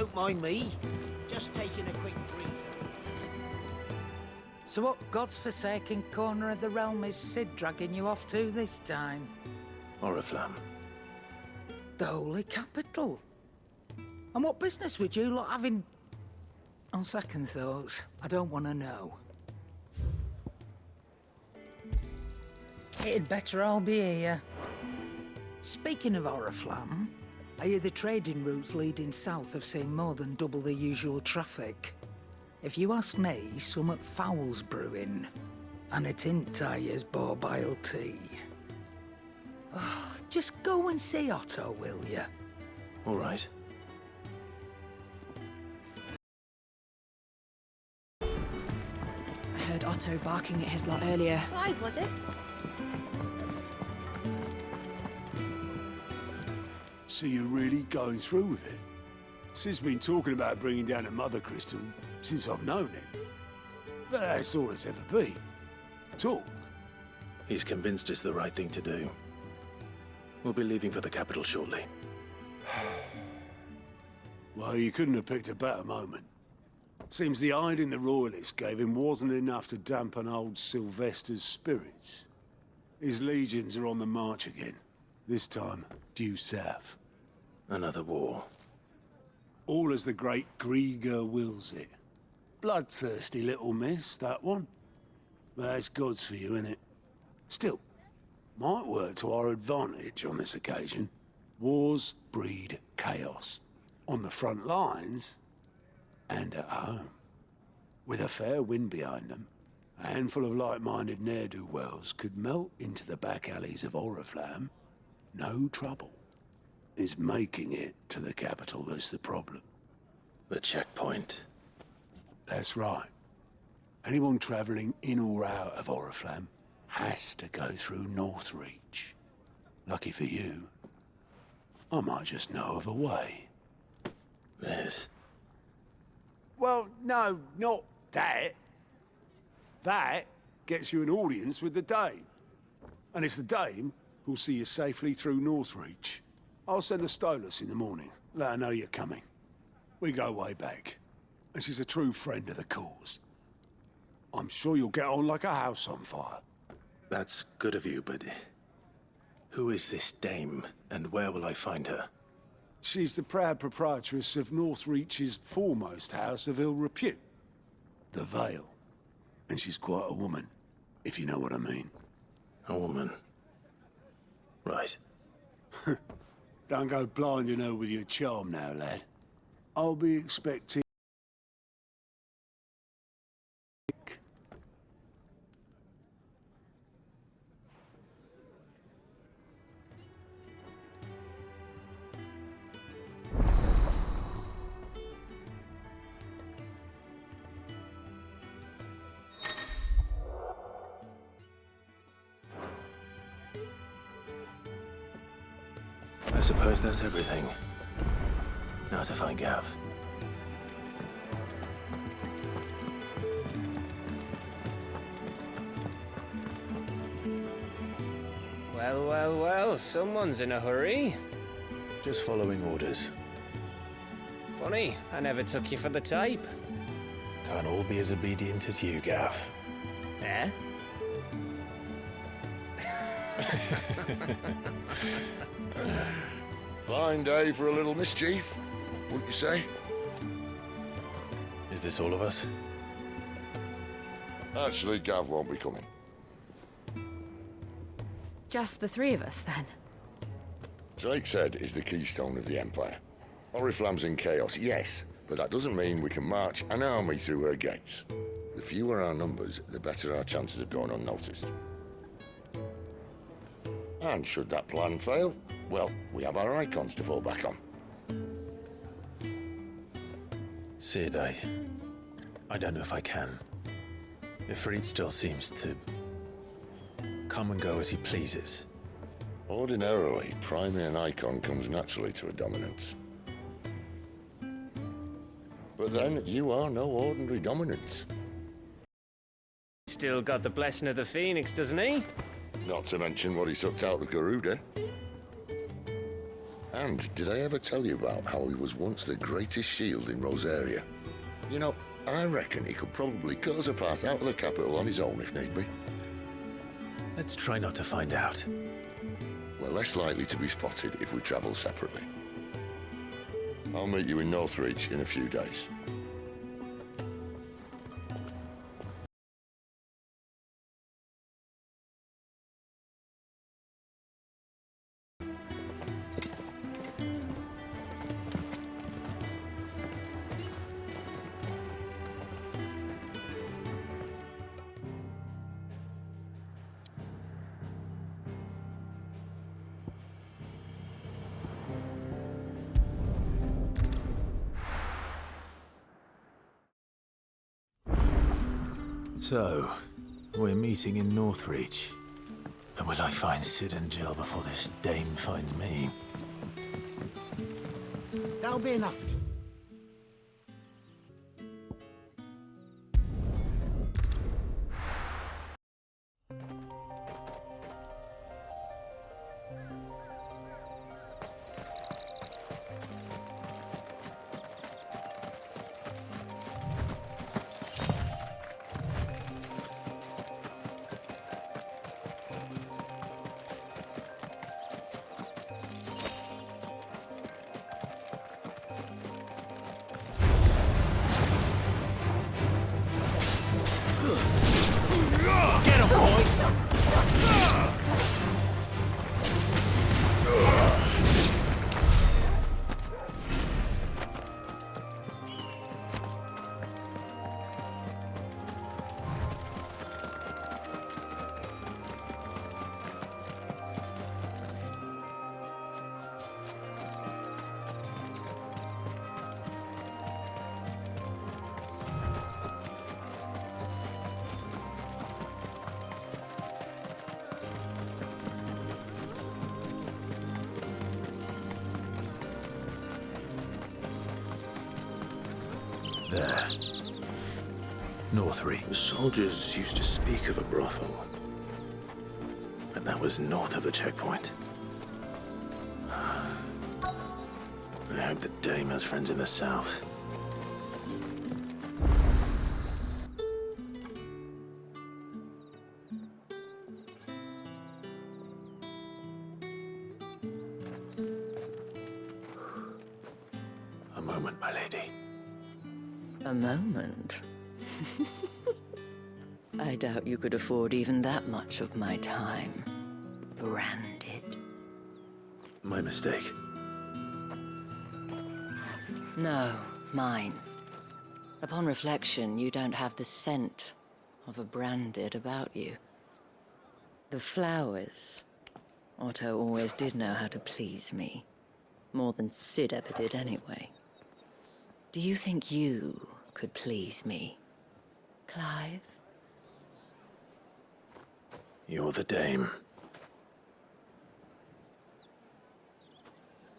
don't mind me. Just taking a quick breather. So what God's forsaken corner of the realm is Sid dragging you off to this time? Oriflamme. The Holy Capital. And what business would you lot having... On second thoughts, I don't want to know. It'd better I'll be here. Speaking of Oriflamme, I hear the trading routes leading south have seen more than double the usual traffic. If you ask me, summat foul's brewing. And it ain't Tyre's borbile tea. Oh, just go and see Otto, will you? All right. I heard Otto barking at his lot earlier. Clive, was it? So you're really going through with it? Sid's been talking about bringing down a mother crystal since I've known him. But that's all it's ever been. Talk. He's convinced it's the right thing to do. We'll be leaving for the capital shortly. Well, you couldn't have picked a better moment. Seems the hiding the Royalists gave him wasn't enough to dampen old Sylvester's spirits. His legions are on the march again. This time, due south. Another war. All as the great Grieger wills it. Bloodthirsty little miss, that one. But that's God's for you, innit? Still, might work to our advantage on this occasion. Wars breed chaos. On the front lines, and at home. With a fair wind behind them, a handful of like-minded ne'er-do-wells could melt into the back alleys of Oriflamme. No trouble. It's making it to the capital that's the problem. The checkpoint. That's right. Anyone travelling in or out of Oriflamme has to go through Northreach. Lucky for you, I might just know of a way. There's... Well, no, not that. That gets you an audience with the Dame. And it's the Dame who'll see you safely through Northreach. I'll send a Stolas in the morning. Let her know you're coming. We go way back. And she's a true friend of the cause. I'm sure you'll get on like a house on fire. That's good of you, but... who is this dame, and where will I find her? She's the proud proprietress of Northreach's foremost house of ill repute. The Vale. And she's quite a woman, if you know what I mean. A woman. Right. Don't go blinding her with your charm now, lad. I'll be expecting... I suppose that's everything. Now to find Gav. Well, well, well, someone's in a hurry. Just following orders. Funny, I never took you for the type. Can't all be as obedient as you, Gav. Eh? Fine day for a little mischief, wouldn't you say? Is this all of us? Actually, Gav won't be coming. Just the three of us, then? Drake's Head is the keystone of the Empire. Oriflamme's in chaos, yes, but that doesn't mean we can march an army through her gates. The fewer our numbers, the better our chances of going unnoticed. And should that plan fail, well, we have our icons to fall back on. Sid, I don't know if I can. Ifrit still seems to come and go as he pleases. Ordinarily, priming an icon comes naturally to a dominance. But then, you are no ordinary dominance. Still got the blessing of the Phoenix, doesn't he? Not to mention what he sucked out of Garuda. And did I ever tell you about how he was once the greatest shield in Rosaria? You know, I reckon he could probably cut us a path out of the capital on his own if need be. Let's try not to find out. We're less likely to be spotted if we travel separately. I'll meet you in Northreach in a few days. So, we're meeting in Northreach. And will I find Sid and Jill before this dame finds me? That'll be enough. There. Northreach. The soldiers used to speak of a brothel. But that was north of the checkpoint. I hope the dame has friends in the south. A moment, my lady. A moment? I doubt you could afford even that much of my time. Branded. My mistake. No, mine. Upon reflection, you don't have the scent of a branded about you. The flowers. Otto always did know how to please me. More than Sid ever did anyway. Do you think you could please me, Clive? You're the dame.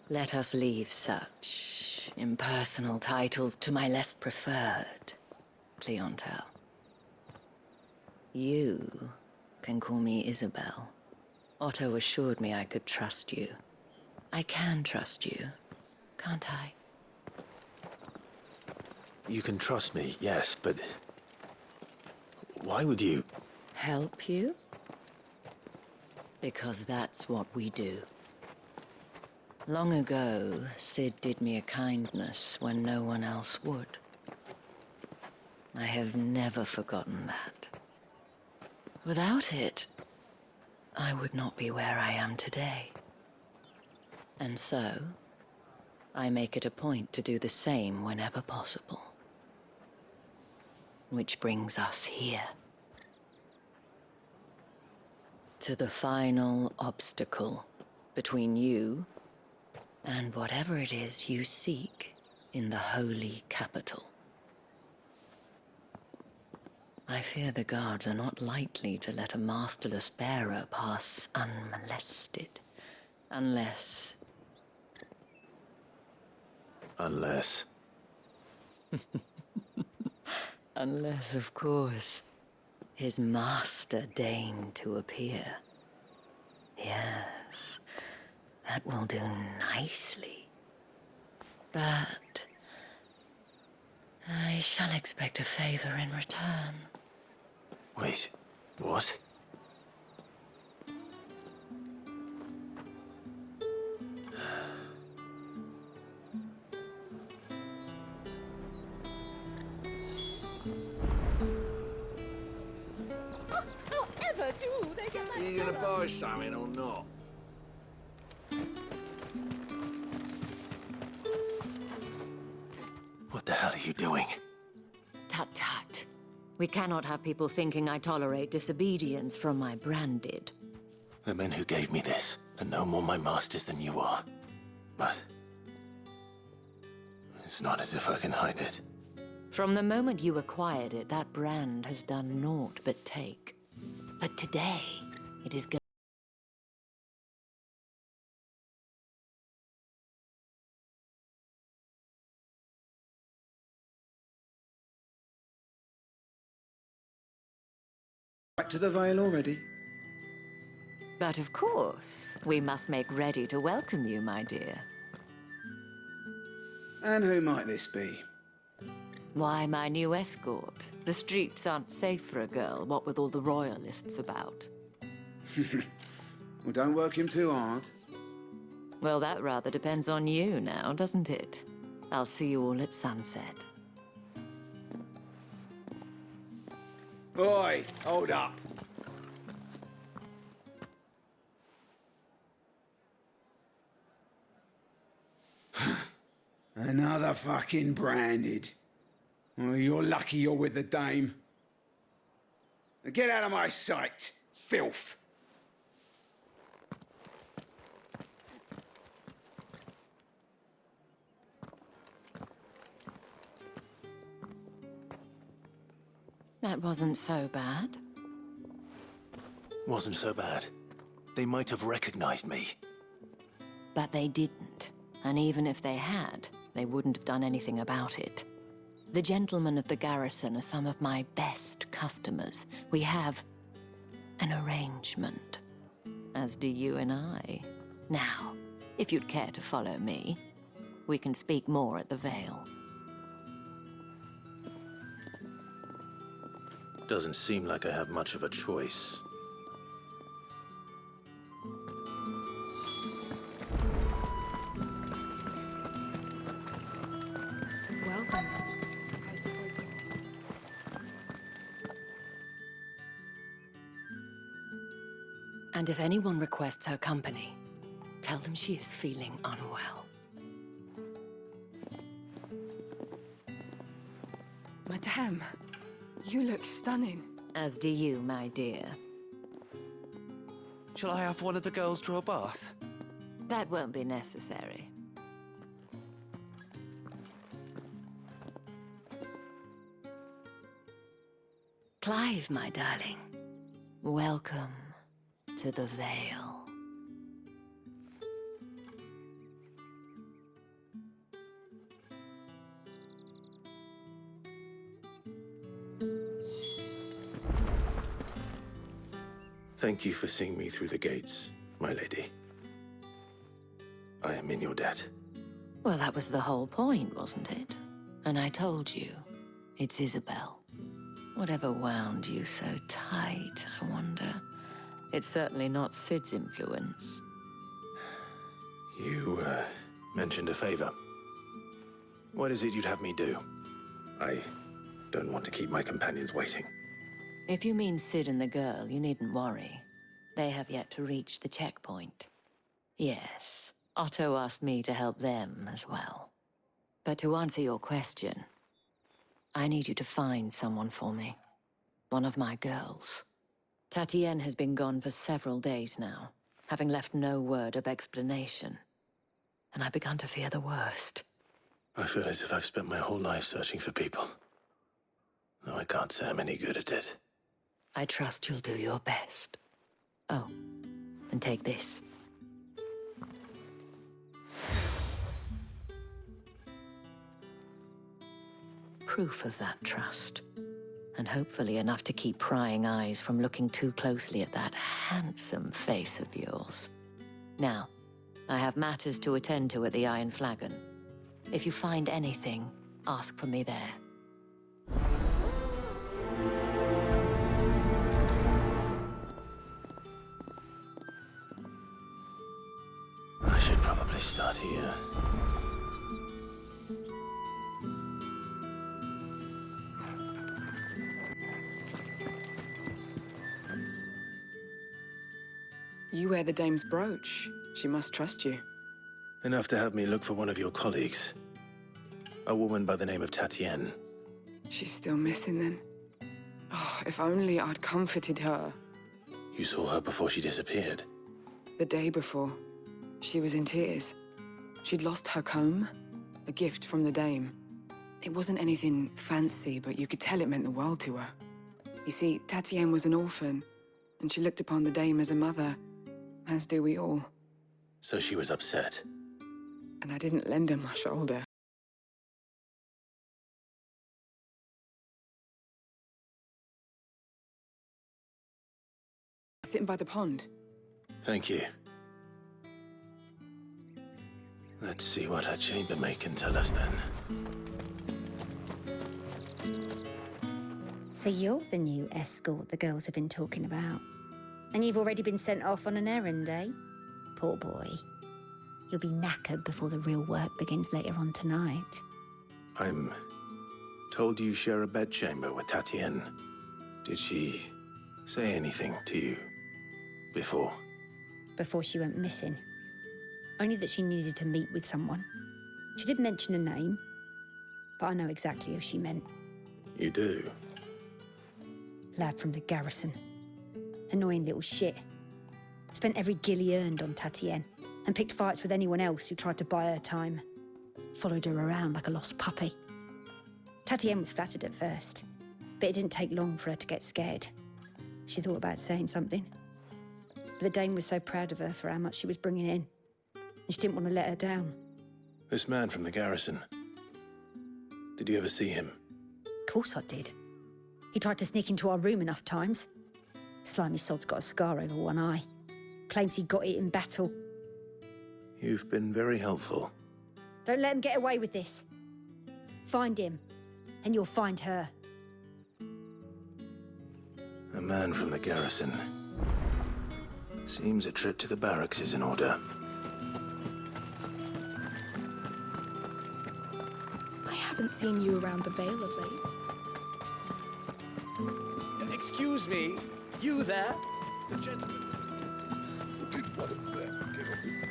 Let us leave such impersonal titles to my less preferred clientele. You can call me Isabelle. Otto assured me I could trust you. I can trust you, can't I? You can trust me, yes, but... why would you... Help you? Because that's what we do. Long ago, Sid did me a kindness when no one else would. I have never forgotten that. Without it, I would not be where I am today. And so, I make it a point to do the same whenever possible. Which brings us here. To the final obstacle between you and whatever it is you seek in the holy capital. I fear the guards are not likely to let a masterless bearer pass unmolested, unless... Unless... Unless, of course, his master deigned to appear. Yes, That will do nicely. But I shall expect a favor in return. Wait, what? Are you gonna buy something or not? What the hell are you doing? Tut tut. We cannot have people thinking I tolerate disobedience from my branded. The men who gave me this are no more my masters than you are. But it's not as if I can hide it. From the moment you acquired it, that brand has done naught but take. But today, it is Back to the Vale already? But of course, we must make ready to welcome you, my dear. And who might this be? Why, my new escort. The streets aren't safe for a girl, what with all the royalists about. Well, don't work him too hard. Well, that rather depends on you now, doesn't it? I'll see you all at sunset. Boy, hold up. Another fucking branded. Well, you're lucky you're with the dame. Now get out of my sight, filth. That wasn't so bad. Wasn't so bad. They might have recognized me. But they didn't. And even if they had, they wouldn't have done anything about it. The gentlemen of the garrison are some of my best customers. We have an arrangement, as do you and I. Now, if you'd care to follow me, we can speak more at the Vale. Doesn't seem like I have much of a choice. Well then, I suppose you... And if anyone requests her company, tell them she is feeling unwell. Madame, you look stunning. As do you, my dear. Shall I have one of the girls draw a bath? That won't be necessary. Clive, my darling. Welcome to the Vale. Thank you for seeing me through the gates, my lady. I am in your debt. Well, that was the whole point, wasn't it? And I told you, it's Isabelle. Whatever wound you so tight, I wonder. It's certainly not Sid's influence. You, mentioned a favor. What is it you'd have me do? I don't want to keep my companions waiting. If you mean Sid and the girl, you needn't worry. They have yet to reach the checkpoint. Yes, Otto asked me to help them as well. But to answer your question, I need you to find someone for me. One of my girls. Tatian has been gone for several days now, having left no word of explanation. And I've begun to fear the worst. I feel as if I've spent my whole life searching for people. Though I can't say I'm any good at it. I trust you'll do your best. Oh, and take this. Proof of that trust. And hopefully enough to keep prying eyes from looking too closely at that handsome face of yours. Now, I have matters to attend to at the Iron Flagon. If you find anything, ask for me there. I should probably start here. You wear the dame's brooch. She must trust you. Enough to have me look for one of your colleagues. A woman by the name of Tatian. She's still missing then. Oh, if only I'd comforted her. You saw her before she disappeared. The day before, she was in tears. She'd lost her comb, a gift from the dame. It wasn't anything fancy, but you could tell it meant the world to her. You see, Tatian was an orphan, and she looked upon the dame as a mother, as do we all. So she was upset. And I didn't lend her my shoulder. Sitting by the pond. Thank you. Let's see what her chambermaid can tell us then. So you're the new escort the girls have been talking about. And you've already been sent off on an errand, eh? Poor boy. You'll be knackered before the real work begins later on tonight. I'm told you share a bedchamber with Tatian. Did she say anything to you before? Before she went missing. Only that she needed to meet with someone. She did mention a name, but I know exactly who she meant. You do? Lad from the garrison. Annoying little shit. Spent every guil he earned on Tatian, and picked fights with anyone else who tried to buy her time. Followed her around like a lost puppy. Tatian was flattered at first, but it didn't take long for her to get scared. She thought about saying something. But the dame was so proud of her for how much she was bringing in, and she didn't want to let her down. This man from the garrison. Did you ever see him? Of course I did. He tried to sneak into our room enough times. Slimy sod's got a scar over one eye. Claims he got it in battle. You've been very helpful. Don't let him get away with this. Find him, and you'll find her. A man from the garrison. Seems a trip to the barracks is in order. I haven't seen you around the Vale of late. Excuse me, you there? The gentleman. Did one of them get on this?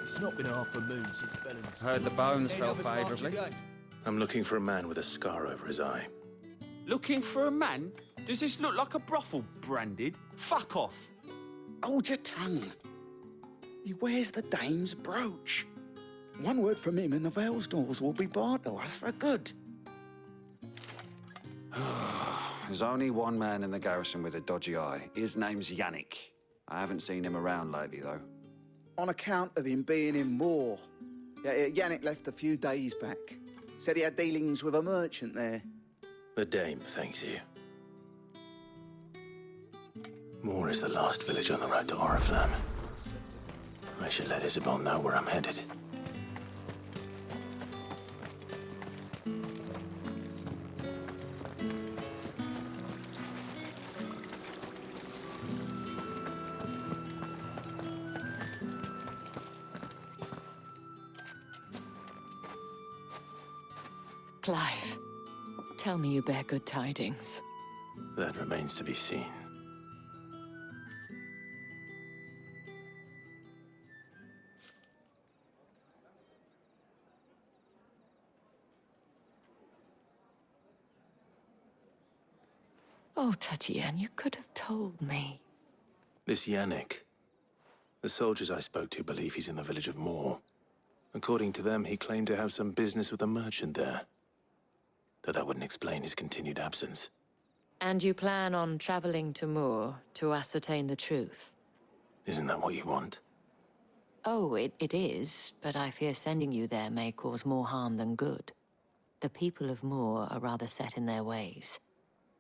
It's not been half a moon since Bellen's. Heard the bones fell favourably. I'm looking for a man with a scar over his eye. Looking for a man? Does this look like a brothel branded? Fuck off. Hold your tongue. He wears the dame's brooch. One word from him and the Vale's doors will be barred to us for good. There's only one man in the garrison with a dodgy eye. His name's Yannick. I haven't seen him around lately, though. On account of him being in war. Yeah, Yannick left a few days back. Said he had dealings with a merchant there. The dame thanks you. Moor is the last village on the road to Oriflamme. I should let Isabelle know where I'm headed. Clive, tell me you bear good tidings. That remains to be seen. Oh, Tatian, you could have told me. This Yannick. The soldiers I spoke to believe he's in the village of Moor. According to them, he claimed to have some business with a merchant there. Though that wouldn't explain his continued absence. And you plan on traveling to Moor to ascertain the truth? Isn't that what you want? Oh, it is, but I fear sending you there may cause more harm than good. The people of Moor are rather set in their ways.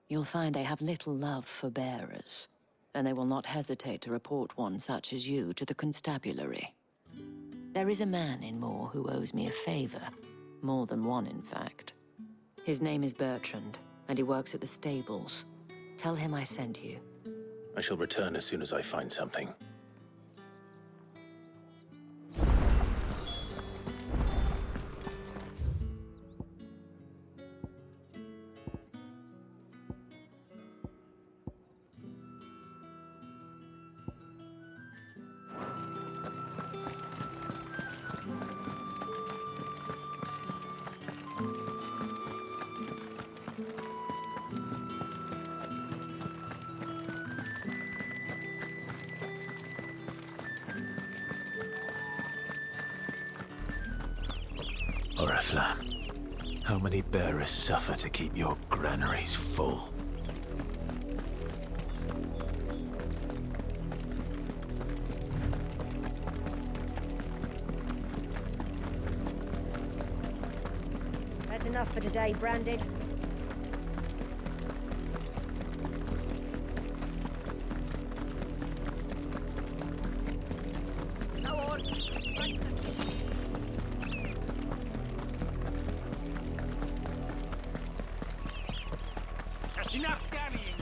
you'll find they have little love for bearers, and they will not hesitate to report one such as you to the constabulary. There is a man in Moor who owes me a favor. More than one, in fact. His name is Bertrand, and he works at the stables. Tell him I sent you. I shall return as soon as I find something. Oriflamme, how many bearers suffer to keep your granaries full? That's enough for today, Branded. Enough carrying.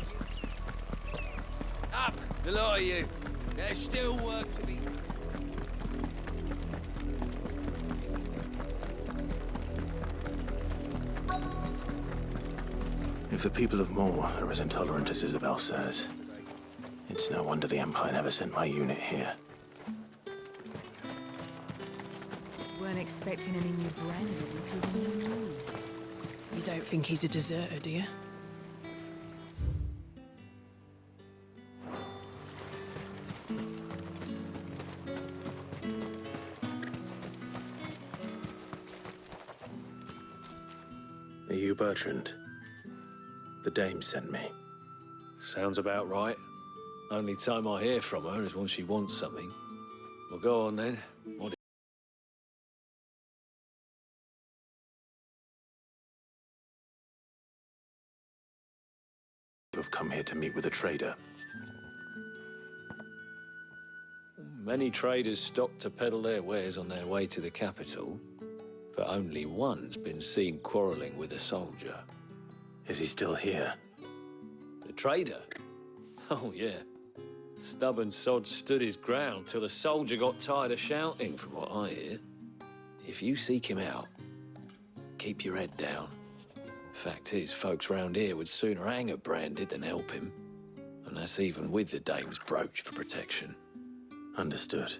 Up, the lot of you. There's still work to be done. If the people of Moor are as intolerant as Isabelle says, it's no wonder the Empire never sent my unit here. Weren't expecting any new Branded until the new moon. You don't think he's a deserter, do you? Are you Bertrand? The dame sent me. Sounds about right. Only time I hear from her is when she wants something. Well, go on then. What You have come here to meet with a trader. Many traders stop to peddle their wares on their way to the capital, but only one's been seen quarreling with a soldier. Is he still here? The trader? Oh, yeah. Stubborn sod stood his ground till the soldier got tired of shouting, from what I hear. If you seek him out, keep your head down. Fact is, folks round here would sooner hang a Branded than help him. And that's even with the dame's brooch for protection. Understood.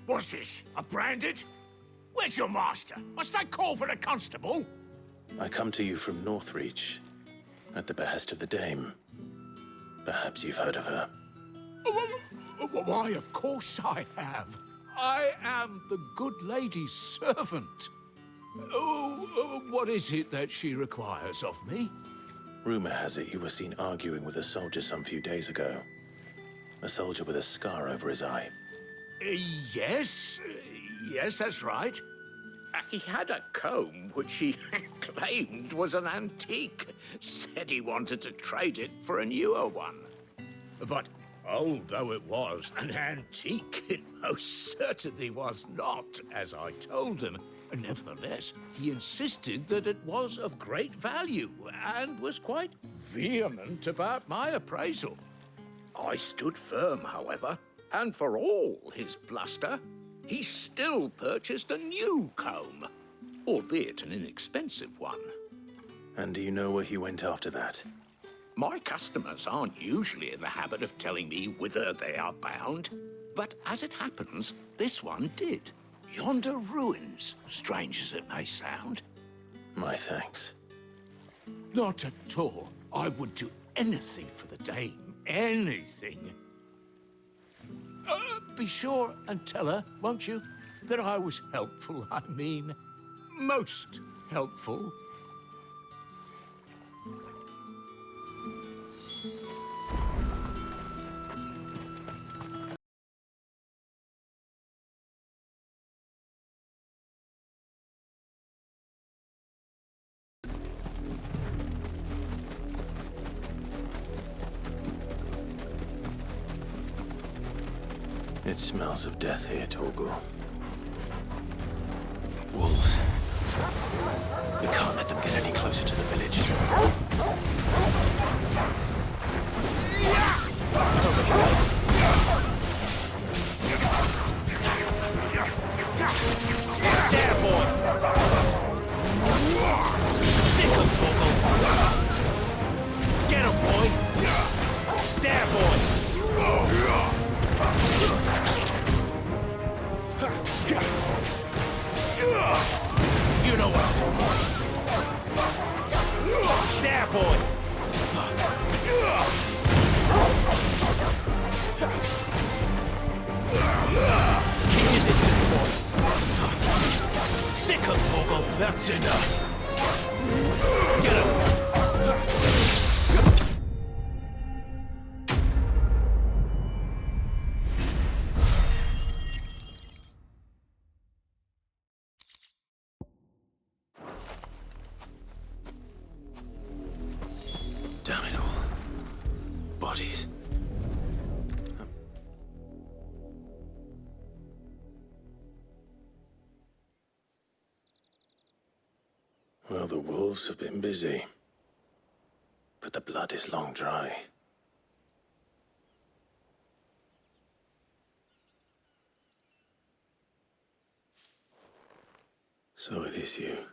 What's this? A Branded? Where's your master? Must I call for the constable? I come to you from Northreach, at the behest of the dame. Perhaps you've heard of her. Why, of course I have. I am the good lady's servant. What is it that she requires of me? Rumor has it you were seen arguing with a soldier some few days ago. A soldier with a scar over his eye. Yes, that's right. He had a comb which he claimed was an antique. Said he wanted to trade it for a newer one. But old though it was, an antique it most certainly was not, as I told him. Nevertheless, he insisted that it was of great value and was quite vehement about my appraisal. I stood firm, however, and for all his bluster, he still purchased a new comb, albeit an inexpensive one. And do you know where he went after that? My customers aren't usually in the habit of telling me whither they are bound, but as it happens, this one did. Yonder ruins, strange as it may sound. My thanks. Not at all. I would do anything for the dame. Anything. Be sure and tell her, won't you, that I was helpful, I mean, most helpful. It smells of death here, Torgal. Wolves. We can't let them get any closer to the village. There, boy! Sick 'em, Torgal! Get 'em, boy! There, boy! You know what to do, boy! There, boy! Keep your distance, boy! Sick 'em, Torgal! That's enough! Get 'em! Damn it all. Bodies. Well, the wolves have been busy. But the blood is long dry. So it is you.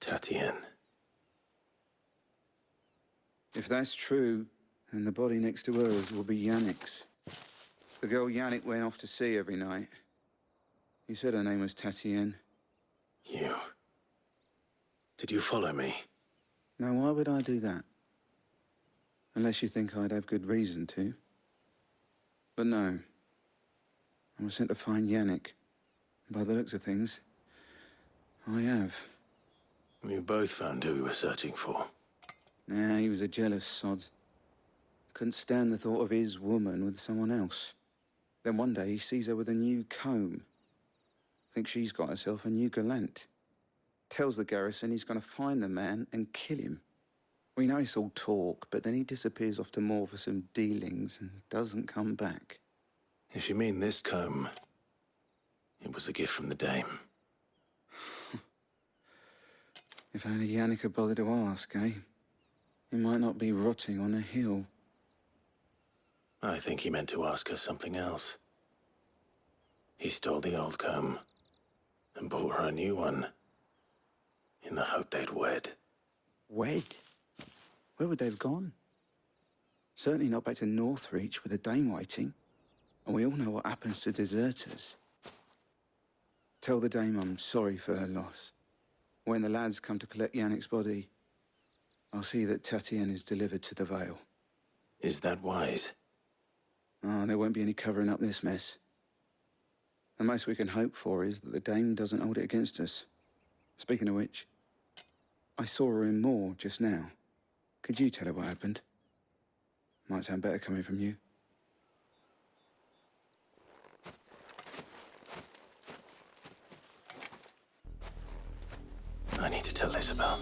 Tatian. If that's true, then the body next to hers will be Yannick's. The girl Yannick went off to sea every night. He said her name was Tatian. You. Did you follow me? Now, why would I do that? Unless you think I'd have good reason to. But no. I was sent to find Yannick. By the looks of things, I have. We both found who we were searching for. Nah, he was a jealous sod. Couldn't stand the thought of his woman with someone else. Then one day he sees her with a new comb. Thinks she's got herself a new gallant. Tells the garrison he's going to find the man and kill him. We know it's all talk, but then he disappears off to Moor for some dealings and doesn't come back. If you mean this comb, it was a gift from the dame. If only Yannick had bothered to ask, eh? He might not be rotting on a hill. I think he meant to ask her something else. He stole the old comb and bought her a new one in the hope they'd wed. Wed? Where would they have gone? Certainly not back to Northreach with a dame waiting. And we all know what happens to deserters. Tell the dame I'm sorry for her loss. When the lads come to collect Yannick's body, I'll see that Tatian is delivered to the Vale. Is that wise? Oh, there won't be any covering up this mess. The most we can hope for is that the dame doesn't hold it against us. Speaking of which, I saw her in Moor just now. Could you tell her what happened? Might sound better coming from you. I need to tell Isabelle.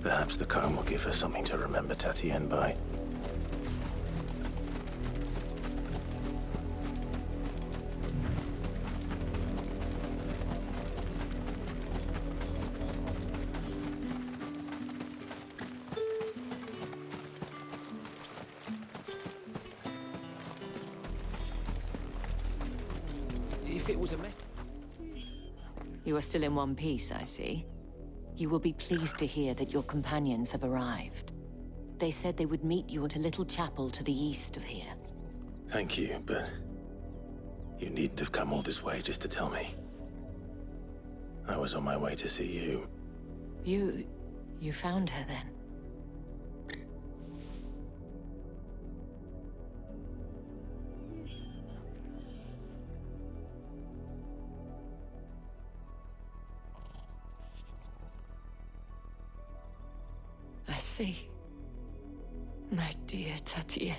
Perhaps the comb will give her something to remember Tatian by. If it was a mess... You are still in one piece, I see. You will be pleased to hear that your companions have arrived. They said they would meet you at a little chapel to the east of here. Thank you, but you needn't have come all this way just to tell me. I was on my way to see you. You found her then? I see. My dear Tatian.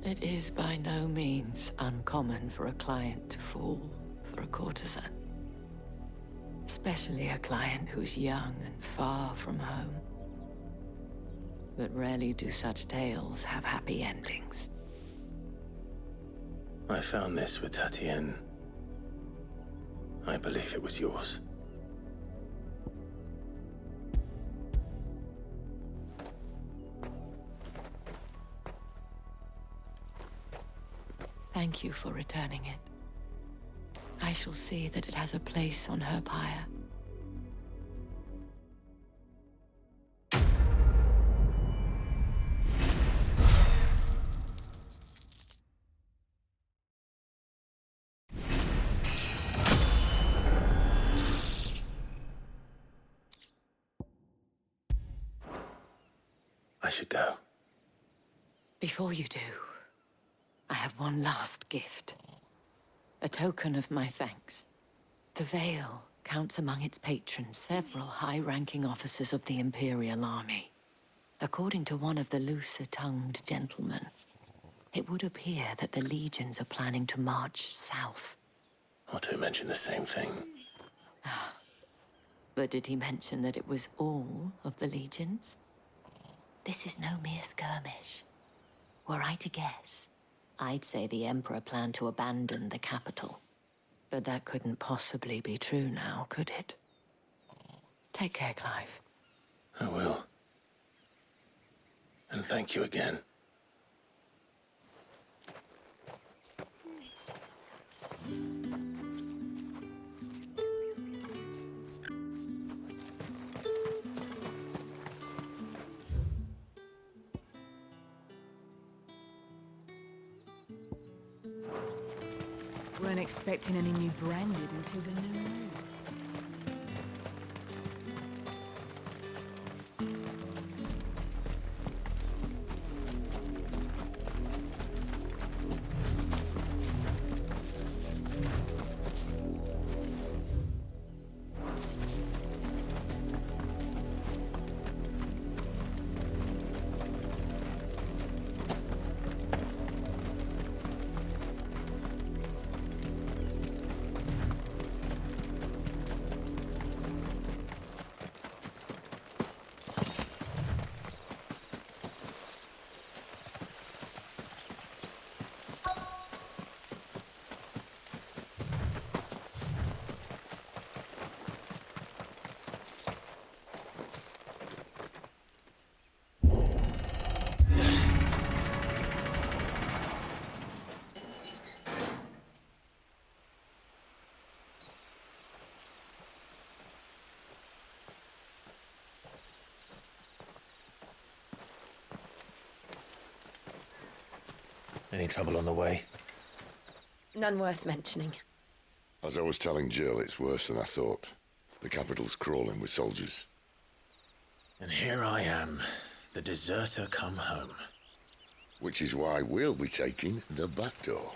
It is by no means uncommon for a client to fall for a courtesan. Especially a client who's young and far from home. but rarely do such tales have happy endings. I found this with Tatian. I believe it was yours. Thank you for returning it. I shall see that it has a place on her pyre. I should go. Before you do, I have one last gift. A token of my thanks. The Veil counts among its patrons several high-ranking officers of the Imperial Army. According to one of the looser-tongued gentlemen, it would appear that the legions are planning to march south. Otto mentioned the same thing. But did he mention that it was all of the legions? This is no mere skirmish. Were I to guess, I'd say the Emperor planned to abandon the capital. But that couldn't possibly be true now, could it? Take care, Clive. I will. And thank you again. Weren't expecting any new branded until the new moon. Any trouble on the way? None worth mentioning. As I was telling Jill, it's worse than I thought. The capital's crawling with soldiers. And here I am, the deserter come home. Which is why we'll be taking the back door.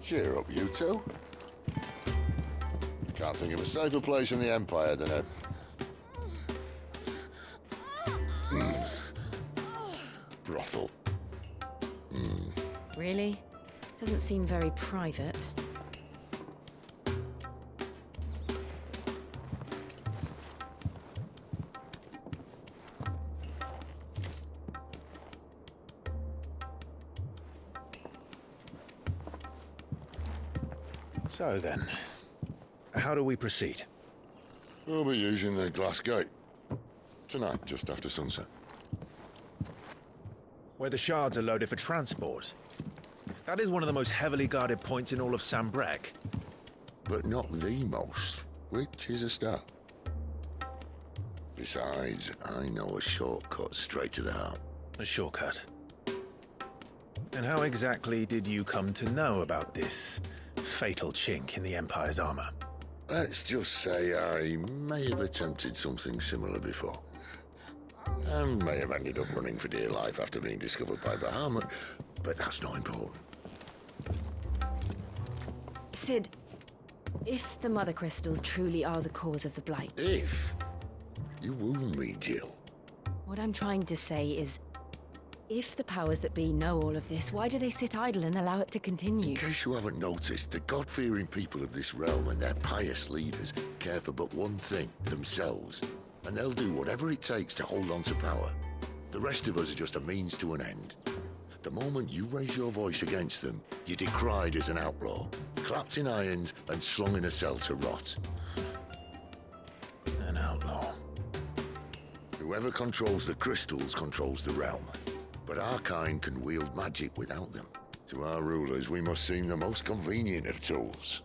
Cheer up, you two. Can't think of a safer place in the Empire than a... brothel. Really? Doesn't seem very private. So then, how do we proceed? We'll be using the glass gate. Tonight, just after sunset. Where the shards are loaded for transport. That is one of the most heavily guarded points in all of Sambrek. But not the most, which is a start. Besides, I know a shortcut straight to the heart. A shortcut? And how exactly did you come to know about this fatal chink in the Empire's armor? Let's just say I may have attempted something similar before. And may have ended up running for dear life after being discovered by Bahamut, but that's not important. Sid, if the Mother Crystals truly are the cause of the Blight... If? You wound me, Jill. What I'm trying to say is, if the powers that be know all of this, why do they sit idle and allow it to continue? In case you haven't noticed, the God-fearing people of this realm and their pious leaders care for but one thing, themselves. And they'll do whatever it takes to hold on to power. The rest of us are just a means to an end. The moment you raise your voice against them, you're decried as an outlaw, clapped in irons and slung in a cell to rot. An outlaw. Whoever controls the crystals controls the realm. But our kind can wield magic without them. To our rulers, we must seem the most convenient of tools.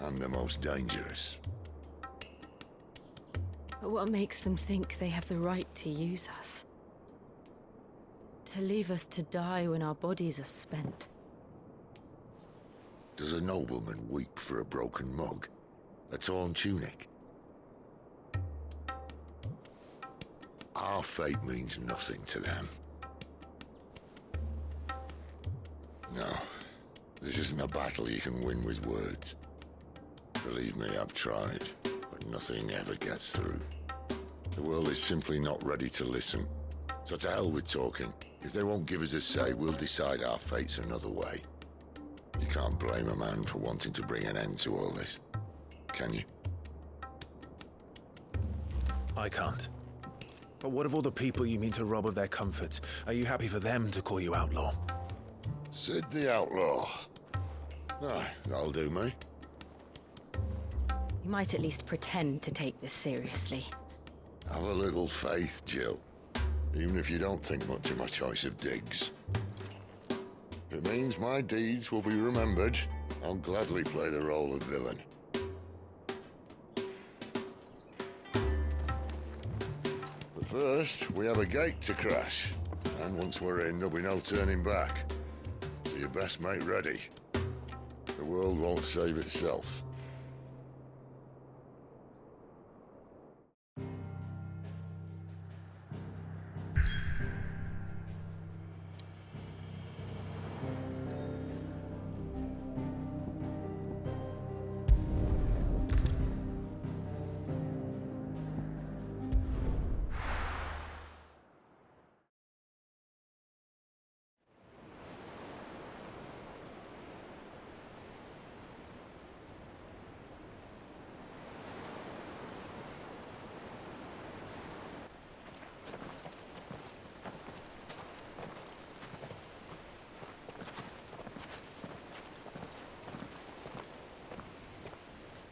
And the most dangerous. But what makes them think they have the right to use us? To leave us to die when our bodies are spent? Does a nobleman weep for a broken mug? A torn tunic? Our fate means nothing to them. No, this isn't a battle you can win with words. Believe me, I've tried, but nothing ever gets through. The world is simply not ready to listen. So to hell with talking. If they won't give us a say, we'll decide our fates another way. You can't blame a man for wanting to bring an end to all this, can you? I can't. But what of all the people you mean to rob of their comforts? Are you happy for them to call you outlaw? Sid the Outlaw. Aye, that'll do me. You might at least pretend to take this seriously. Have a little faith, Jill. Even if you don't think much of my choice of digs. If it means my deeds will be remembered, I'll gladly play the role of villain. But first, we have a gate to crash. And once we're in, there'll be no turning back. So you best make ready. The world won't save itself.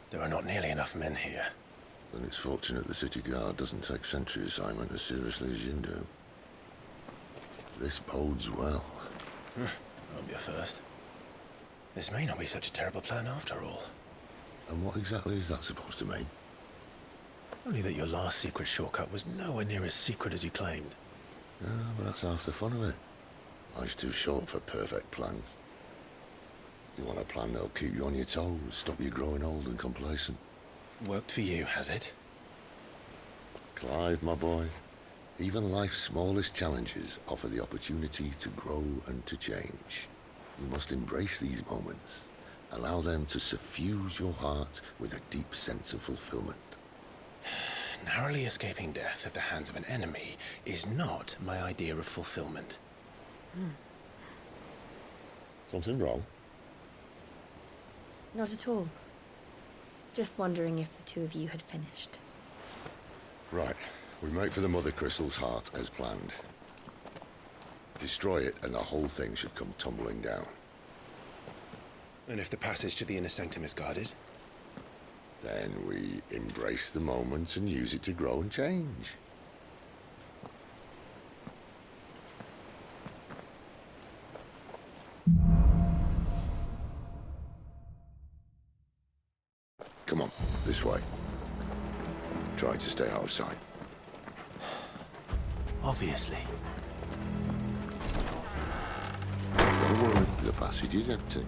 There are not nearly enough men here. Then it's fortunate the city guard doesn't take sentry assignment as seriously as you do. This bodes well. Won't be a first. This may not be such a terrible plan after all. And what exactly is that supposed to mean? Only that your last secret shortcut was nowhere near as secret as you claimed. Yeah, but that's half the fun of it. Life's too short for perfect plans. You want a plan that'll keep you on your toes, stop you growing old and complacent. Worked for you, has it? Clive, my boy, even life's smallest challenges offer the opportunity to grow and to change. You must embrace these moments. Allow them to suffuse your heart with a deep sense of fulfillment. Narrowly escaping death at the hands of an enemy is not my idea of fulfillment. Something wrong? Not at all. Just wondering if the two of you had finished. Right. We make for the Mother Crystal's heart as planned. Destroy it and the whole thing should come tumbling down. And if the passage to the inner sanctum is guarded? Then we embrace the moment and use it to grow and change. This way. Try to stay out of sight. Obviously. Don't worry, the passage is empty.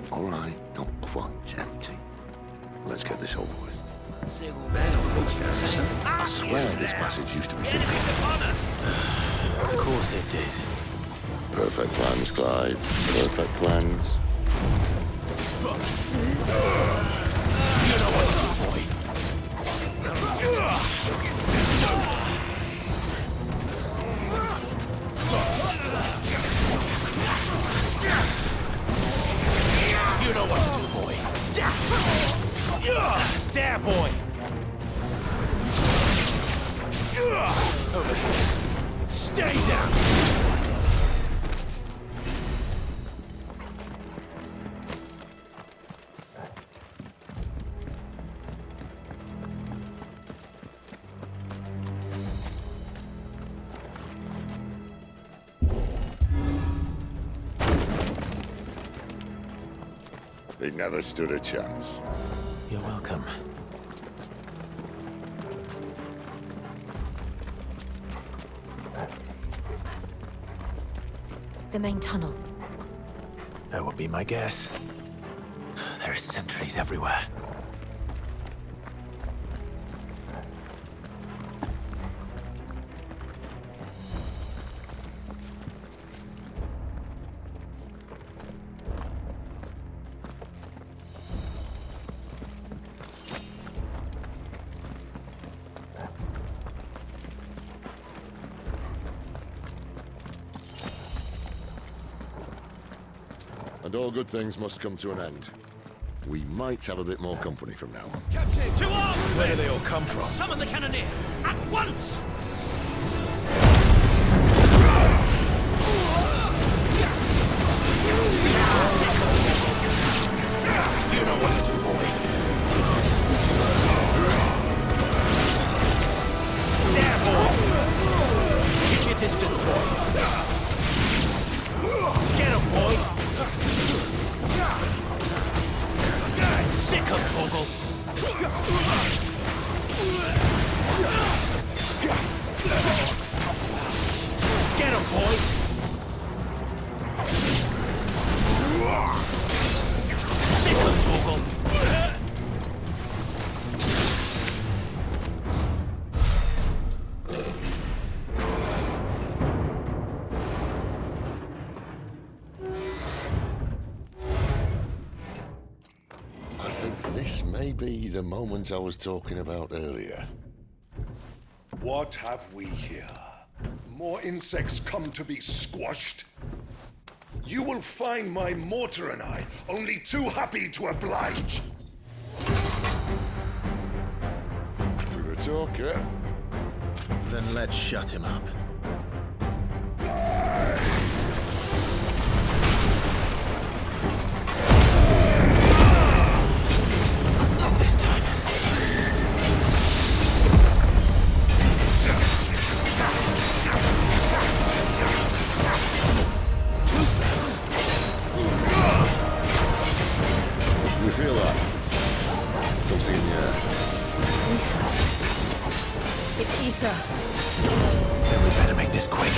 All right, not quite empty. Let's get this over with. I swear this passage used to be secret. Of course it did. Perfect plans, Clyde. Perfect plans. You know what to do, boy. You know what to do, boy. There, boy. Over here. Stay down. They never stood a chance. You're welcome. The main tunnel. That would be my guess. There are sentries everywhere. And all good things must come to an end. We might have a bit more company from now on. Captain, to arms! Where do they all come from? Summon the cannoneer! At once! You know what to do, boy. There, boy! Keep your distance, boy. Get him, boy! Sick of Toggle! Get him, boy! Sick of Toggle! I think this may be the moment I was talking about earlier. What have we here? More insects come to be squashed? You will find my mortar and I only too happy to oblige. To the talker. Then let's shut him up. Not this time. Too slow. You feel that? Something in the air. Ether. It's ether. Then we better make this quick.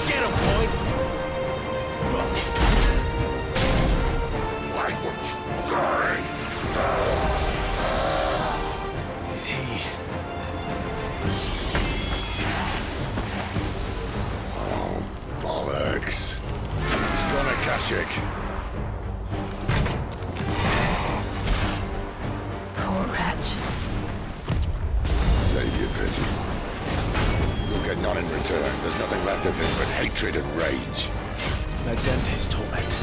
Get him, boy! chick. Poor wretch. Save your pity. You'll get none in return. There's nothing left of him but hatred and rage. Let's end his torment.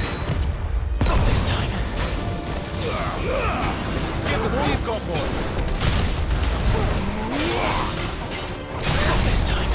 Not this time. Give them all you've got, boy. Not this time.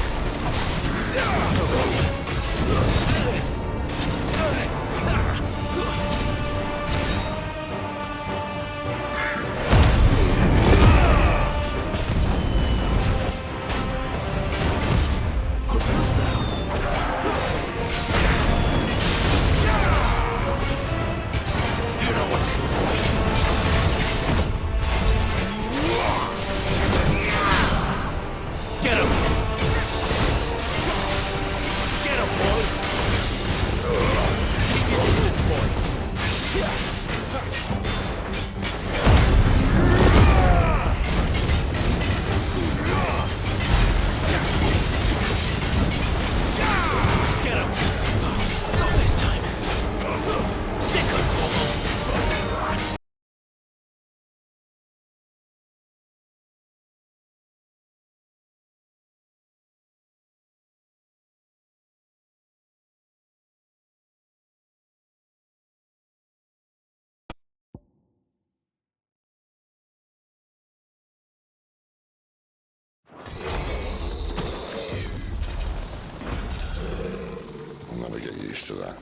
I'll never get used to that.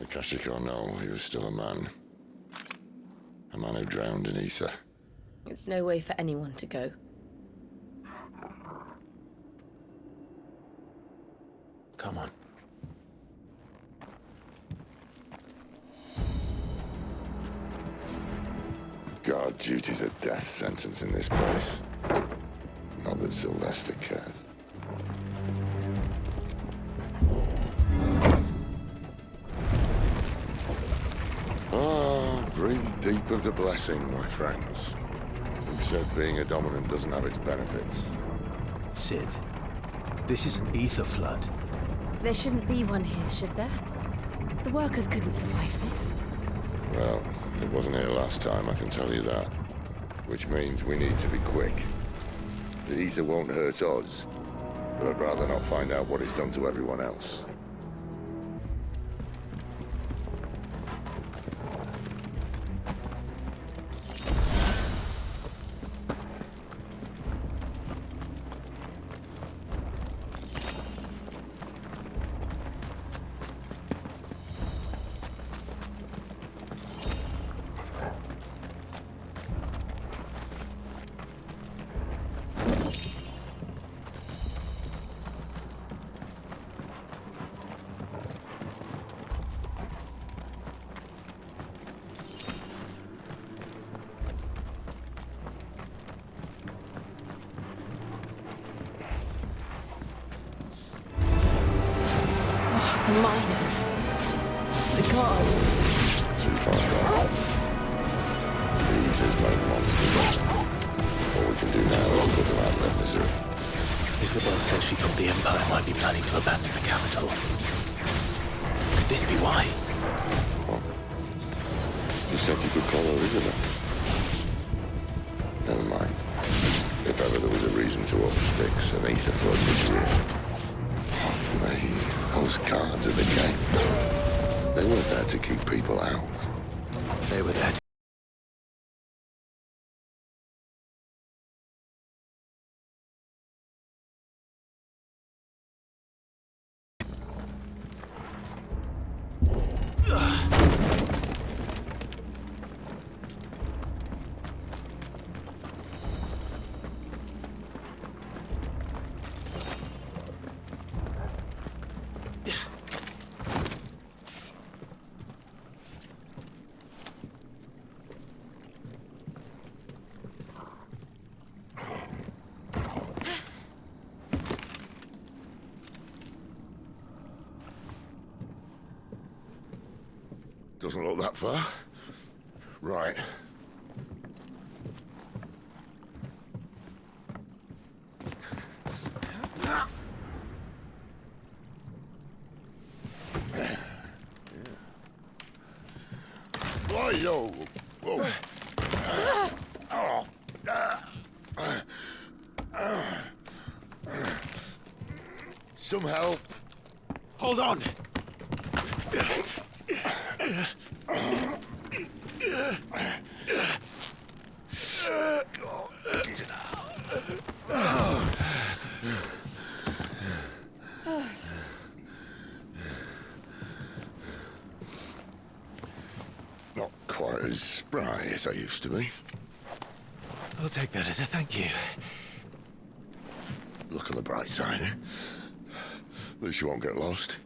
Akashic or no, he was still a man. A man who drowned in ether. It's no way for anyone to go. Come on. Guard duty's a death sentence in this place. Not that Sylvester cares. Ah, breathe deep of the blessing, my friends. Who said being a dominant doesn't have its benefits? Sid, this is an ether flood. There shouldn't be one here, should there? The workers couldn't survive this. Well, it wasn't here last time, I can tell you that. Which means we need to be quick. The ether won't hurt us, but I'd rather not find out what it's done to everyone else. The miners. The guards. Too far gone. The ether's made monsters. All we can do now is put them out of their misery. Isabelle said she thought the Empire might be planning to abandon the capital. Could this be why? What? You said you could call her Isabelle. Never mind. If ever there was a reason to up sticks, an ether flood this year. Those guards at the gate. They weren't there to keep people out. They were there to... Doesn't look that far. Right. Yo. Whoa. Some help. Hold on. Not quite as spry as I used to be. I'll take that as a thank you. Look on the bright side, eh? At least you won't get lost.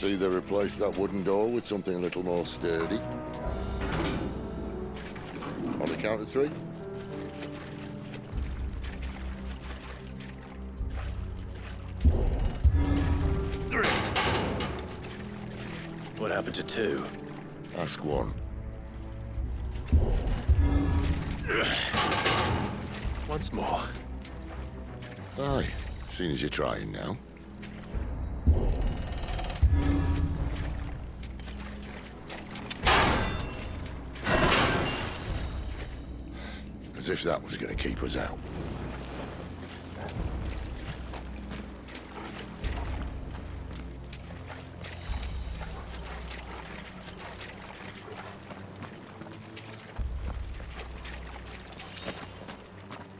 see they replaced that wooden door with something a little more sturdy. On the count of 3. What happened to 2? Ask 1. Once more. Aye, seeing as you're trying now. As if that was going to keep us out.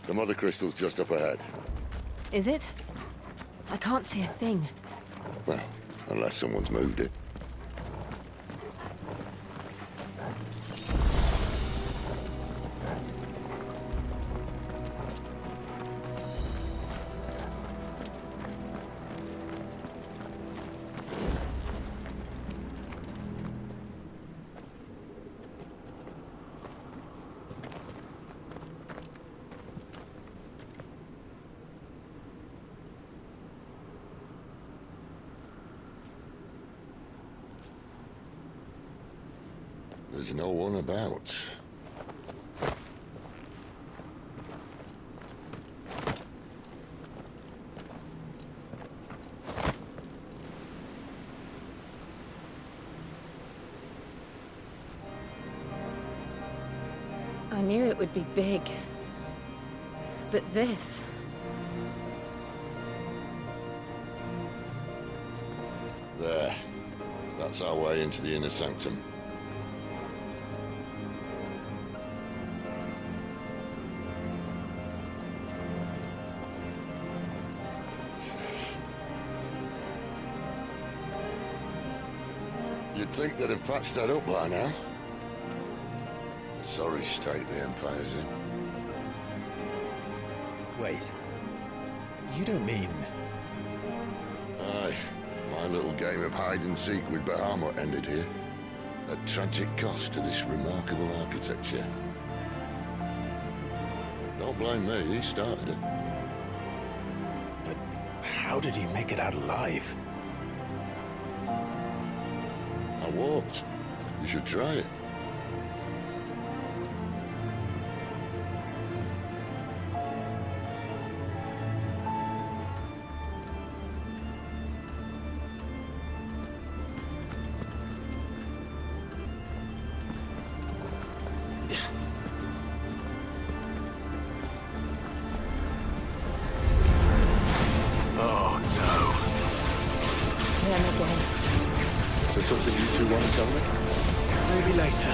The mother crystal's just up ahead. Is it? I can't see a thing. Well, unless someone's moved it. There's no one about. I knew it would be big. But this... There. That's our way into the inner sanctum. You'd think they'd have patched that up by now. A sorry state the Empire's in. Wait. You don't mean... Aye. My little game of hide-and-seek with Bahamut ended here. A tragic cost to this remarkable architecture. Don't blame me, he started it. But how did he make it out alive? I walked. You should try it. Something you two want to tell me? Maybe later.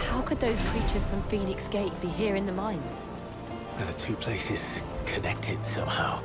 How could those creatures from Phoenix Gate be here in the mines? Are the two places connected somehow?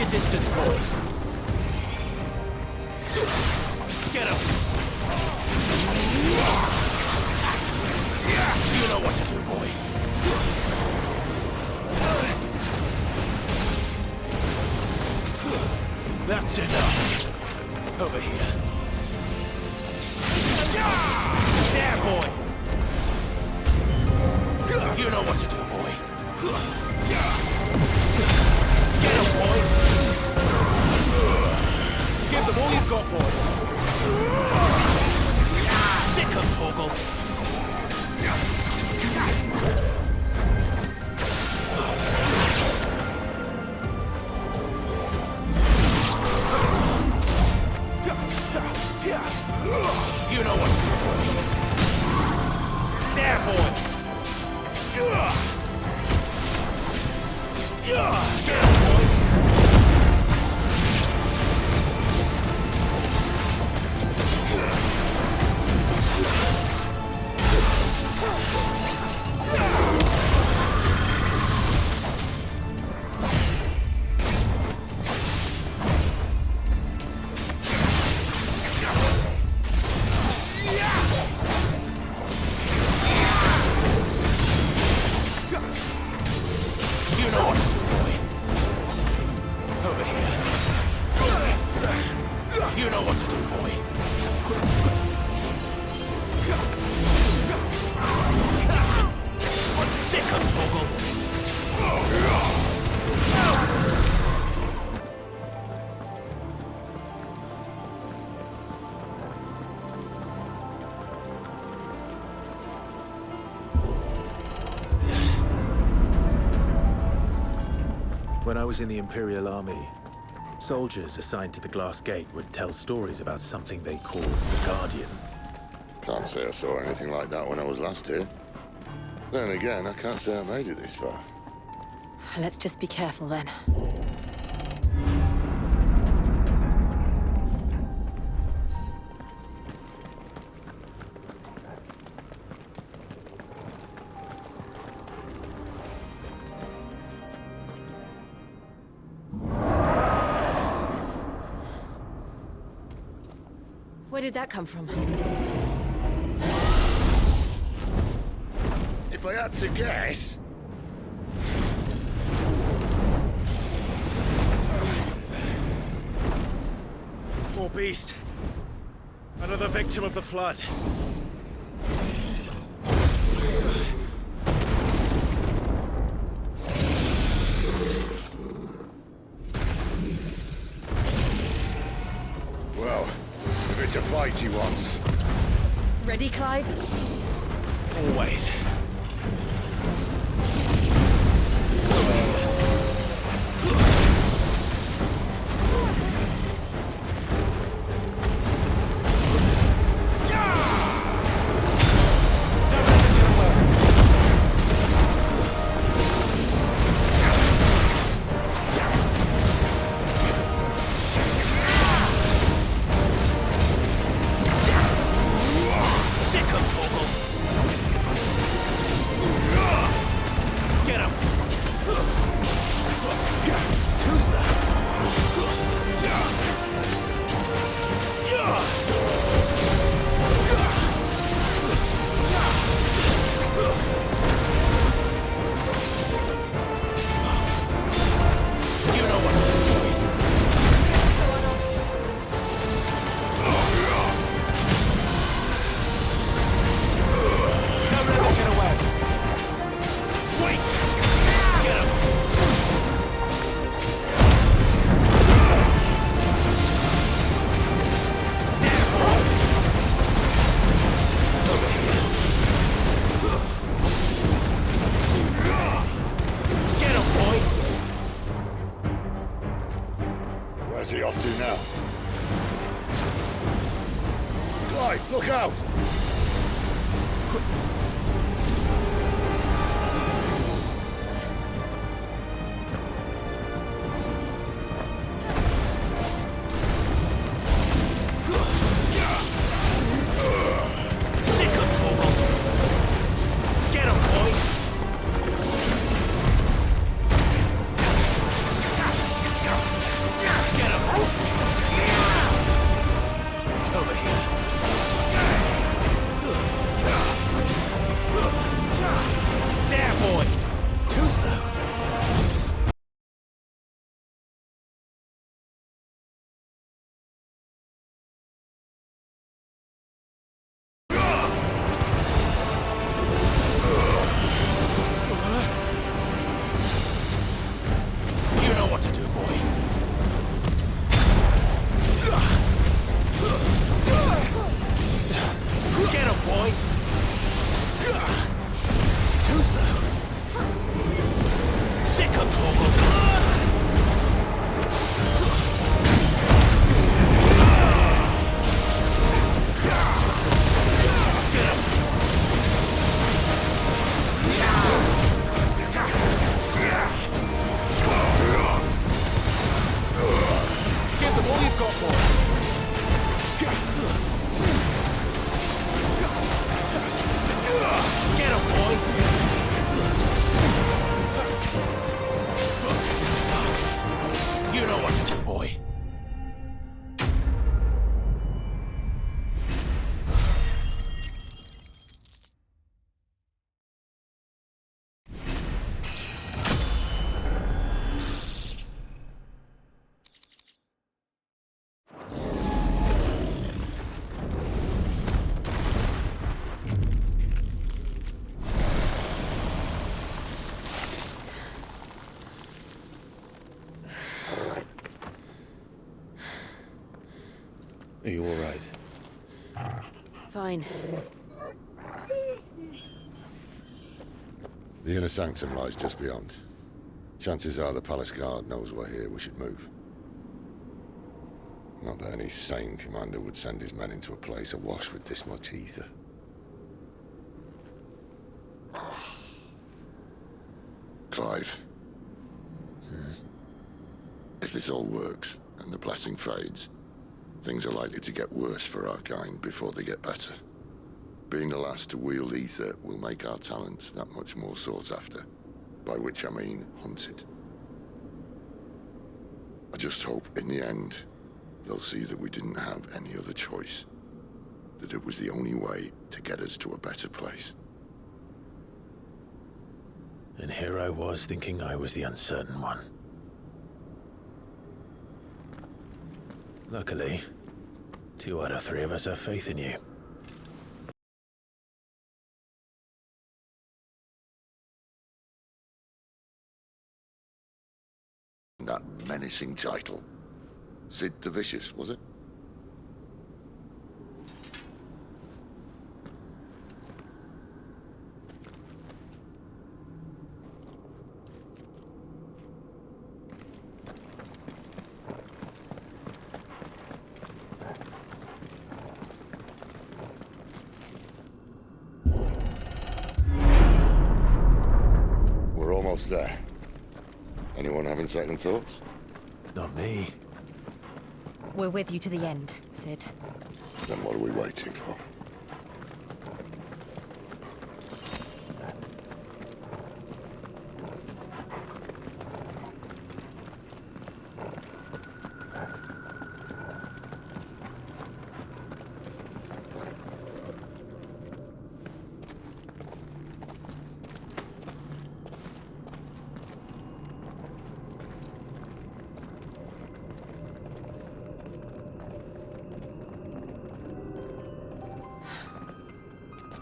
Distance, boy. Get him. You know what to do, boy. That's enough. Over here. There, boy. You know what to do, boy. Get him, boy. Give them all you've got, boy. Torgal. You know what to do, boy. There, boy. There, boy. When I was in the Imperial Army, soldiers assigned to the Glass Gate would tell stories about something they called the Guardian. Can't say I saw anything like that when I was last here. Then again, I can't say I made it this far. Let's just be careful then. Where did that come from? If I had to guess... Poor beast. Another victim of the flood. Well, if it's a fight he wants. Ready, Clive? Always. close, though. Second toggle. Give them all you've got, boy. Get him, boy! You know what to do, boy. Are you all right? Fine. The inner sanctum lies just beyond. Chances are the palace guard knows we're here. We should move. Not that any sane commander would send his men into a place awash with this much ether. Clive. If this all works, and the blessing fades, things are likely to get worse for our kind before they get better. Being the last to wield ether will make our talents that much more sought after, by which I mean hunted. I just hope, in the end, they'll see that we didn't have any other choice, that it was the only way to get us to a better place. And here I was thinking I was the uncertain one. Luckily, 2 out of 3 of us have faith in you. That menacing title. Sid the Vicious, was it? We're almost there. Anyone having second thoughts? Not me. We're with you to the end, Sid. Then what are we waiting for?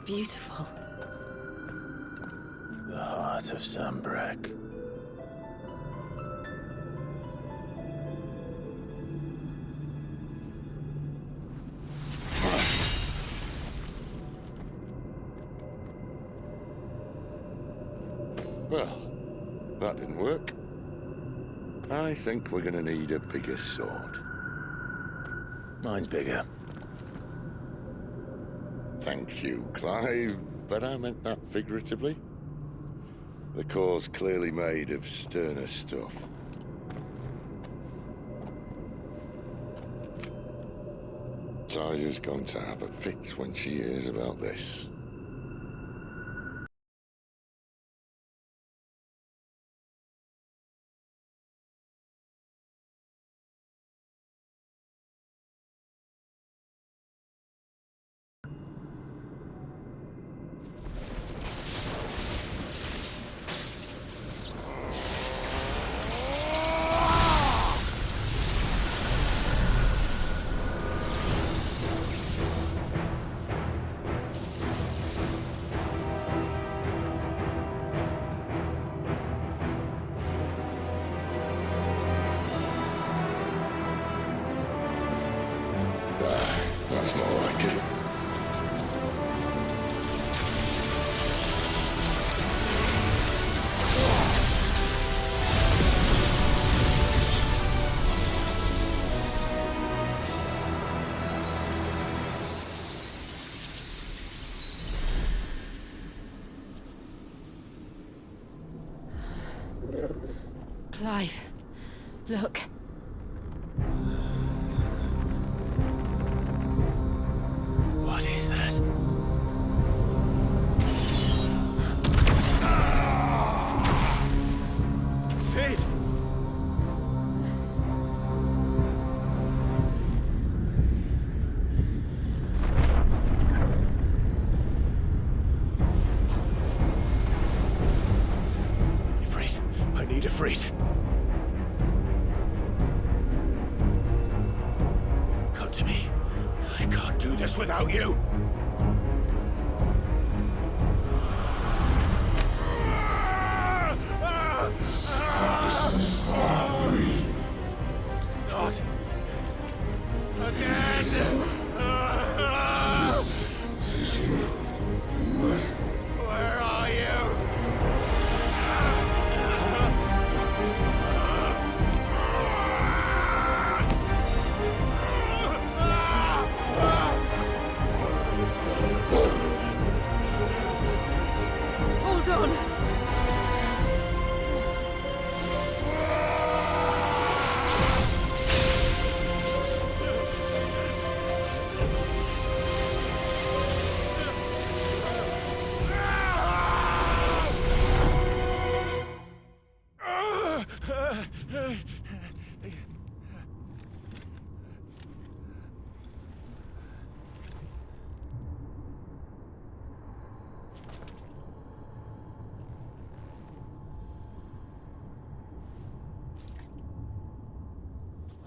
Beautiful. The heart of Sambrek. Well, that didn't work. I think we're gonna need a bigger sword. Mine's bigger. Thank you, Clive, but I meant that figuratively. The core's clearly made of sterner stuff. Taya's going to have a fit when she hears about this. Clive, look. What is that? Sid! Ifrit, I need Ifrit. Come to me. I can't do this without you. Not again. Where are you? Hold on.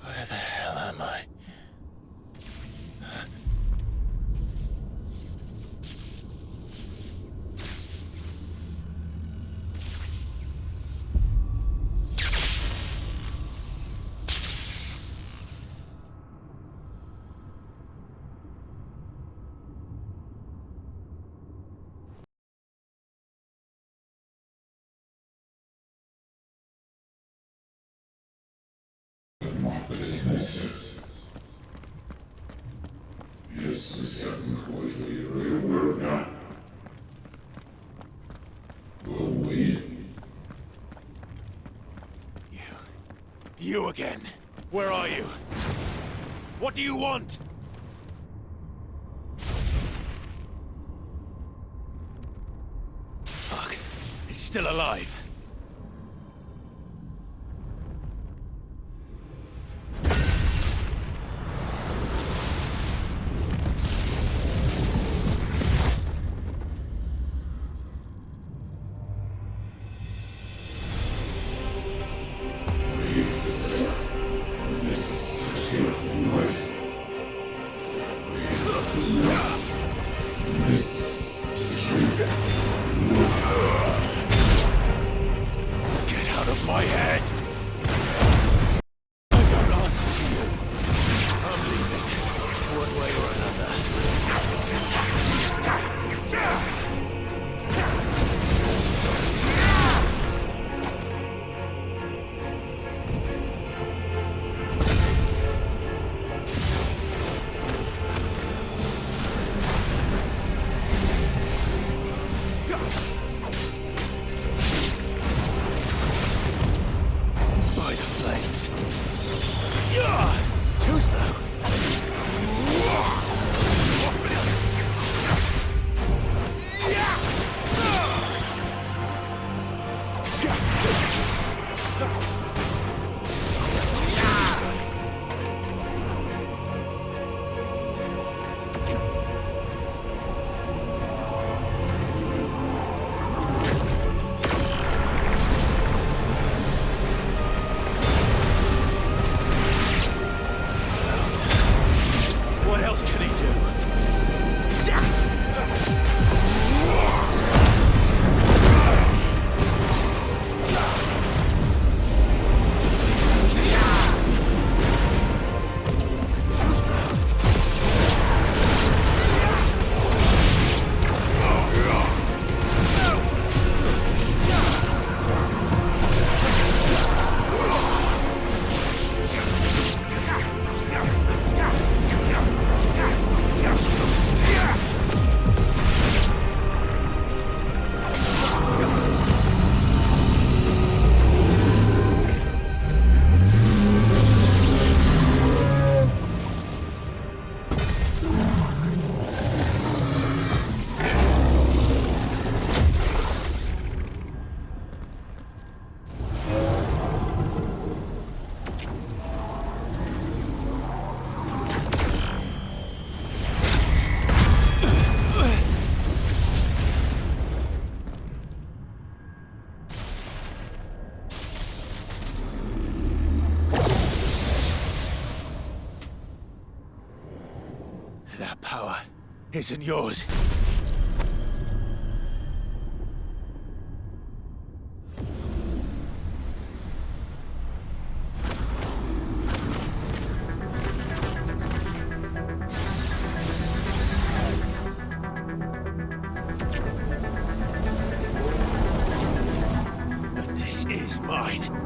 Where the hell am I? You again. Where are you? What do you want? Fuck. It's still alive. isn't yours. But this is mine.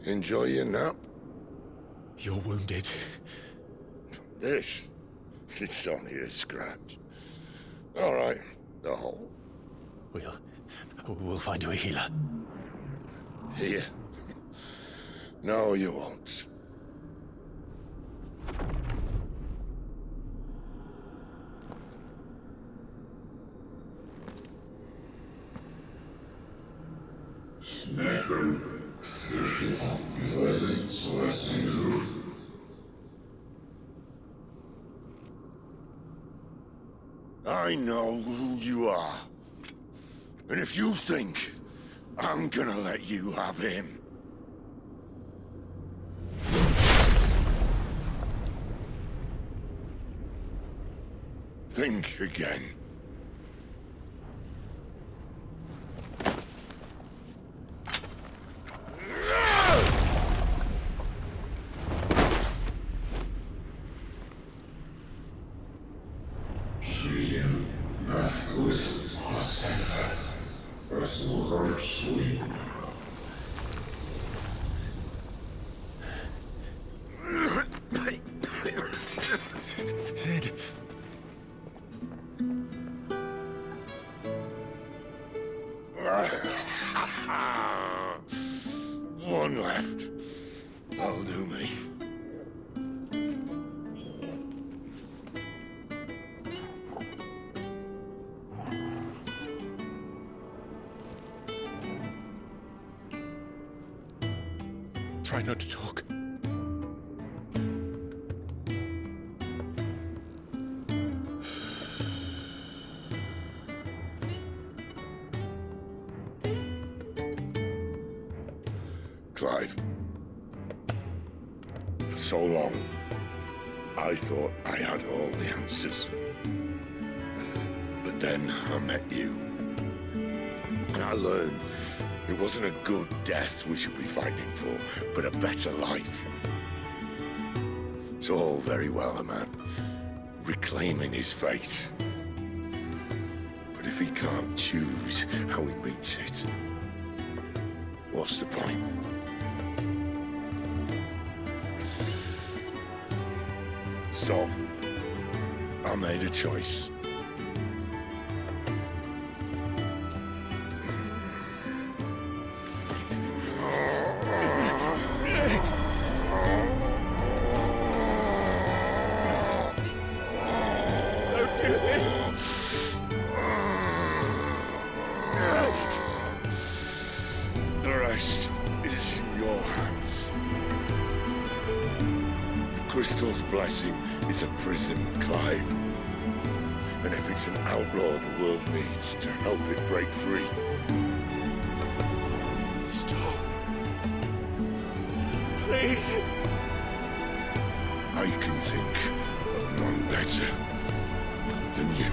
Enjoy your nap? You're wounded. This? It's only a scratch. All right, the hole. We'll find you a healer. Here? No, you won't. I know who you are. And if you think I'm gonna let you have him... think again. Sid. One left. That'll do me. Try not to talk. Clive. For so long, I thought I had all the answers. But then I met you. And I learned it wasn't a good death we should be fighting for, but a better life. It's all very well, a man reclaiming his fate. But if he can't choose how he meets it, what's the point? So, I made a choice. Don't do this! The rest is in your hands. The Crystal's blessing is a prison, Clive. And if it's an outlaw the world needs to help it break free. Stop. Please. I can think of none better than you.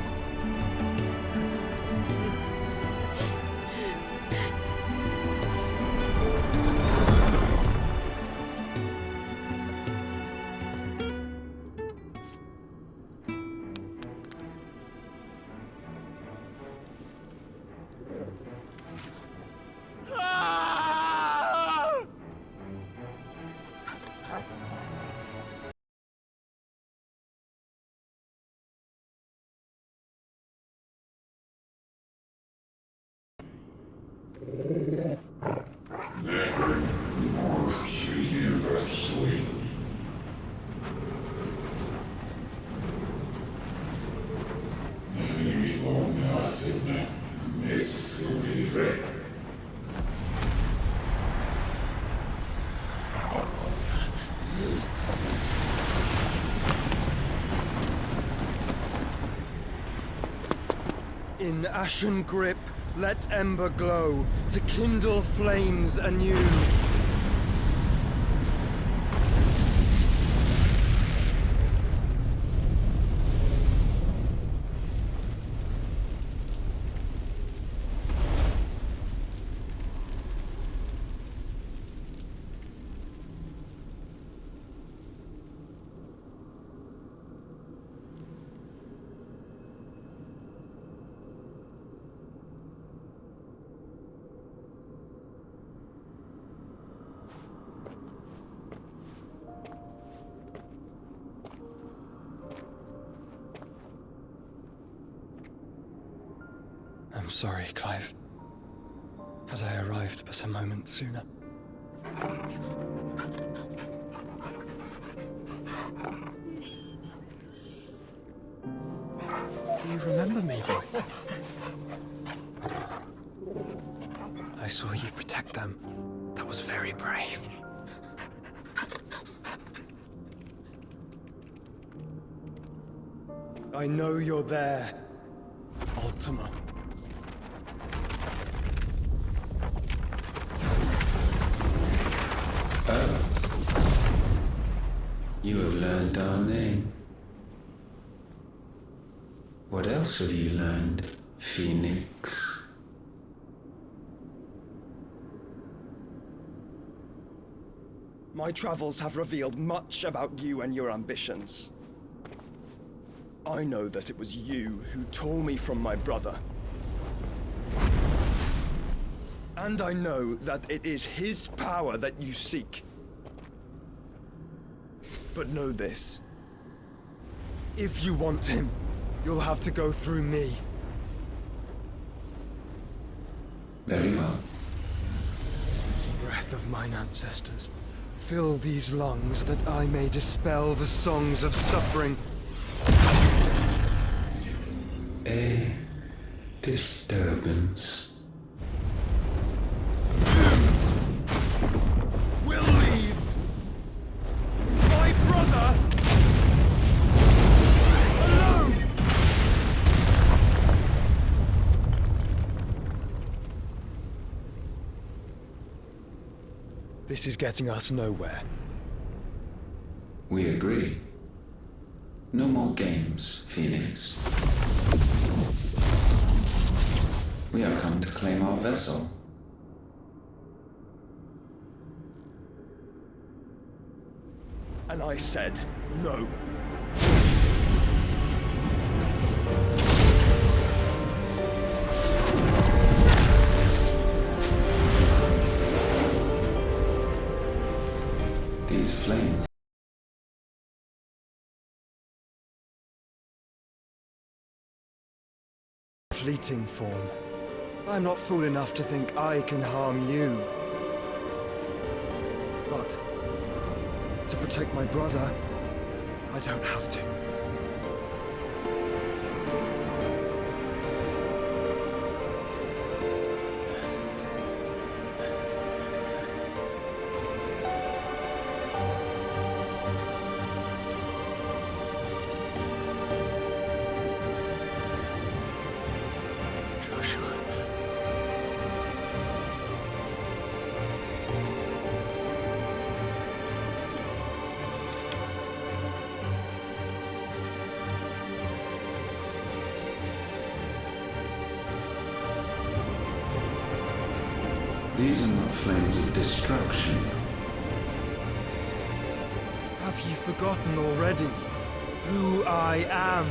In ashen grip, let ember glow, to kindle flames anew. sorry, Clive. Had I arrived but a moment sooner. Do you remember me, boy? I saw you protect them. That was very brave. I know you're there, Ultima. You have learned our name. What else have you learned, Phoenix? My travels have revealed much about you and your ambitions. I know that it was you who tore me from my brother. And I know that it is his power that you seek. But know this. If you want him, you'll have to go through me. Very well. Breath of mine ancestors, fill these lungs that I may dispel the songs of suffering. A disturbance. We'll leave. My brother alone. This is getting us nowhere. We agree. No more games, Phoenix. We have come to claim our vessel. And I said no. These flames. Fleeting form. I'm not fool enough to think I can harm you. But to protect my brother, I don't have to. These are not flames of destruction. Have you forgotten already who I am?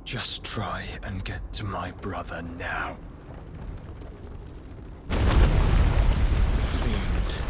Just try and get to my brother now. Fiend.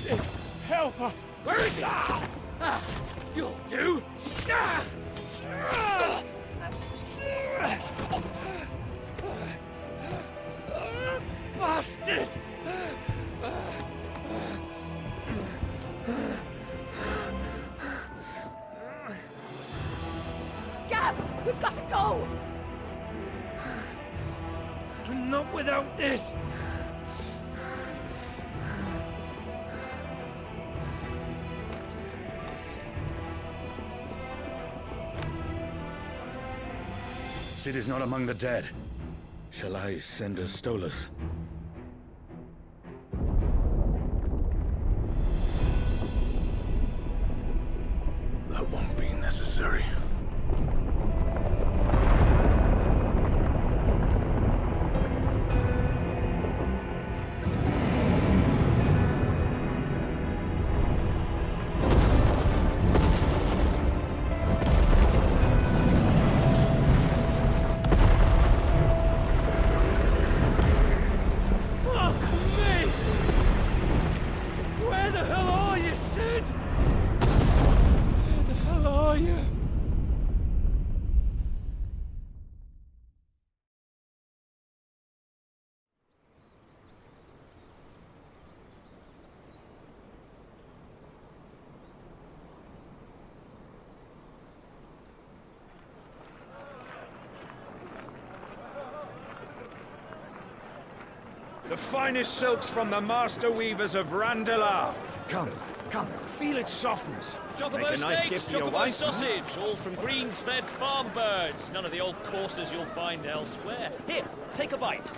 Sid, help us! Where is he? You'll do! Bastard! Gab, we've got to go! Not without this! Sid is not among the dead. Shall I send a Stolas? That won't be necessary. The finest silks from the master weavers of Randalar. Come, feel its softness. Make a Chocobo nice steaks, gift for your chocobo wife. sausage, all from greens-fed farm birds. None of the old courses you'll find elsewhere. Here, take a bite.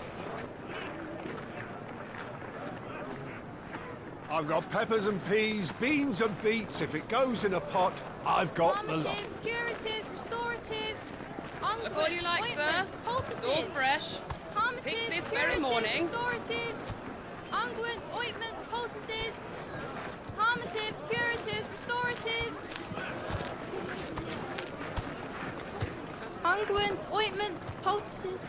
I've got peppers and peas, beans and beets. If it goes in a pot, I've got the lot. Calmatives, curatives, restoratives, Look all you like, sir. ointments, poultices. It's all fresh. Calmatives, Picked this very curatives, morning. Restoratives, unguents, ointments, poultices. Calmatives, curatives, restoratives. Unguents, ointments, poultices.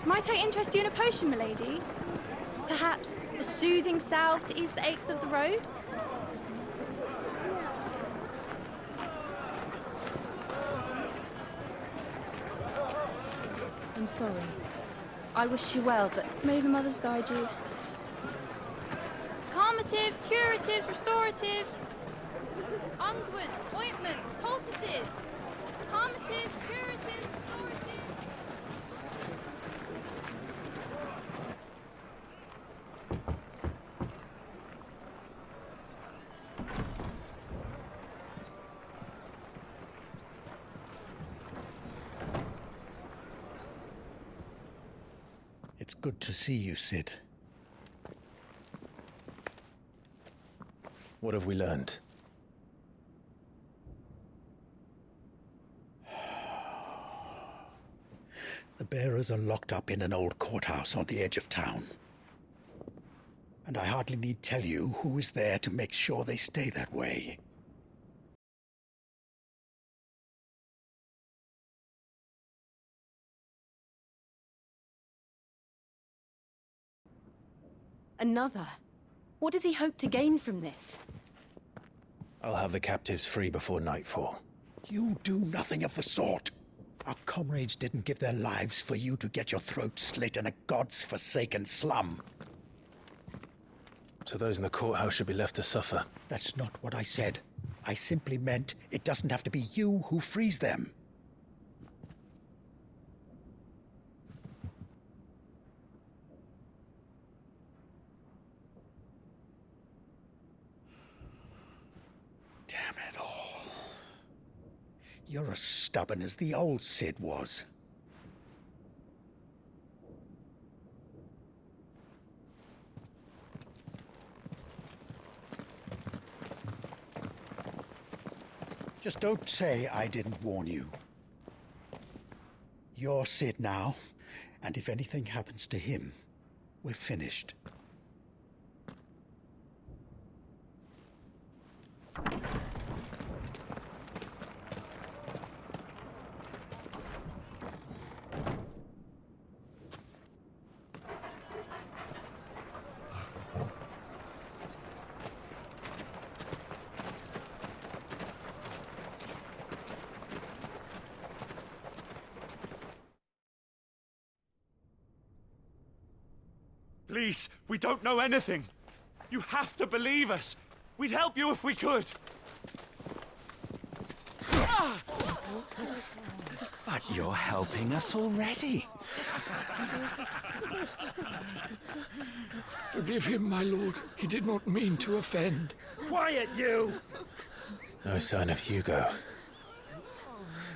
Might I interest you in a potion, milady? Perhaps a soothing salve to ease the aches of the road? I'm sorry. I wish you well, but may the mothers guide you. Calmatives, curatives, restoratives. Unguents, ointments, poultices. Calmatives, curatives, restoratives. It's good to see you, Sid. What have we learned? The bearers are locked up in an old courthouse on the edge of town. And I hardly need tell you who is there to make sure they stay that way. Another? What does he hope to gain from this? I'll have the captives free before nightfall. You do nothing of the sort. Our comrades didn't give their lives for you to get your throat slit in a god's-forsaken slum. So those in the courthouse should be left to suffer. That's not what I said. I simply meant it doesn't have to be you who frees them. Damn it all. You're as stubborn as the old Sid was. Just don't say I didn't warn you. You're Sid now, and if anything happens to him, we're finished. Please, we don't know anything. You have to believe us. We'd help you if we could. But you're helping us already. Forgive him, my lord. He did not mean to offend. Quiet, you! No sign of Hugo.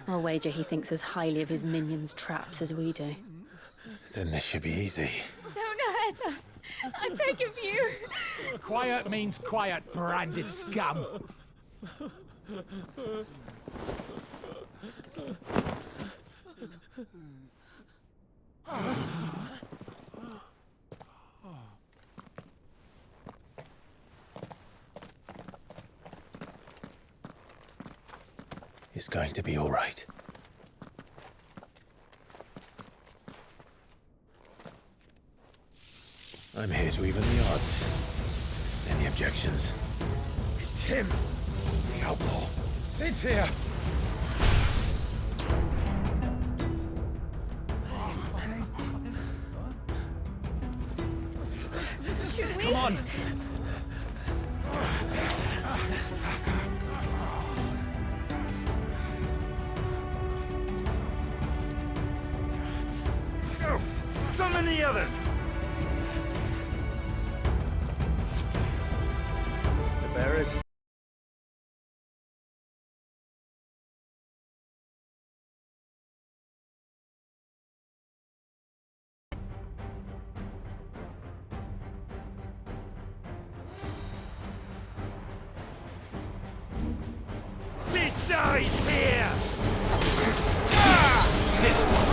I'll wager he thinks as highly of his minions' traps as we do. Then this should be easy. Don't hurt us. I beg of you. Quiet means quiet, branded scum. It's going to be all right. I'm here to even the odds. Any objections? It's him, the outlaw. Sid's here. Should we? Come on. Go! Summon the others! The bearers. Sid dies here! Ah! This one!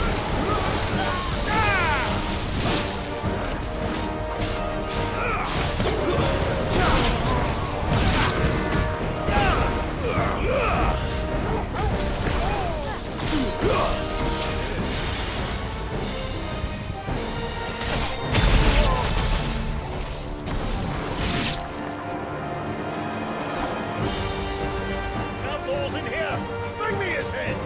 Outlaws in here! Bring me his head!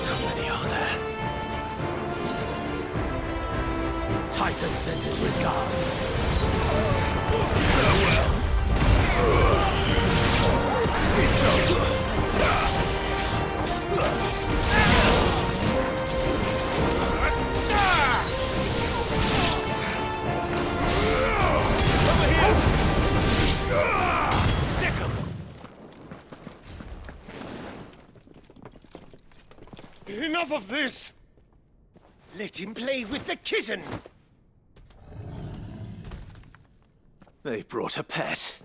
How many are there? Titan sends his regards. Farewell. It's over. Enough of this! Let him play with the kitten! They brought a pet.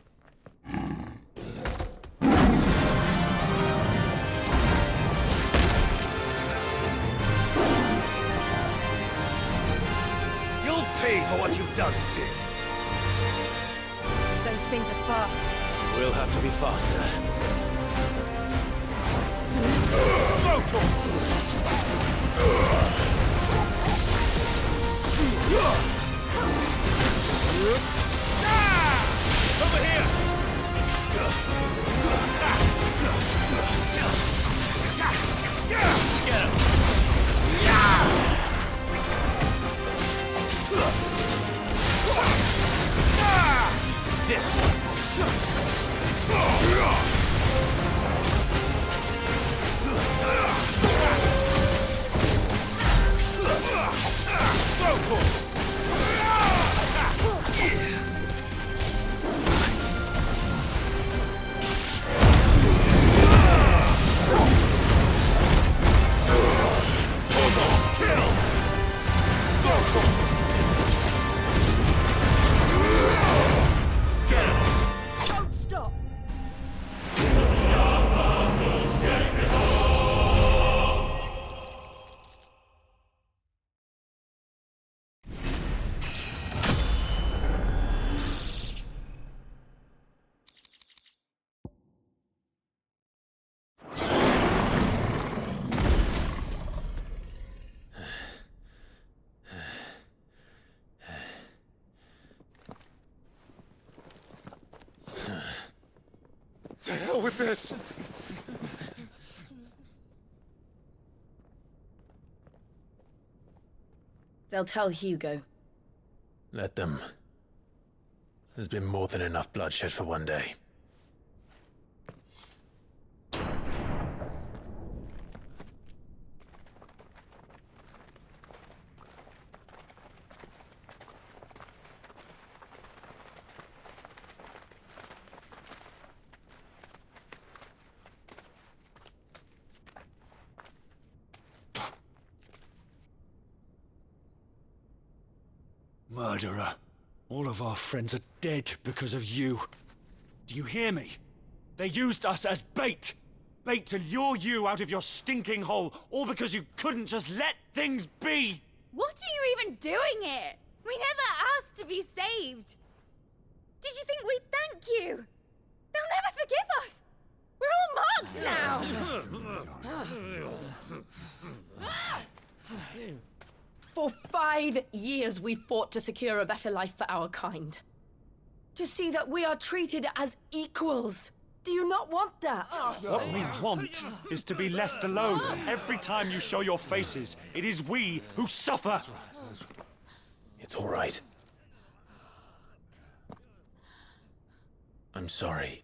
You'll pay for what you've done, Sid. Those things are fast. We'll have to be faster. Over here! Get him! This one! Don't stop. To hell with this! They'll tell Hugo. Let them. There's been more than enough bloodshed for one day. Murderer. All of our friends are dead because of you. Do you hear me? They used us as bait. Bait to lure you out of your stinking hole, all because you couldn't just let things be. What are you even doing here? We never asked to be saved. Did you think we'd thank you? They'll never forgive us. We're all marked now. For 5 years we fought to secure a better life for our kind. To see that we are treated as equals. Do you not want that? What we want is to be left alone. Every time you show your faces, it is we who suffer. It's all right. I'm sorry.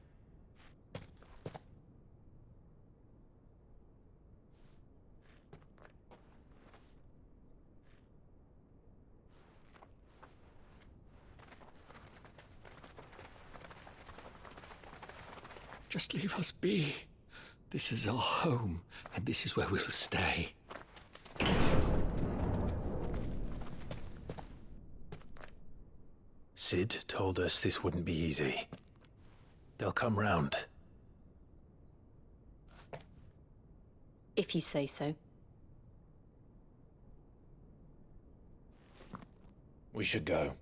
Just leave us be. This is our home, and this is where we'll stay. Sid told us this wouldn't be easy. They'll come round. If you say so. We should go.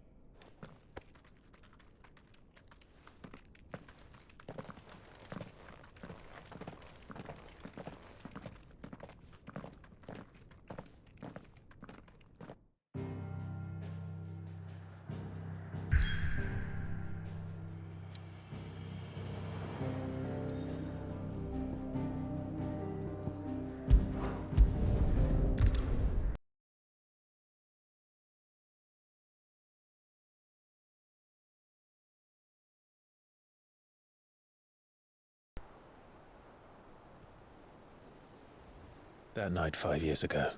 That night 5 years ago,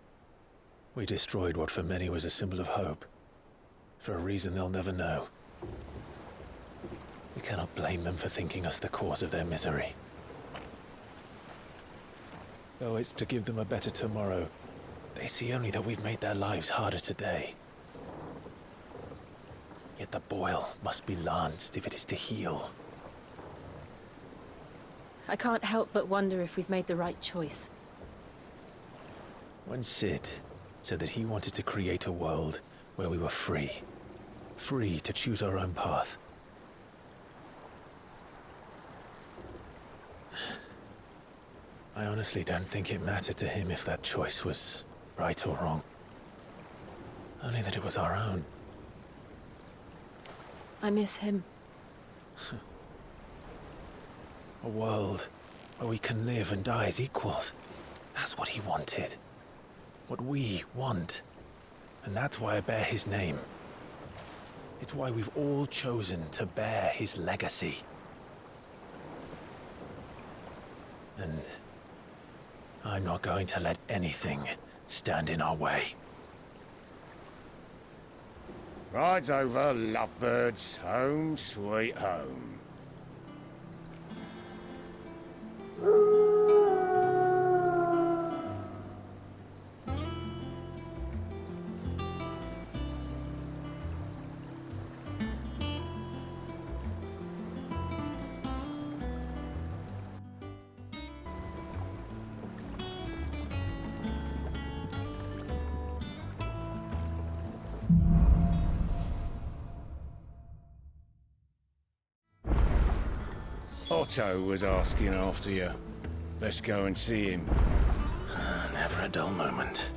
we destroyed what for many was a symbol of hope. For a reason they'll never know. We cannot blame them for thinking us the cause of their misery. Though it's to give them a better tomorrow, they see only that we've made their lives harder today. Yet the boil must be lanced if it is to heal. I can't help but wonder if we've made the right choice. When Sid said that he wanted to create a world where we were free. Free to choose our own path. I honestly don't think it mattered to him if that choice was right or wrong. Only that it was our own. I miss him. A world where we can live and die as equals. That's what he wanted. What we want. And that's why I bear his name. It's why we've all chosen to bear his legacy. And I'm not going to let anything stand in our way. Ride's over, lovebirds. Home sweet home. Otto was asking after you. Let's go and see him. Never a dull moment.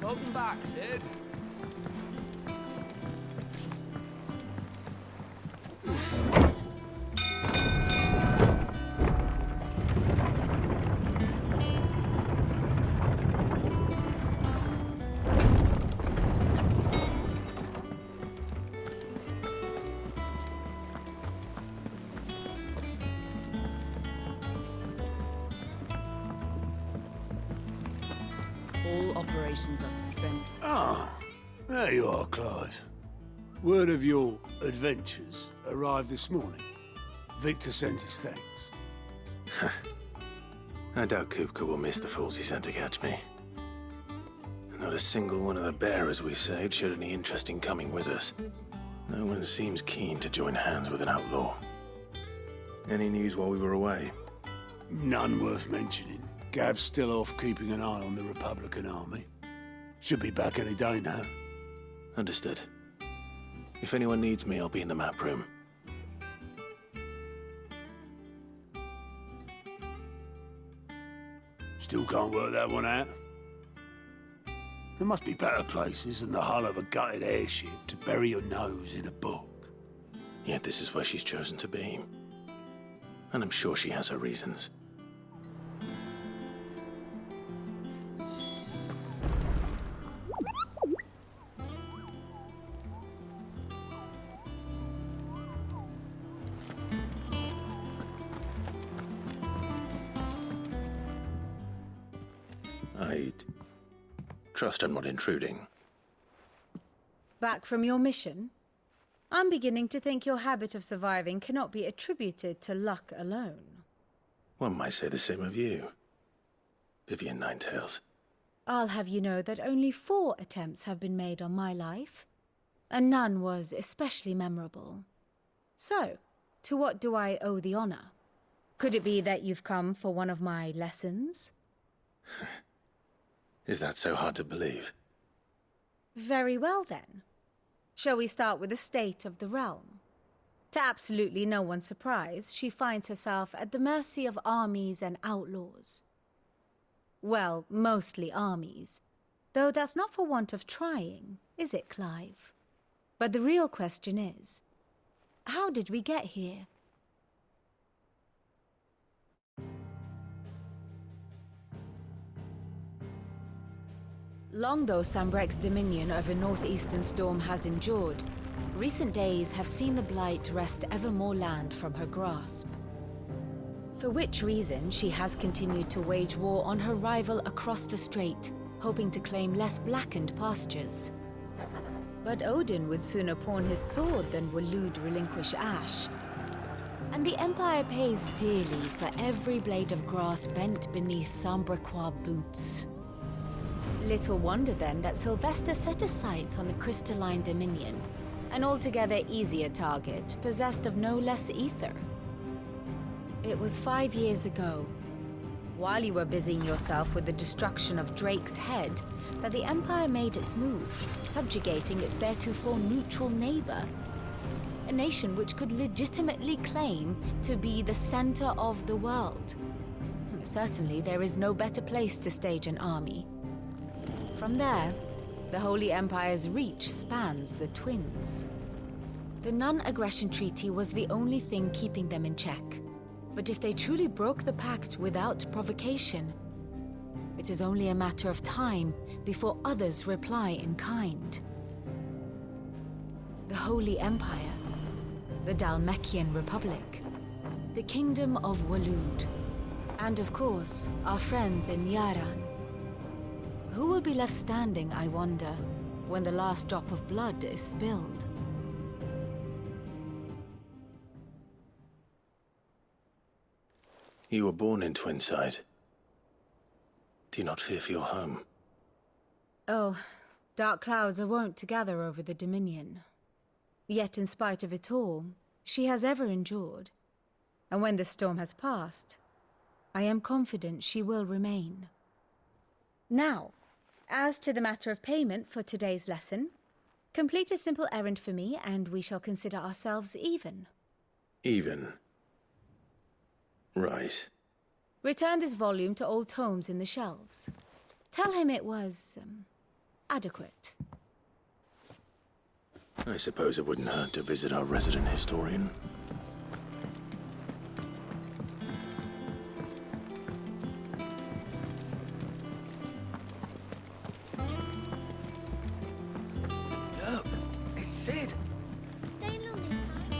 Welcome back, Sid. All operations are suspended. Ah, there you are, Clive. Word of your adventures arrived this morning. Victor sent his thanks. I doubt Kupka will miss the fools he sent to catch me. Not a single one of the bearers we saved showed any interest in coming with us. No one seems keen to join hands with an outlaw. Any news while we were away? None worth mentioning. Gav's still off keeping an eye on the Republican army. Should be back any day now. Understood. If anyone needs me, I'll be in the map room. Still can't work that one out. There must be better places than the hull of a gutted airship to bury your nose in a book. Yet this is where she's chosen to be. And I'm sure she has her reasons. I trust I'm not intruding. Back from your mission? I'm beginning to think your habit of surviving cannot be attributed to luck alone. One might say the same of you, Vivian Ninetails. I'll have you know that only 4 attempts have been made on my life, and none was especially memorable. So, to what do I owe the honor? Could it be that you've come for one of my lessons? Is that so hard to believe? Very well, then. Shall we start with the state of the realm? To absolutely no one's surprise, she finds herself at the mercy of armies and outlaws. Well, mostly armies. Though that's not for want of trying, is it, Clive? But the real question is, how did we get here? Long though Sambrek's dominion over northeastern Storm has endured, recent days have seen the Blight wrest ever more land from her grasp. For which reason she has continued to wage war on her rival across the strait, hoping to claim less blackened pastures. But Odin would sooner pawn his sword than Waloed relinquish Ash. And the Empire pays dearly for every blade of grass bent beneath Sambrequois boots. Little wonder then that Sylvester set his sights on the crystalline dominion, an altogether easier target, possessed of no less ether. It was 5 years ago, while you were busying yourself with the destruction of Drake's head, that the Empire made its move, subjugating its theretofore neutral neighbor. A nation which could legitimately claim to be the center of the world. Certainly, there is no better place to stage an army. From there, the Holy Empire's reach spans the Twins. The non-aggression treaty was the only thing keeping them in check. But if they truly broke the pact without provocation, it is only a matter of time before others reply in kind. The Holy Empire, the Dhalmekian Republic, the Kingdom of Waloed, and of course, our friends in Yaran. Who will be left standing, I wonder, when the last drop of blood is spilled? You were born in Twinside. Do you not fear for your home? Oh, dark clouds are wont to gather over the Dominion. Yet in spite of it all, she has ever endured. And when the storm has passed, I am confident she will remain. Now, as to the matter of payment for today's lesson, complete a simple errand for me and we shall consider ourselves even. Even? Right. Return this volume to old tomes in the shelves. Tell him it was, adequate. I suppose it wouldn't hurt to visit our resident historian. Look, it's Sid. Staying long this time?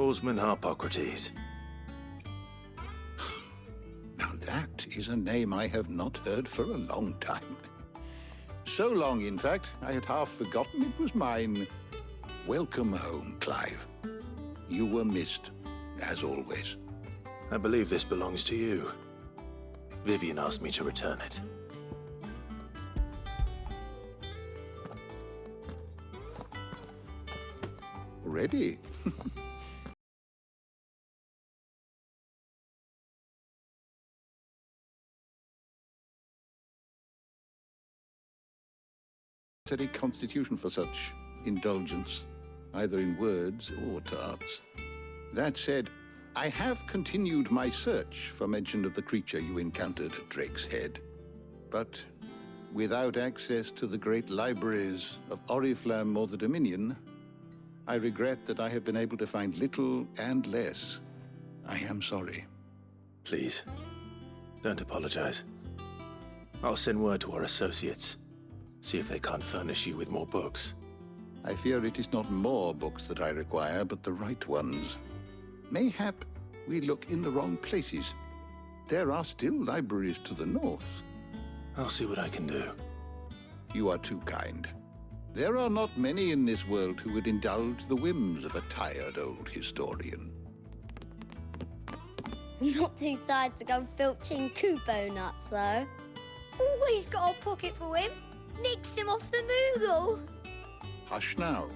Oarsman Harpocrates. Now that is a name I have not heard for a long time. So long, in fact, I had half forgotten it was mine. Welcome home, Clive. You were missed, as always. I believe this belongs to you. Vivian asked me to return it. Ready? A constitution for such indulgence, either in words or tarts. That said, I have continued my search for mention of the creature you encountered at Drake's Head. But without access to the great libraries of Oriflamme or the Dominion, I regret that I have been able to find little and less. I am sorry. Please, don't apologize. I'll send word to our associates. See if they can't furnish you with more books. I fear it is not more books that I require, but the right ones. Mayhap we look in the wrong places. There are still libraries to the north. I'll see what I can do. You are too kind. There are not many in this world who would indulge the whims of a tired old historian. Not too tired to go filching Kupo nuts, though. Always got a pocket for him. Nicks him off the Moogle. Hush now.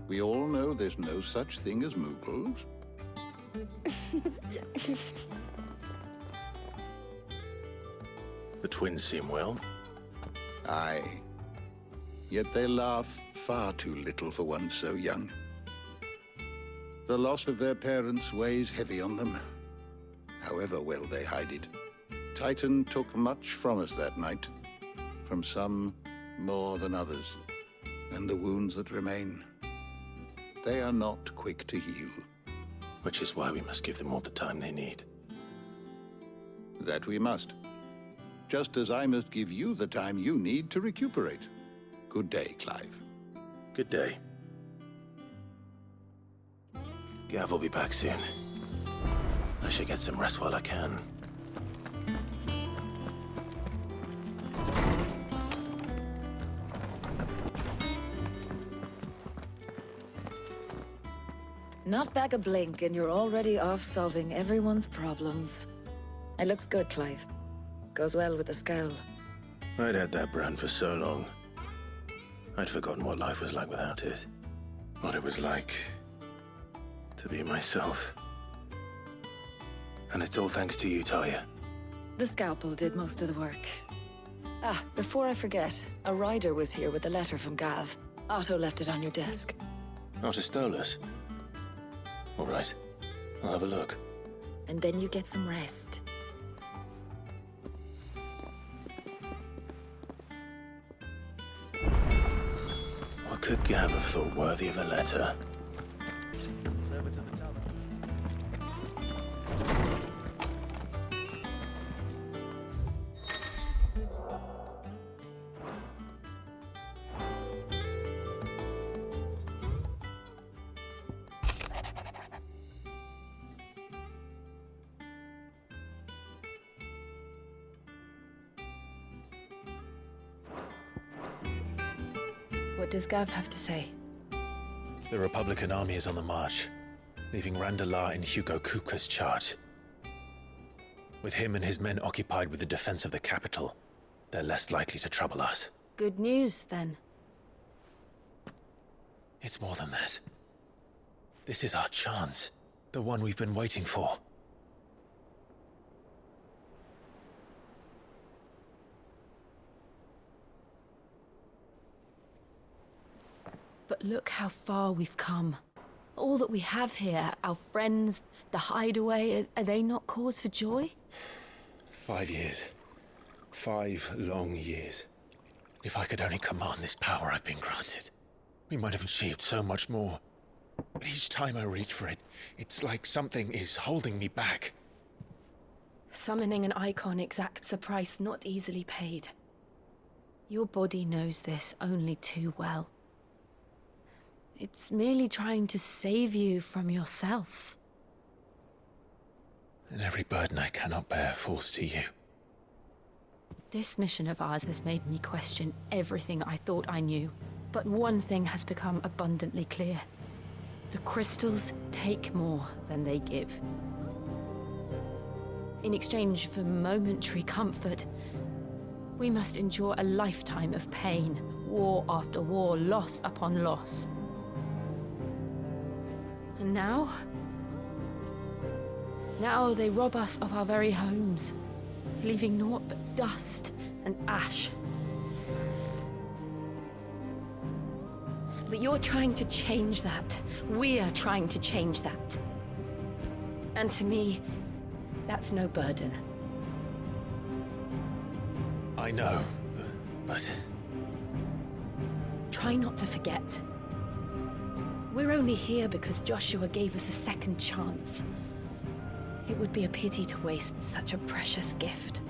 We all know there's no such thing as Moogles. The twins seem well. Aye. Yet they laugh far too little for one so young. The loss of their parents weighs heavy on them, however well they hide it. Titan took much from us that night. From some more than others, and the wounds that remain, they are not quick to heal. Which is why we must give them all the time they need. That we must. Just as I must give you the time you need to recuperate. Good day, Clive. Good day. Gav will be back soon. I should get some rest while I can. Not back a blink and you're already off solving everyone's problems. It looks good, Clive. Goes well with the scowl. I'd had that brand for so long. I'd forgotten what life was like without it. What it was like to be myself. And it's all thanks to you, Talia. The scalpel did most of the work. Ah, before I forget, a rider was here with a letter from Gav. Otto left it on your desk. Otto stole us. All right, I'll have a look. And then you get some rest. What could Gav have thought worthy of a letter? Over to the tower. What does Gav have to say? The Republican army is on the march, leaving Randalar in Hugo Kupka's charge. With him and his men occupied with the defense of the capital, they're less likely to trouble us. Good news, then. It's more than that. This is our chance. The one we've been waiting for. But look how far we've come. All that we have here, our friends, the hideaway, are they not cause for joy? 5 years. 5 long years. If I could only command this power I've been granted, we might have achieved so much more. But each time I reach for it, it's like something is holding me back. Summoning an icon exacts a price not easily paid. Your body knows this only too well. It's merely trying to save you from yourself. And every burden I cannot bear falls to you. This mission of ours has made me question everything I thought I knew. But one thing has become abundantly clear. The crystals take more than they give. In exchange for momentary comfort, we must endure a lifetime of pain, war after war, loss upon loss. And now they rob us of our very homes, leaving naught but dust and ash. But you're trying to change that. We're trying to change that. And to me, that's no burden. I know, but... Try not to forget. We're only here because Joshua gave us a second chance. It would be a pity to waste such a precious gift.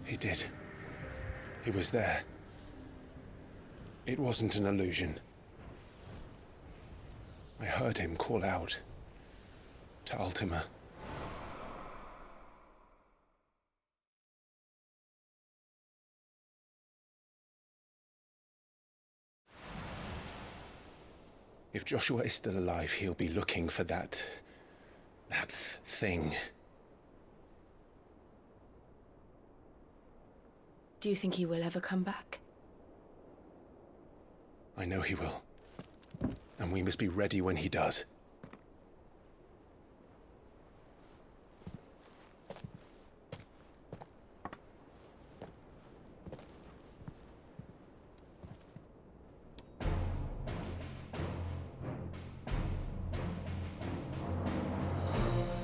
He did. He was there. It wasn't an illusion. I heard him call out to Ultima. If Joshua is still alive, he'll be looking for that thing. Do you think he will ever come back? I know he will. And we must be ready when he does.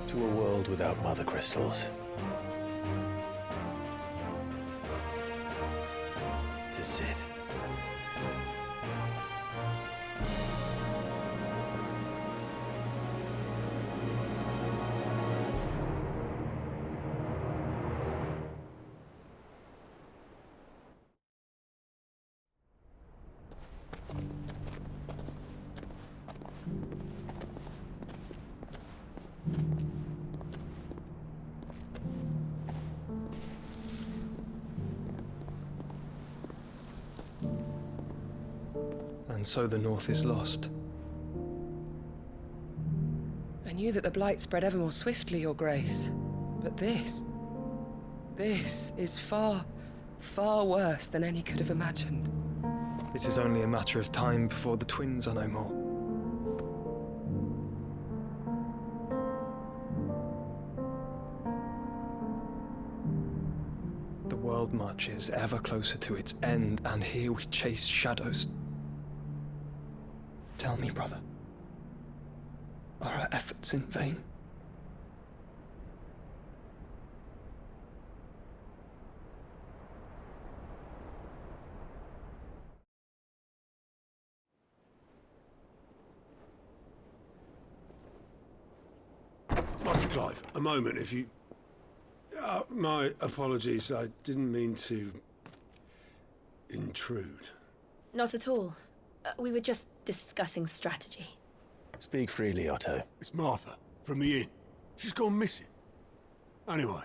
To a world without mother crystals. To Sid. And so the North is lost. I knew that the Blight spread ever more swiftly, Your Grace. But this is far, far worse than any could have imagined. It is only a matter of time before the twins are no more. The world marches ever closer to its end, and here we chase shadows. Tell me, brother, are our efforts in vain? Master Clive, a moment, if you... my apologies, I didn't mean to... intrude. Not at all. We were just discussing strategy. Speak freely, Otto. It's Martha, from the inn. She's gone missing. Anyway,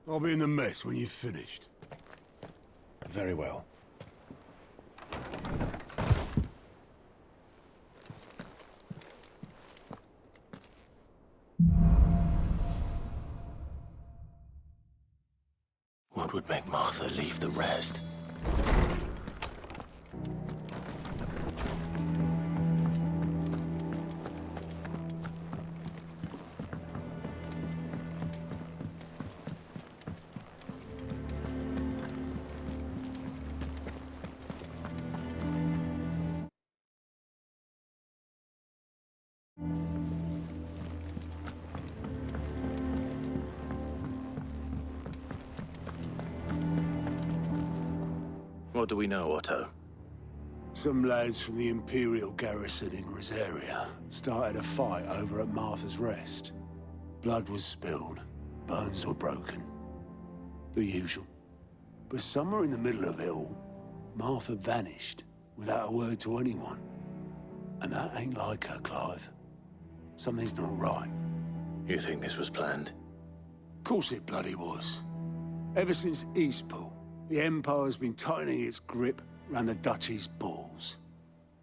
I'll be in the mess when you've finished. Very well. What would make Martha leave the rest? What do we know, Otto? Some lads from the Imperial garrison in Rosaria started a fight over at Martha's Rest. Blood was spilled, bones were broken. The usual. But somewhere in the middle of it all, Martha vanished without a word to anyone. And that ain't like her, Clive. Something's not right. You think this was planned? Of course it bloody was. Ever since Eastpool, the Empire's been tightening its grip round the Duchy's balls.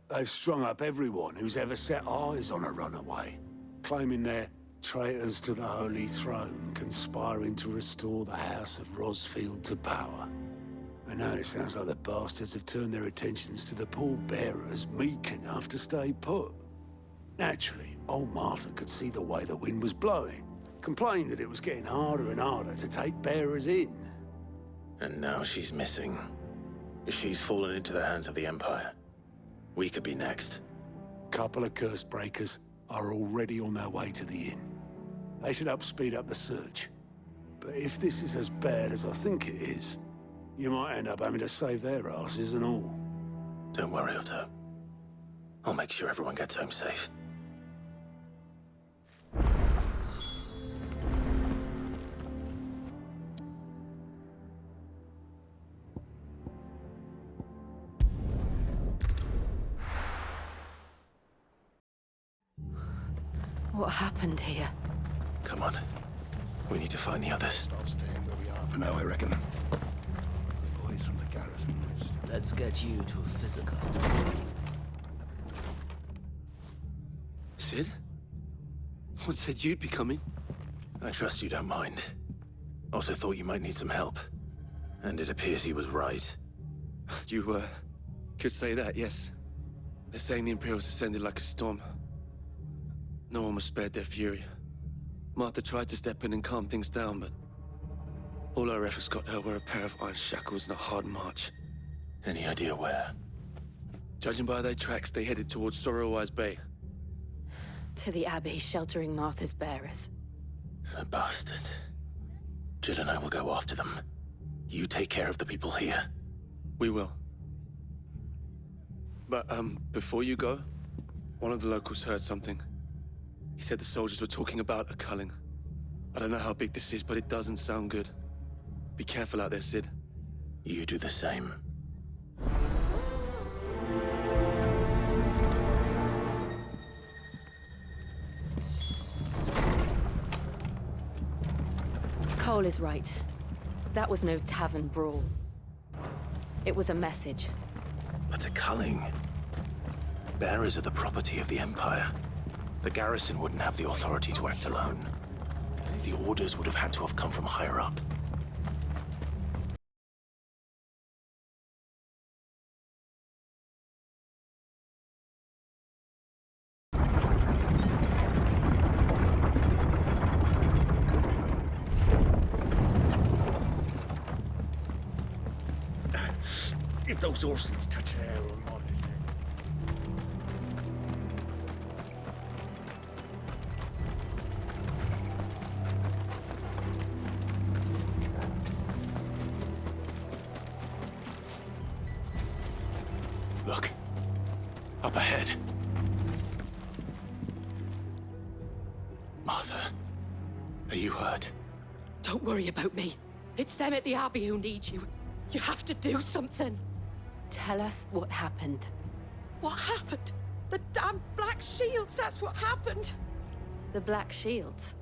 They've strung up everyone who's ever set eyes on a runaway, claiming they're traitors to the Holy Throne, conspiring to restore the House of Rosfield to power. And now it sounds like the bastards have turned their attentions to the pallbearers meek enough to stay put. Naturally, old Martha could see the way the wind was blowing, complained that it was getting harder and harder to take bearers in. And now she's missing. If she's fallen into the hands of the Empire, we could be next. Couple of curse breakers are already on their way to the inn. They should help speed up the search. But if this is as bad as I think it is, you might end up having to save their asses and all. Don't worry, Otto. I'll make sure everyone gets home safe. What happened here? Come on. We need to find the others. Stop staying where we are for now, I reckon. The boys from the garrison. Let's get you to a physical. Sid? What said you'd be coming? I trust you don't mind. Also thought you might need some help. And it appears he was right. You, could say that, yes. They're saying the Imperials ascended like a storm. No one was spared their fury. Martha tried to step in and calm things down, but all our efforts got her were a pair of iron shackles and a hard march. Any idea where? Judging by their tracks, they headed towards Sorrowwise Bay. To the Abbey, sheltering Martha's bearers. The bastards. Jill and I will go after them. You take care of the people here. We will. But, before you go, one of the locals heard something. He said the soldiers were talking about a culling. I don't know how big this is, but it doesn't sound good. Be careful out there, Sid. You do the same. Cole is right. That was no tavern brawl. It was a message. But a culling. Bearers are the property of the Empire. The garrison wouldn't have the authority to act alone. The orders would have had to have come from higher up. If those horses touch air on Martha's head. Look. Up ahead. Martha, are you hurt? Don't worry about me. It's them at the Abbey who need you. You have to do something. Tell us what happened. What happened? The damn Black Shields, that's what happened. The Black Shields?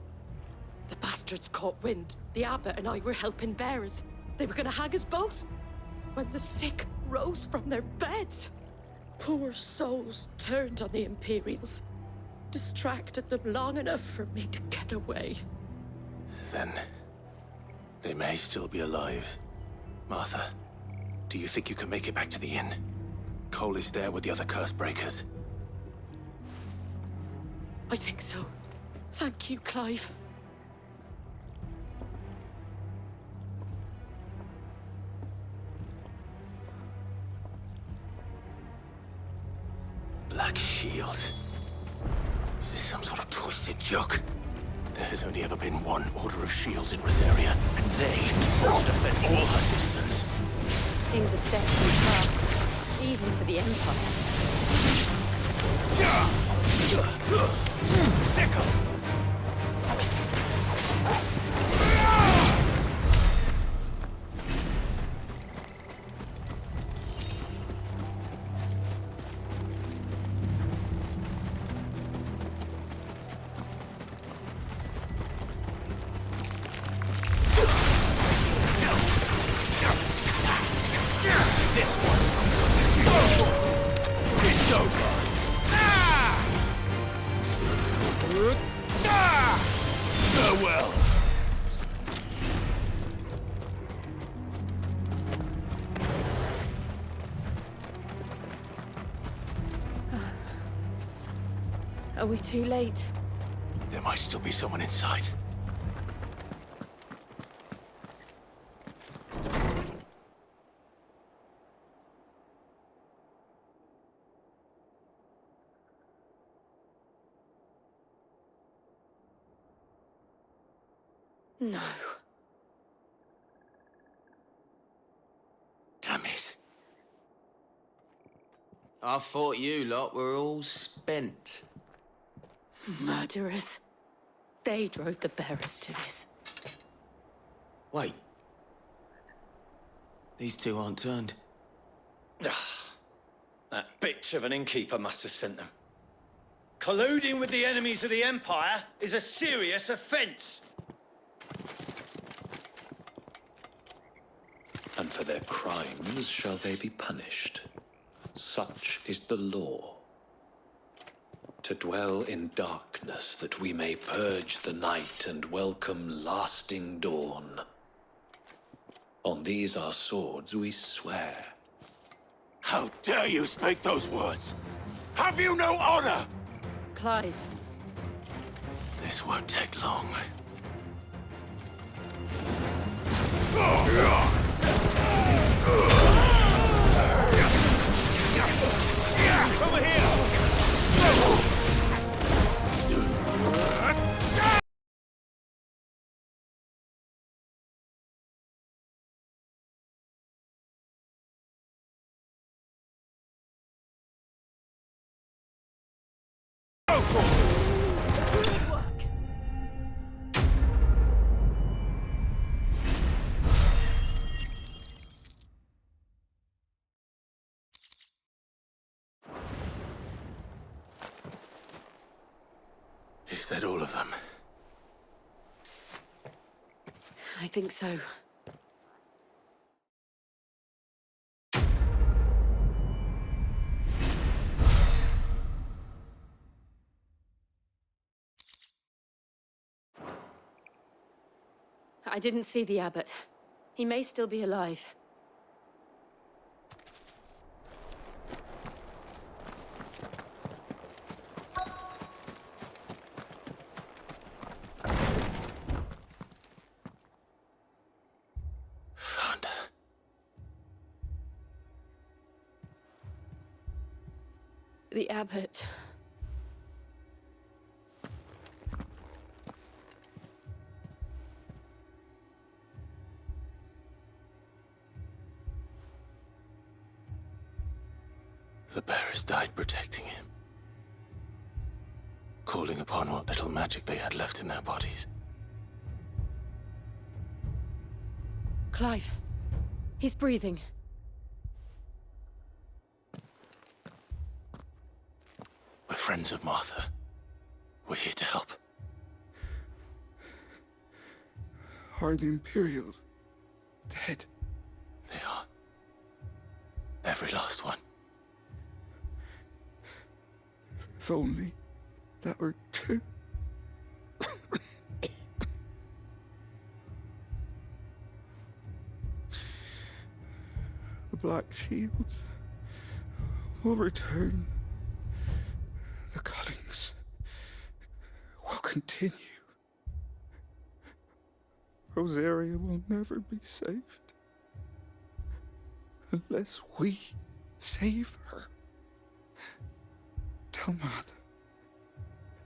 The bastards caught wind. The Abbot and I were helping bearers. They were gonna hang us both. When the sick rose from their beds, poor souls turned on the Imperials. Distracted them long enough for me to get away. Then, they may still be alive. Martha, do you think you can make it back to the inn? Cole is there with the other curse breakers. I think so. Thank you, Clive. Black Shield. Is this some sort of twisted joke? There has only ever been one Order of Shields in Rosaria, and they fought to defend all her citizens. Seems a step too far, even for the Empire. Sickle! Are we too late? There might still be someone inside. No. Damn it. I thought you lot were all spent. Murderers. They drove the bearers to this. Wait. These two aren't turned. That bitch of an innkeeper must have sent them. Colluding with the enemies of the Empire is a serious offence. And for their crimes shall they be punished. Such is the law. To dwell in darkness that we may purge the night and welcome lasting dawn. On these our swords we swear. How dare you speak those words? Have you no honor? Clive. This won't take long. Over here! Is that all of them? I think so. I didn't see the abbot. He may still be alive. Found her. The abbot. The bearers died protecting him. Calling upon what little magic they had left in their bodies. Clive. He's breathing. We're friends of Martha. We're here to help. Are the Imperials dead? They are. Every last one. If only that were true. The Black Shields will return. The Cullings will continue. Rosaria will never be saved unless we save her. Tell Mother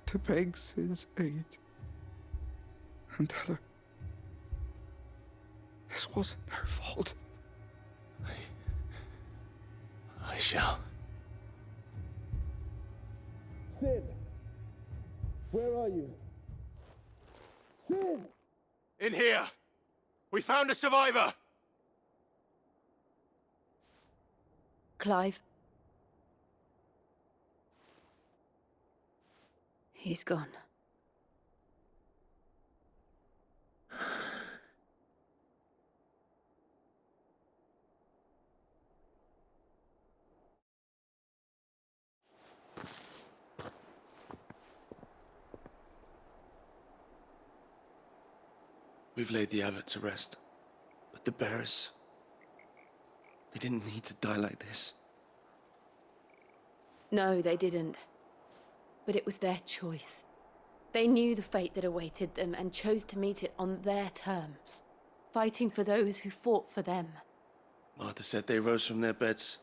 to beg Sid's aid and tell her this wasn't her fault. I shall. Sid! Where are you? Sid! In here! We found a survivor! Clive. He's gone. We've laid the abbot to rest, but the bearers, they didn't need to die like this. No, they didn't. But it was their choice. They knew the fate that awaited them and chose to meet it on their terms, fighting for those who fought for them. Martha said they rose from their beds,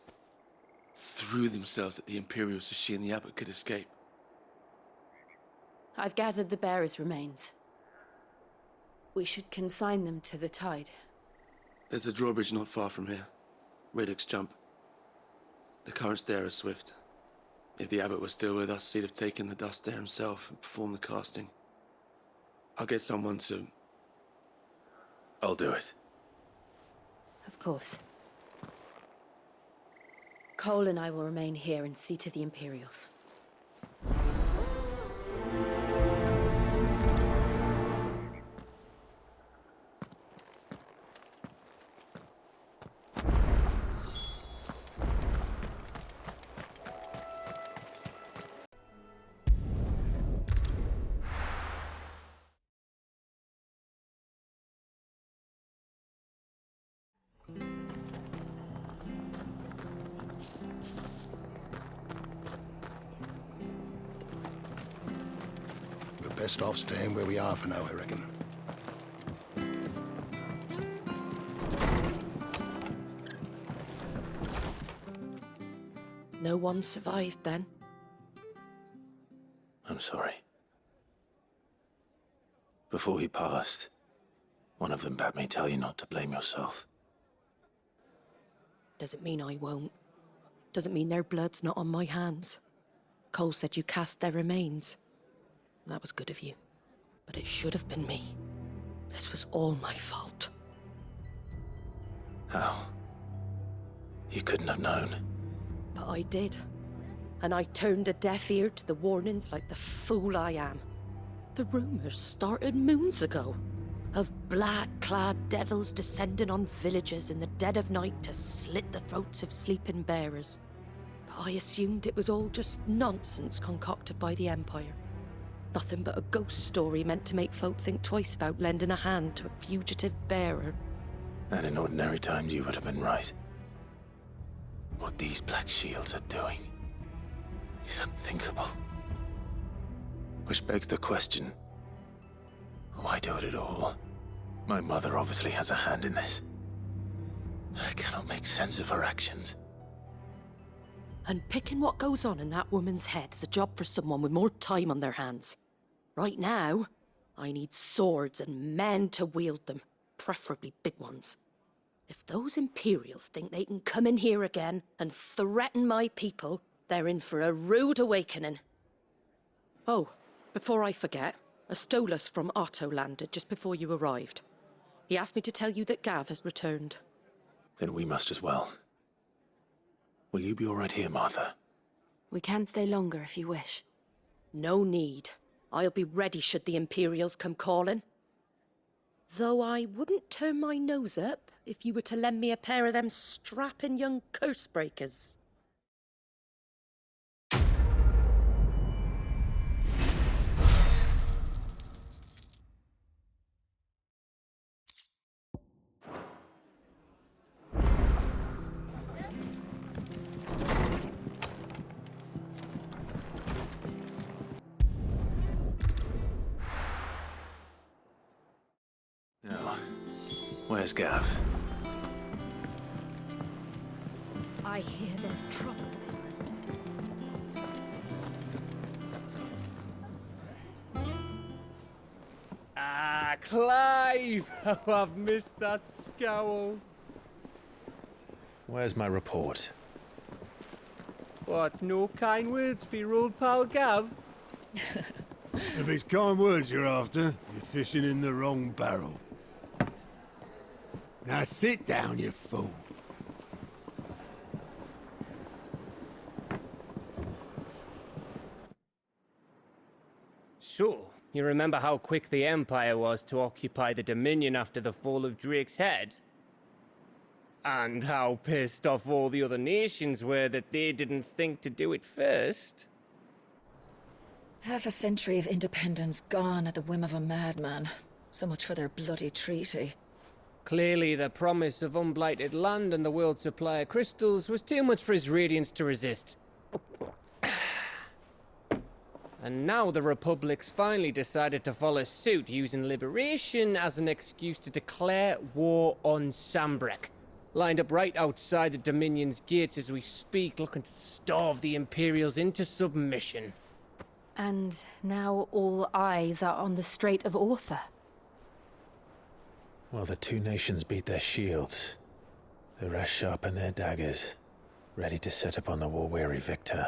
threw themselves at the Imperials so she and the Abbot could escape. I've gathered the bearers' remains. We should consign them to the tide. There's a drawbridge not far from here. Riddick's Jump. The currents there are swift. If the Abbot was still with us, he'd have taken the dust there himself and performed the casting. I'll get someone to... I'll do it. Of course. Cole and I will remain here and see to the Imperials. Best off staying where we are for now, I reckon. No one survived then? I'm sorry. Before he passed, one of them bade me tell you not to blame yourself. Doesn't mean I won't. Doesn't mean their blood's not on my hands. Cole said you cast their remains. That was good of you. But it should have been me. This was all my fault. How? You couldn't have known. But I did. And I turned a deaf ear to the warnings like the fool I am. The rumors started moons ago. Of black-clad devils descending on villages in the dead of night to slit the throats of sleeping bearers. But I assumed it was all just nonsense concocted by the Empire. Nothing but a ghost story meant to make folk think twice about lending a hand to a fugitive bearer. And in ordinary times you would have been right. What these Black Shields are doing is unthinkable. Which begs the question, why do it at all? My mother obviously has a hand in this. I cannot make sense of her actions. And picking what goes on in that woman's head is a job for someone with more time on their hands. Right now, I need swords and men to wield them, preferably big ones. If those Imperials think they can come in here again and threaten my people, they're in for a rude awakening. Oh, before I forget, a Stolas from Otto landed just before you arrived. He asked me to tell you that Gav has returned. Then we must as well. Will you be all right here, Martha? We can stay longer if you wish. No need. I'll be ready should the Imperials come calling. Though I wouldn't turn my nose up if you were to lend me a pair of them strapping young curse-breakers. Where's Gav? I hear there's trouble. Ah, Clive! Oh, I've missed that scowl. Where's my report? What, no kind words for your old pal Gav? If it's kind words you're after, you're fishing in the wrong barrel. Now sit down, you fool. So, you remember how quick the Empire was to occupy the Dominion after the fall of Drake's head? And how pissed off all the other nations were that they didn't think to do it first? Half a century of independence gone at the whim of a madman. So much for their bloody treaty. Clearly, the promise of unblighted land and the world's supply of crystals was too much for his radiance to resist. And now the Republic's finally decided to follow suit, using liberation as an excuse to declare war on Sambrek. Lined up right outside the Dominion's gates as we speak, looking to starve the Imperials into submission. And now all eyes are on the Strait of Author. While the two nations beat their shields, the rest sharpen their daggers, ready to set upon the war-weary victor.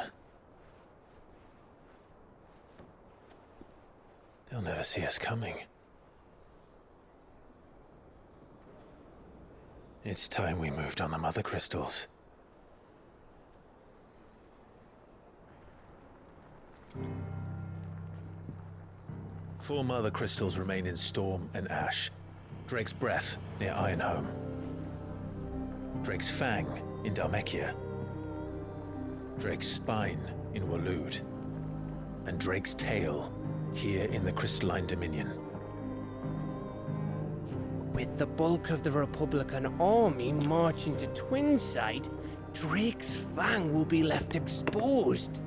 They'll never see us coming. It's time we moved on the Mother Crystals. Four Mother Crystals remain in Storm and Ash. Drake's Breath near Ironhome. Drake's Fang in Dhalmekia. Drake's Spine in Waloed. And Drake's Tail here in the Crystalline Dominion. With the bulk of the Republican army marching to Twinside, Drake's Fang will be left exposed.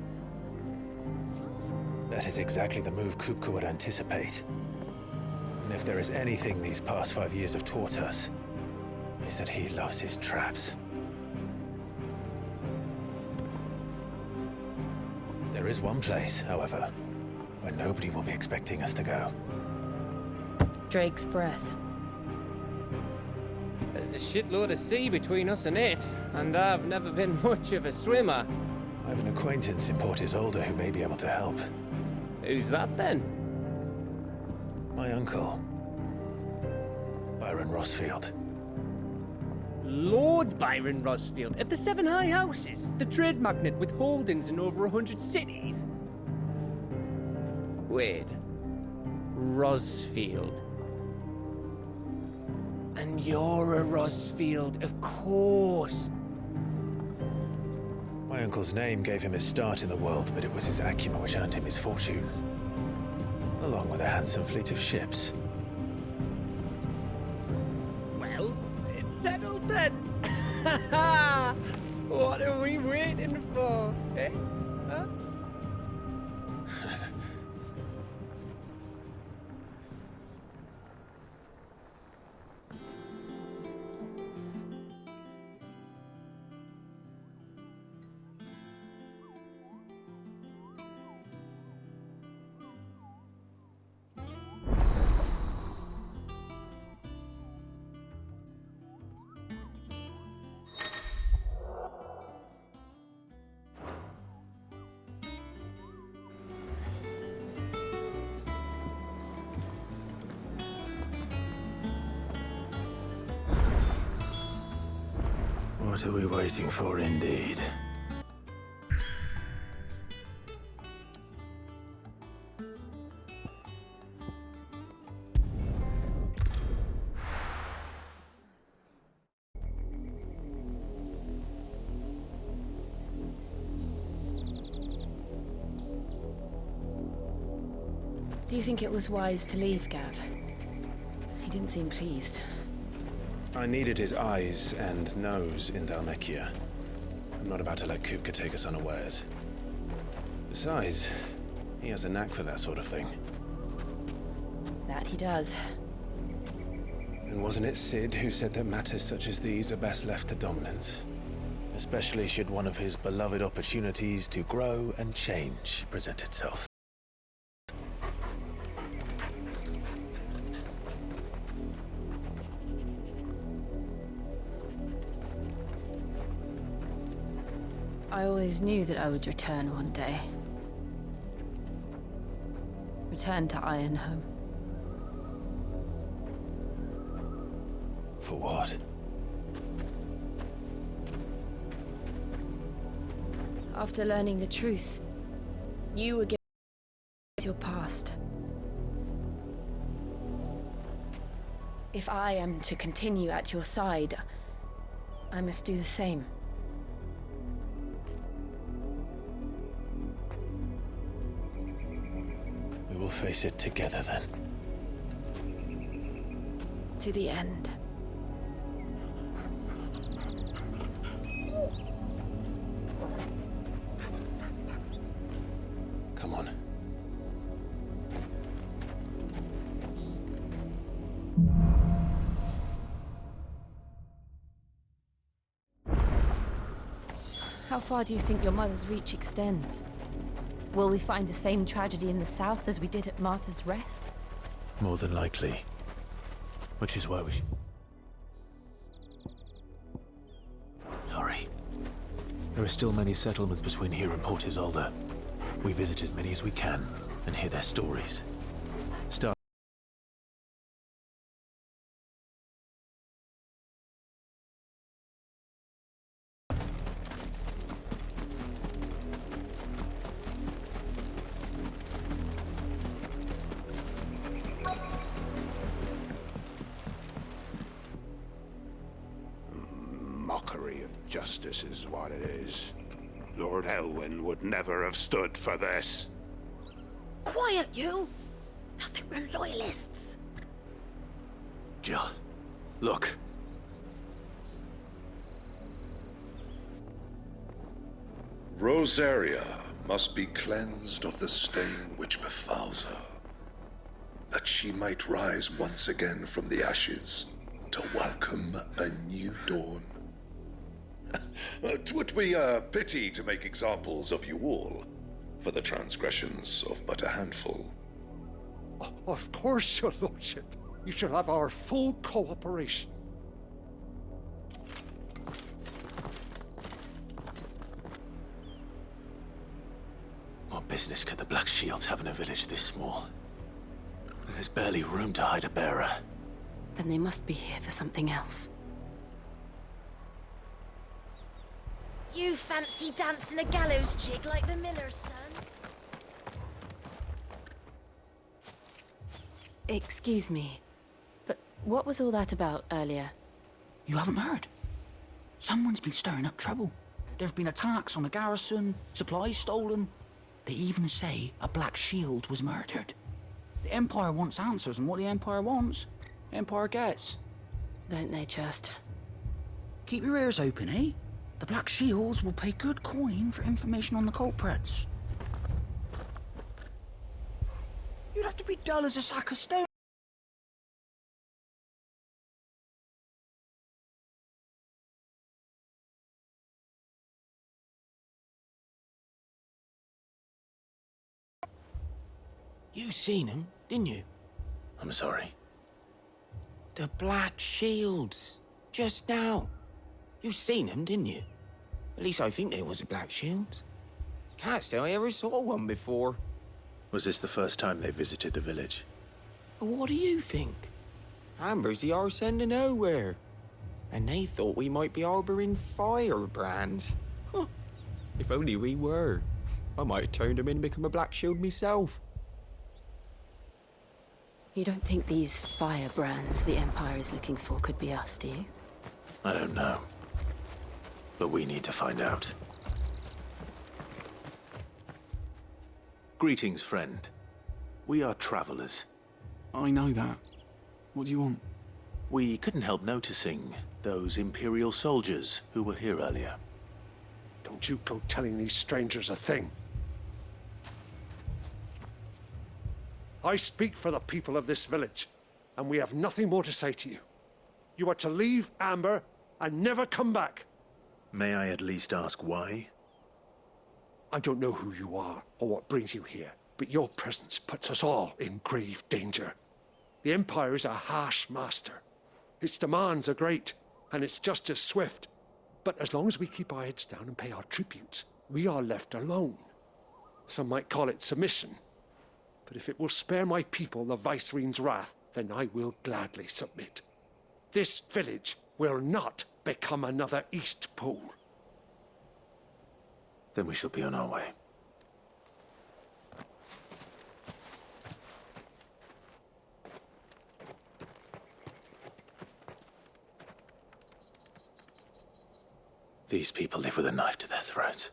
That is exactly the move Kupka would anticipate. And if there is anything these past 5 years have taught us, is that he loves his traps. There is one place, however, where nobody will be expecting us to go. Drake's Breath. There's a shitload of sea between us and it, and I've never been much of a swimmer. I have an acquaintance in Port Isolde who may be able to help. Who's that then? My uncle, Byron Rosfield. Lord Byron Rosfield of the Seven High Houses, the trade magnate with holdings in over 100 cities. Wait, Rosfield. And you're a Rosfield, of course. My uncle's name gave him his start in the world, but it was his acumen which earned him his fortune. Along with a handsome fleet of ships. Well, it's settled then. What are we waiting for, eh? Huh? What are we waiting for, indeed? Do you think it was wise to leave, Gav? He didn't seem pleased. I needed his eyes and nose in Dhalmekia. I'm not about to let Kupka take us unawares. Besides, he has a knack for that sort of thing. That he does. And wasn't it Sid who said that matters such as these are best left to dominance? Especially should one of his beloved opportunities to grow and change present itself. I always knew that I would return one day. Return to Ironhome. For what? After learning the truth, you were given your past. If I am to continue at your side, I must do the same. We will face it together, then. To the end. Come on. How far do you think your mother's reach extends? Will we find the same tragedy in the south as we did at Martha's Rest? More than likely. Which is why we should... Hurry. There are still many settlements between here and Port Isolde. We visit as many as we can and hear their stories. Start. Mockery of justice is what it is. Lord Elwyn would never have stood for this. Quiet, you! Thought they were loyalists. Jill, look. Rosaria must be cleansed of the stain which befouls her, that she might rise once again from the ashes to welcome a new dawn. 'Twould be a pity to make examples of you all, for the transgressions of but a handful. Of course, your lordship. You shall have our full cooperation. What business could the Black Shields have in a village this small? There's barely room to hide a bearer. Then they must be here for something else. You fancy dancing a gallows jig like the miller's son? Excuse me, but what was all that about earlier? You haven't heard? Someone's been stirring up trouble. There have been attacks on the garrison, supplies stolen. They even say a Black Shield was murdered. The Empire wants answers, and what the Empire wants, Empire gets. Don't they just? Keep your ears open, eh? The Black Shields will pay good coin for information on the culprits. You'd have to be dull as a sack of stone. You seen him, didn't you? I'm sorry. The Black Shields. Just now. You seen them, didn't you? At least I think there was a Black Shield. Can't say I ever saw one before. Was this the first time they visited the village? But what do you think? Amber's the arse end of nowhere. And they thought we might be harbouring firebrands. Huh. If only we were. I might have turned them in and become a Black Shield myself. You don't think these firebrands the Empire is looking for could be us, do you? I don't know. But we need to find out. Greetings, friend. We are travelers. I know that. What do you want? We couldn't help noticing those Imperial soldiers who were here earlier. Don't you go telling these strangers a thing. I speak for the people of this village, and we have nothing more to say to you. You are to leave Amber and never come back. May I at least ask why? I don't know who you are or what brings you here, but your presence puts us all in grave danger. The Empire is a harsh master. Its demands are great, and its justice swift. But as long as we keep our heads down and pay our tributes, we are left alone. Some might call it submission. But if it will spare my people the Viceroy's wrath, then I will gladly submit. This village will not become another East Pool. Then we shall be on our way. These people live with a knife to their throats.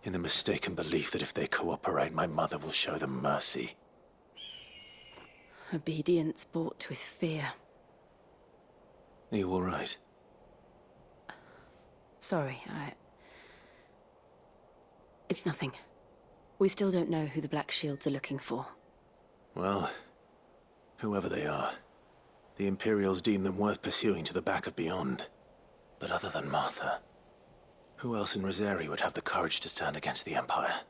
In the mistaken belief that if they cooperate, my mother will show them mercy. Obedience bought with fear. Are you all right? Sorry, It's nothing. We still don't know who the Black Shields are looking for. Well, whoever they are, the Imperials deem them worth pursuing to the back of beyond. But other than Martha, who else in Rosaria would have the courage to stand against the Empire?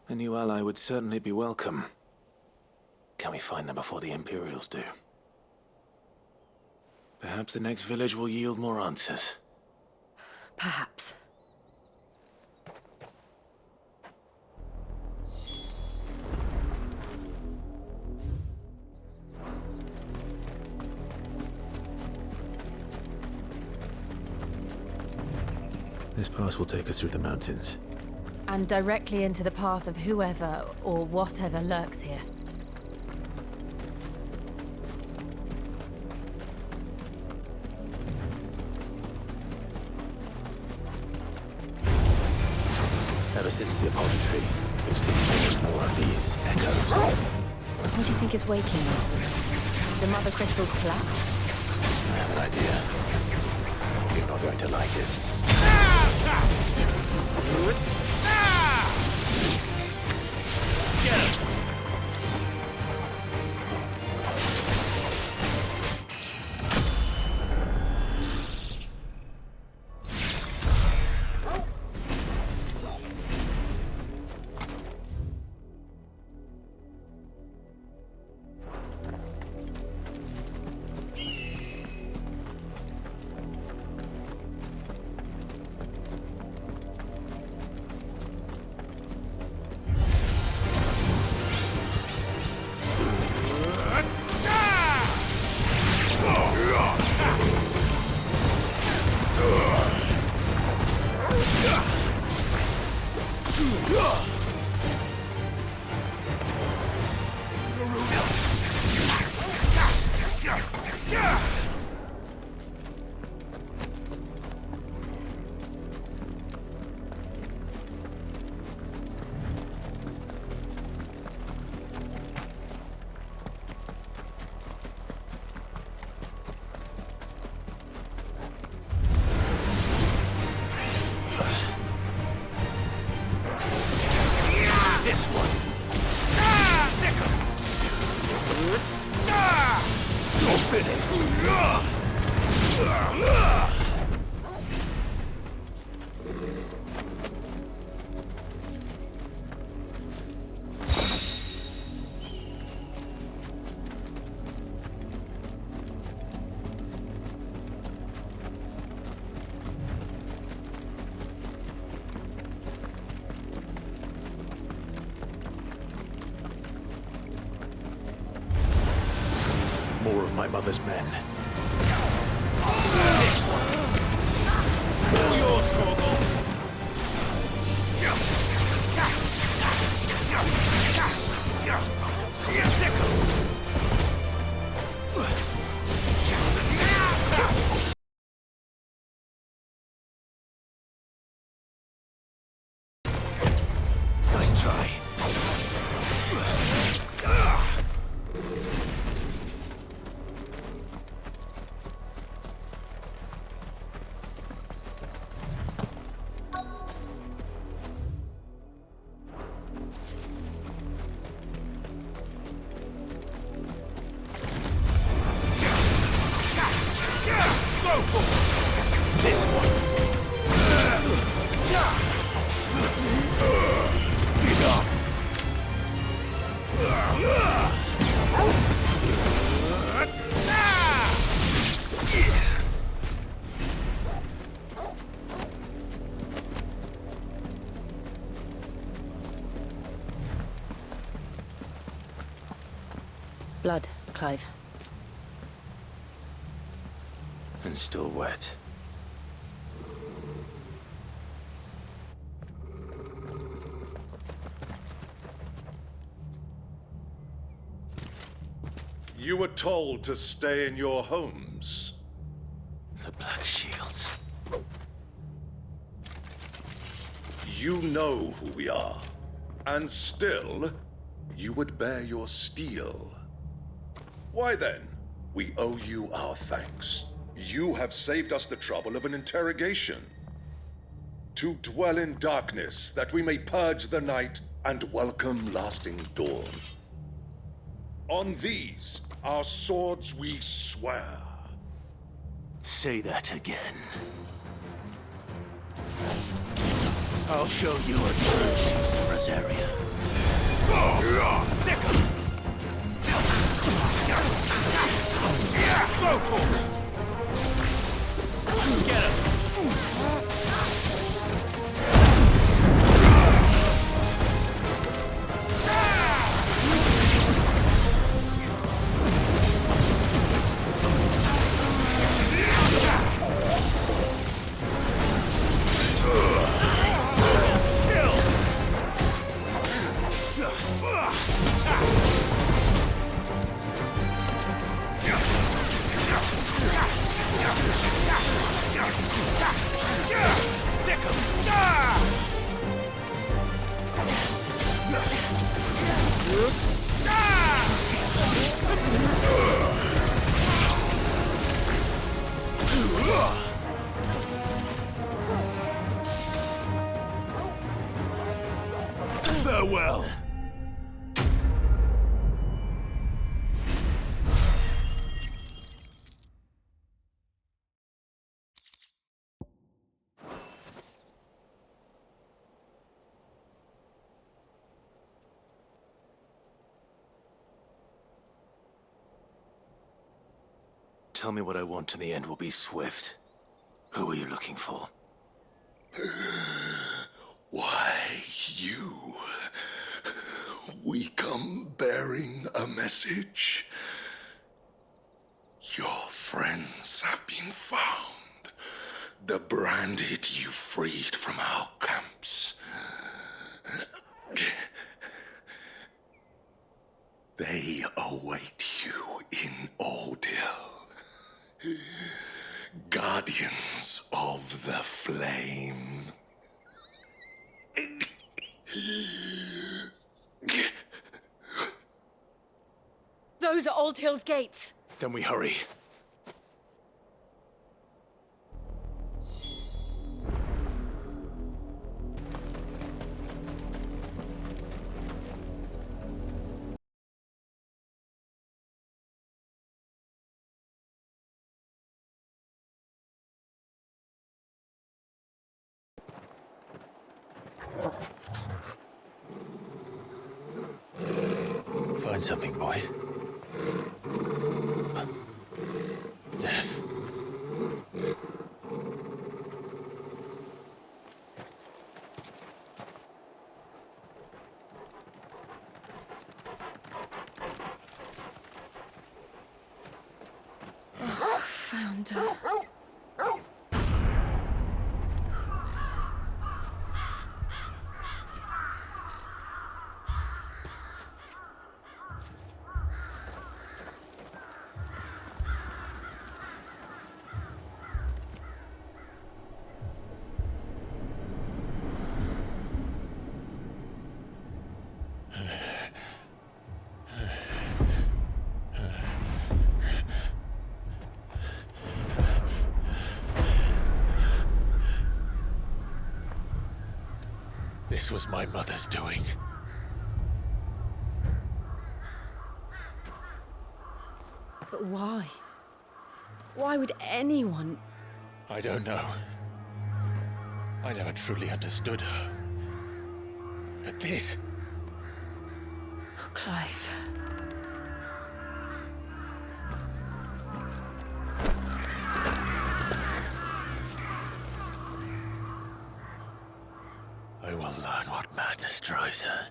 A new ally would certainly be welcome. Can we find them before the Imperials do? Perhaps the next village will yield more answers. Perhaps. This pass will take us through the mountains. And directly into the path of whoever or whatever lurks here. Ever since the apology tree, we've seen more and more of these echoes. What do you think is waking them? The mother crystals collapsed? I have an idea. You're not going to like it. Get him! More of my mother's men. This one. All yours, stronghold. Nice try. This one. Enough. Blood, Clive. And still wet. You were told to stay in your homes. The Black Shields. You know who we are. And still, you would bear your steel. Why then, we owe you our thanks. You have saved us the trouble of an interrogation. To dwell in darkness, that we may purge the night and welcome lasting dawn. On these, our swords we swear. Say that again. I'll show you a true shot to Rosaria. Sick 'em! Go for it! Get him! Farewell. Tell me what I want and the end will be swift. Who are you looking for? Why, you. We come bearing a message. Your friends have been found. The branded you freed from our camps. They await you in Ordeal. Guardians of the Flame. Those are Old Hill's gates. Then we hurry. Find something, boy. Death. Oh, found her. This was my mother's doing. But why? Why would anyone... I don't know. I never truly understood her. But this... Oh, Clive. I will learn what madness drives her,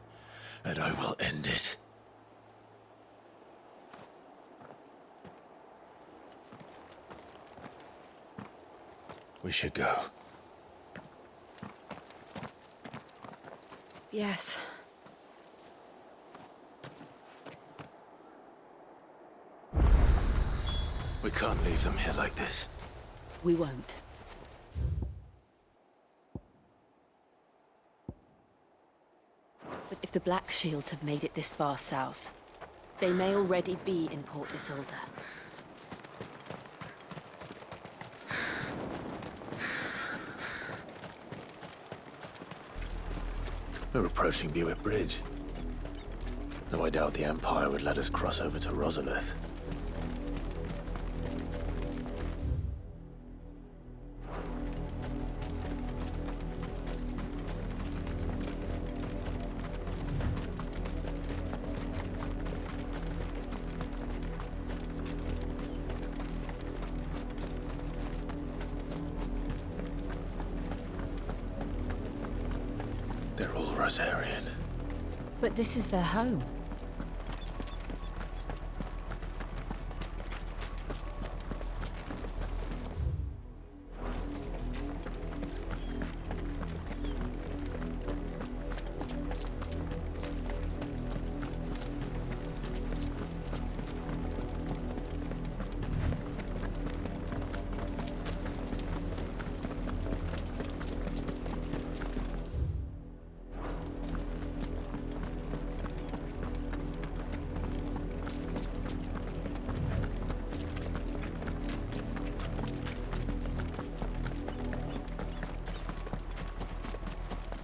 and I will end it. We should go. Yes. We can't leave them here like this. We won't. But if the Black Shields have made it this far south, they may already be in Port Isolde. We're approaching Buick Bridge. Though I doubt the Empire would let us cross over to Rosalith. They're all Rosarian. But this is their home.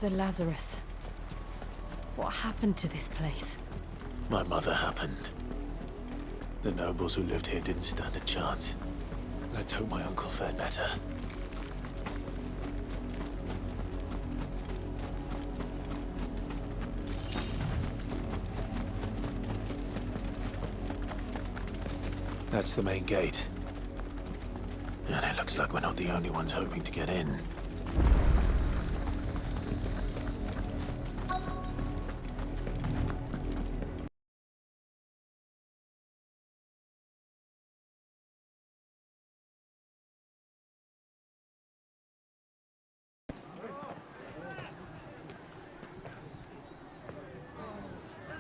The Lazarus. What happened to this place? My mother happened. The nobles who lived here didn't stand a chance. Let's hope my uncle fared better. That's the main gate. And it looks like we're not the only ones hoping to get in.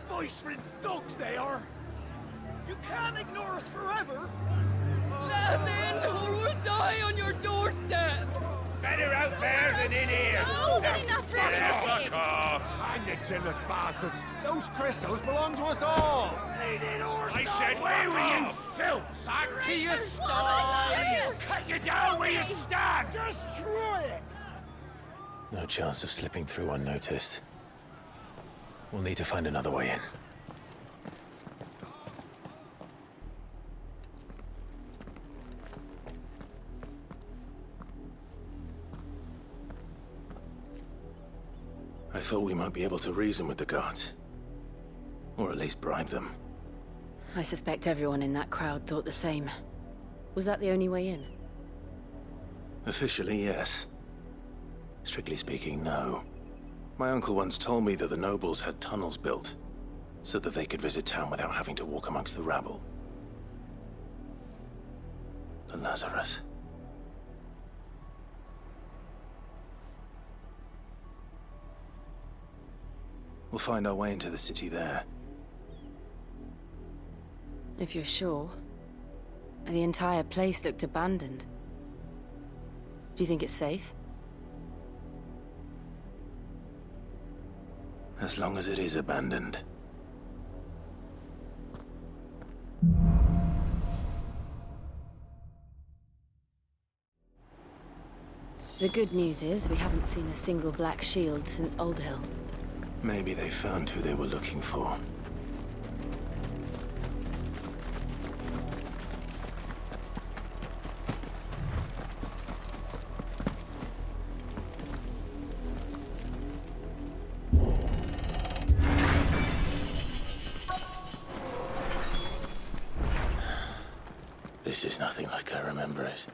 Viceland's dogs they are! You can't ignore us forever! Let us in, or we'll die on your doorstep! Better out there than in here! More than enough for everything! Fuck off! Hang the jealous bastards! Those crystals belong to us all! I said, away you filth! Back to your sties! Cut you down where you stand! Destroy it! No chance of slipping through unnoticed. We'll need to find another way in. I thought we might be able to reason with the guards. Or at least bribe them. I suspect everyone in that crowd thought the same. Was that the only way in? Officially, yes. Strictly speaking, no. My uncle once told me that the nobles had tunnels built, so that they could visit town without having to walk amongst the rabble. The Lazarus. We'll find our way into the city there. If you're sure. The entire place looked abandoned. Do you think it's safe? As long as it is abandoned. The good news is we haven't seen a single black shield since Old Hill. Maybe they found who they were looking for. This is nothing like I remember it.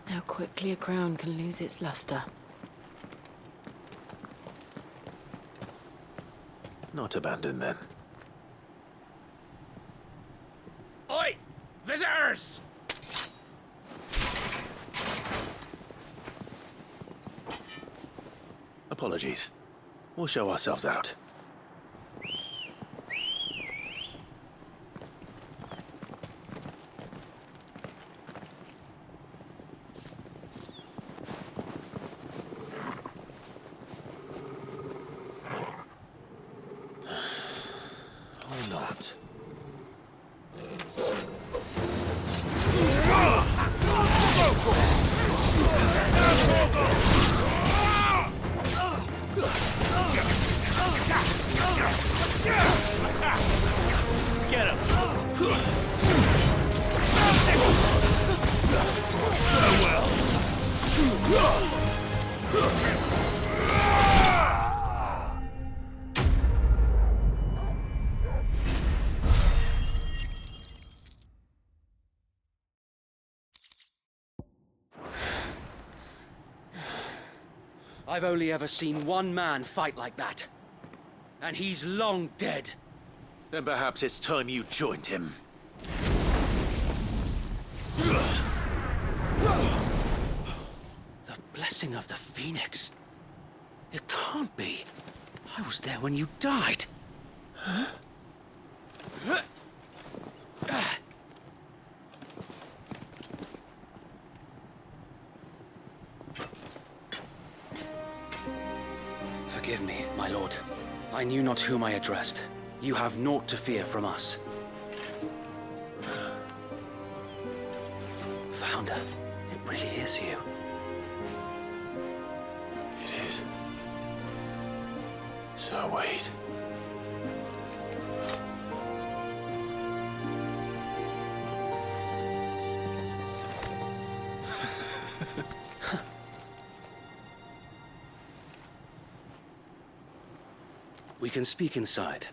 How quickly a crown can lose its luster. Not abandoned, then. Oi! Visitors! Apologies. We'll show ourselves out. Or not. I've only ever seen one man fight like that. And he's long dead. Then perhaps it's time you joined him. The blessing of the Phoenix. It can't be. I was there when you died. Huh? Forgive me, my lord. I knew not whom I addressed. You have naught to fear from us. Founder, it really is you. It is. So wait. We can speak inside.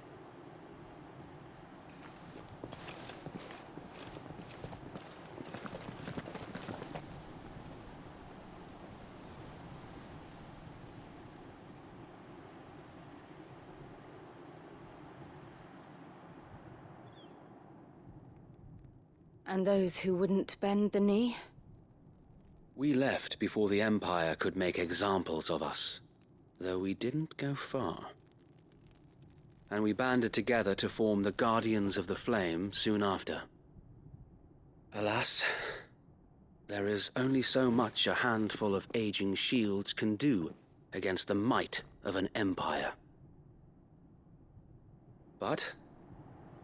And those who wouldn't bend the knee? We left before the Empire could make examples of us, though we didn't go far. And we banded together to form the Guardians of the Flame soon after. Alas, there is only so much a handful of aging shields can do against the might of an empire. But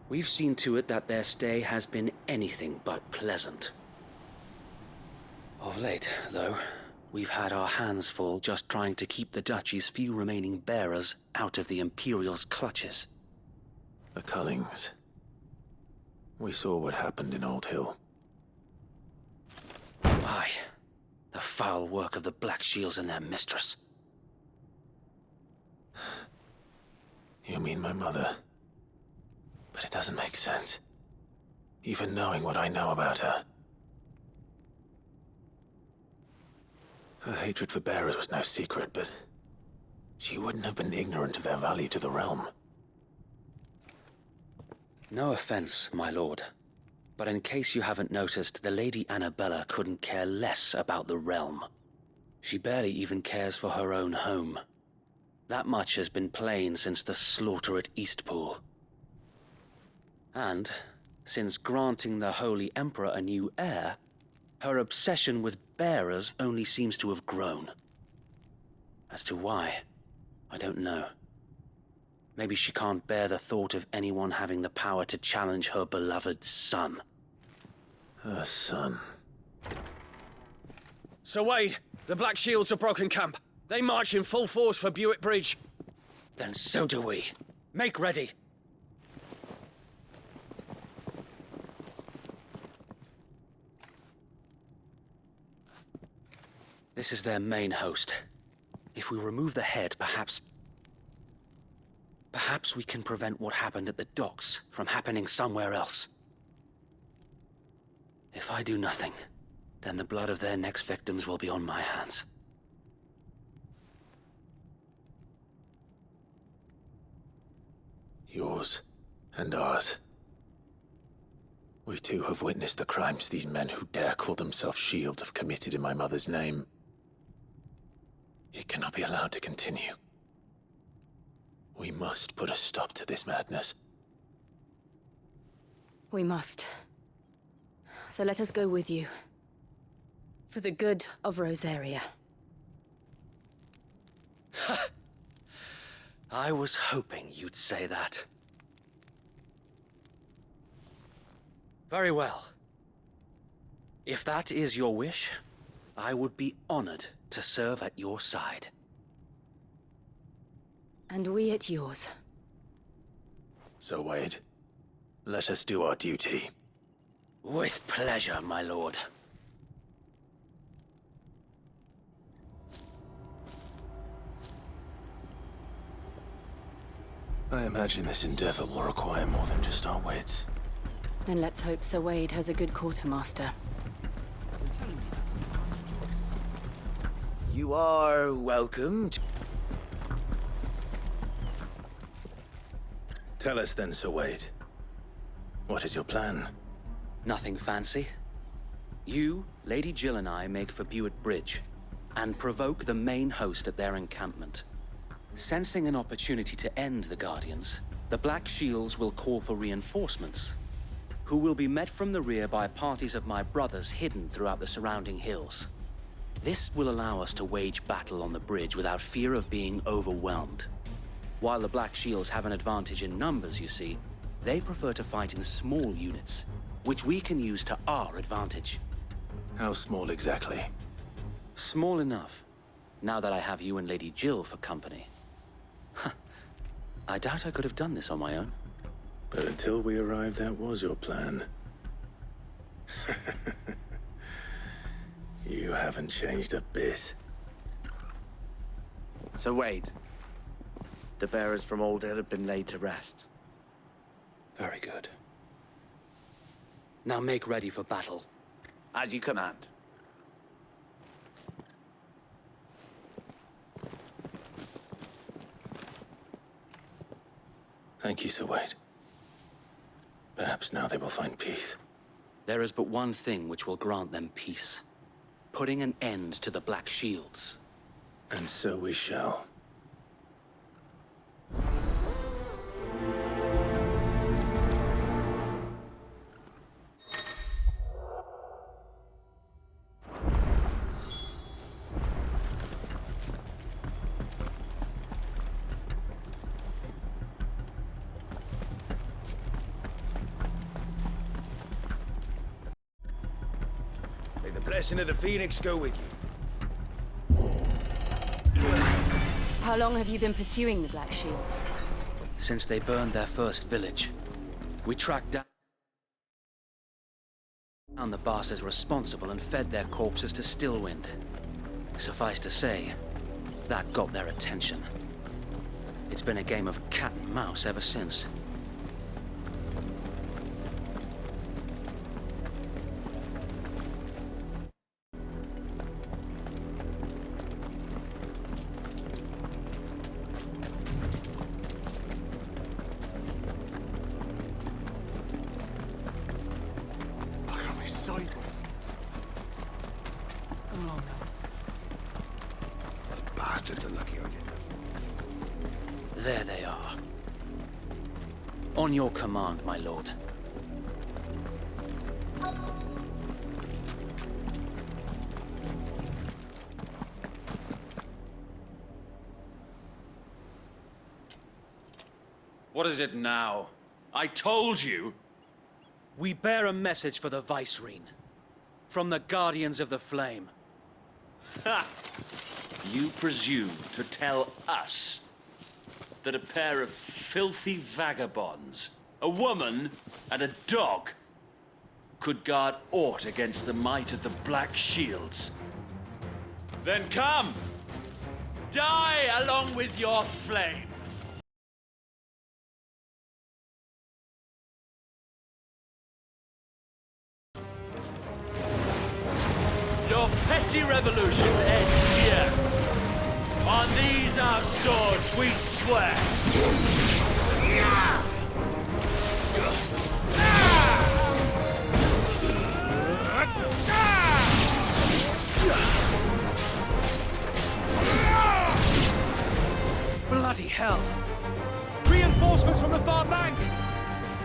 we've seen to it that their stay has been anything but pleasant. Of late, though, we've had our hands full just trying to keep the Duchy's few remaining bearers out of the Imperial's clutches. The Cullings. We saw what happened in Old Hill. Aye. The foul work of the Black Shields and their mistress. You mean my mother? But it doesn't make sense. Even knowing what I know about her. Her hatred for bearers was no secret, but she wouldn't have been ignorant of their value to the realm. No offense, my lord, but in case you haven't noticed, the Lady Annabella couldn't care less about the realm. She barely even cares for her own home. That much has been plain since the slaughter at Eastpool. And, since granting the Holy Emperor a new heir, her obsession with bearers only seems to have grown. As to why, I don't know. Maybe she can't bear the thought of anyone having the power to challenge her beloved son. Her son? Sir Wade, the Black Shields have broken camp. They march in full force for Buick Bridge. Then so do we. Make ready. This is their main host. If we remove the head, perhaps we can prevent what happened at the docks from happening somewhere else. If I do nothing, then the blood of their next victims will be on my hands. Yours and ours. We too have witnessed the crimes these men who dare call themselves shields have committed in my mother's name. It cannot be allowed to continue. We must put a stop to this madness. We must. So let us go with you. For the good of Rosaria. I was hoping you'd say that. Very well. If that is your wish, I would be honored to serve at your side. And we at yours. So, Wade, let us do our duty. With pleasure, my lord. I imagine this endeavor will require more than just our wits. Then let's hope Sir Wade has a good quartermaster. You are welcome to... Tell us then, Sir Wade. What is your plan? Nothing fancy. You, Lady Jill and I make for Buett Bridge and provoke the main host at their encampment. Sensing an opportunity to end the Guardians, the Black Shields will call for reinforcements, who will be met from the rear by parties of my brothers hidden throughout the surrounding hills. This will allow us to wage battle on the bridge without fear of being overwhelmed. While the Black Shields have an advantage in numbers, you see, they prefer to fight in small units, which we can use to our advantage. How small exactly? Small enough, now that I have you and Lady Jill for company. I doubt I could have done this on my own. But until we arrived, that was your plan. You haven't changed a bit. So Wade, the bearers from Old Hill have been laid to rest. Very good. Now make ready for battle. As you command. Thank you, Sir Wade. Perhaps now they will find peace. There is but one thing which will grant them peace. Putting an end to the Black Shields. And so we shall. May the blessing of the Phoenix go with you. How long have you been pursuing the Black Shields? Since they burned their first village, we tracked down the bastards responsible and fed their corpses to Stillwind. Suffice to say, that got their attention. It's been a game of cat and mouse ever since. Come along now. The bastards are lucky I didn't. There they are. On your command, my lord. What is it now? I told you! We bear a message for the Vicereine. From the Guardians of the Flame. Ha! You presume to tell us that a pair of filthy vagabonds, a woman and a dog, could guard aught against the might of the Black Shields? Then come! Die along with your flame! Your petty revolution ends here. On these our swords we swear. Bloody hell! Reinforcements from the far bank!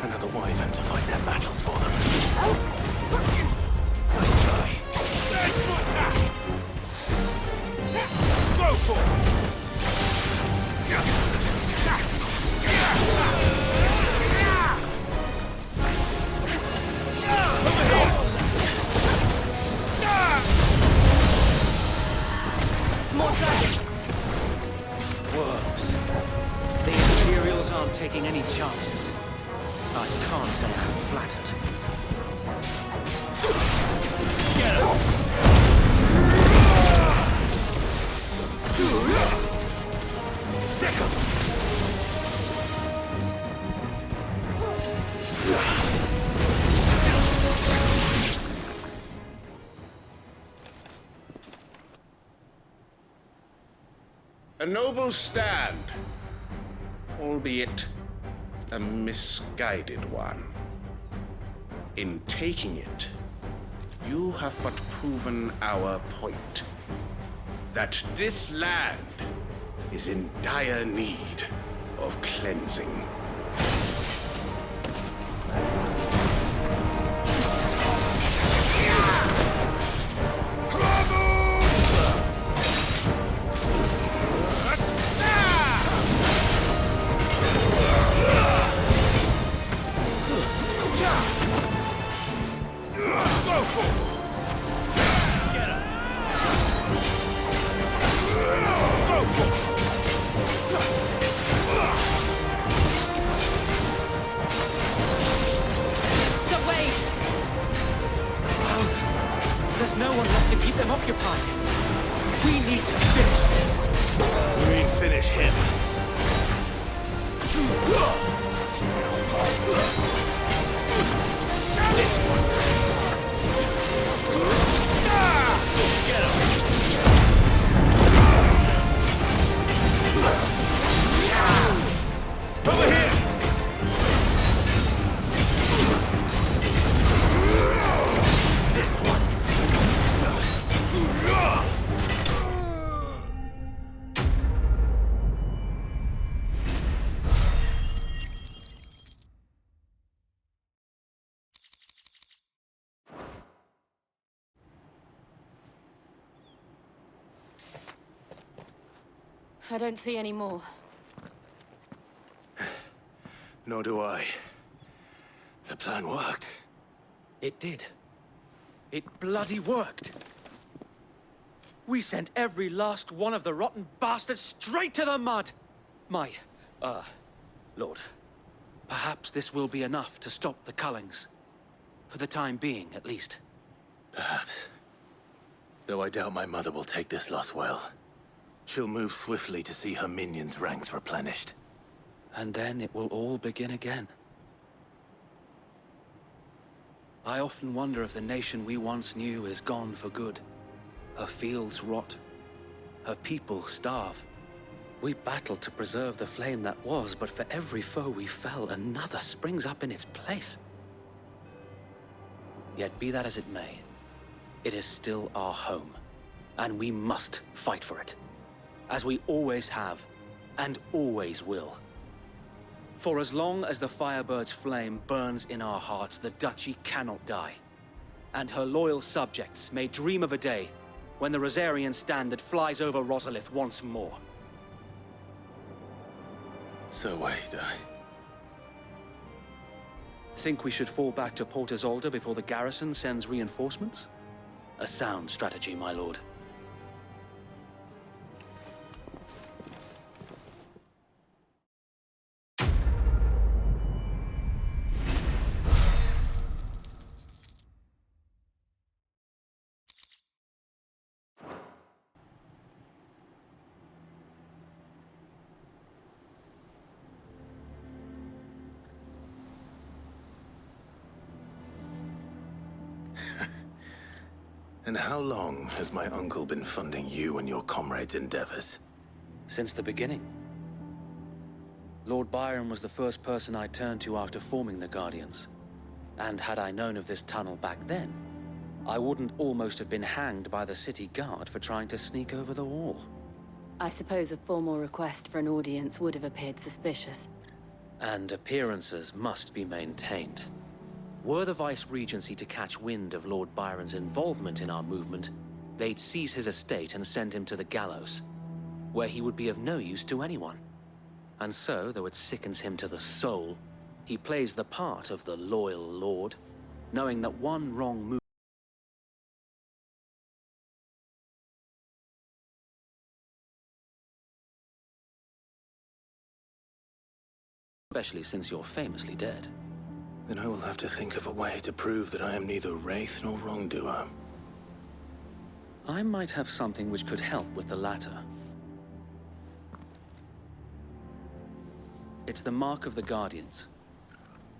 Another wyvern to fight their battles for them. Nice try. There's my attack! Go for it! More dragons! Worms. The Imperials aren't taking any chances. I can't say I'm flattered. Get him! noble stand, albeit a misguided one. In taking it, you have but proven our point, that this land is in dire need of cleansing. I don't see any more. Nor do I. The plan worked. It did. It bloody worked. We sent every last one of the rotten bastards straight to the mud! Lord, perhaps this will be enough to stop the Cullings. For the time being, at least. Perhaps. Though I doubt my mother will take this loss well. She'll move swiftly to see her minions' ranks replenished. And then it will all begin again. I often wonder if the nation we once knew is gone for good. Her fields rot. Her people starve. We battled to preserve the flame that was, but for every foe we fell, another springs up in its place. Yet be that as it may, it is still our home, and we must fight for it. As we always have, and always will. For as long as the Firebird's flame burns in our hearts, the Duchy cannot die. And her loyal subjects may dream of a day when the Rosarian standard flies over Rosalith once more. So wait, Think we should fall back to Port Isolde before the garrison sends reinforcements? A sound strategy, my lord. And how long has my uncle been funding you and your comrades' endeavors? Since the beginning. Lord Byron was the first person I turned to after forming the Guardians. And had I known of this tunnel back then, I wouldn't almost have been hanged by the city guard for trying to sneak over the wall. I suppose a formal request for an audience would have appeared suspicious. And appearances must be maintained. Were the Vice-Regency to catch wind of Lord Byron's involvement in our movement, they'd seize his estate and send him to the gallows, where he would be of no use to anyone. And so, though it sickens him to the soul, he plays the part of the loyal lord, knowing that one wrong move especially since you're famously dead. Then I will have to think of a way to prove that I am neither wraith nor wrongdoer. I might have something which could help with the latter. It's the mark of the Guardians.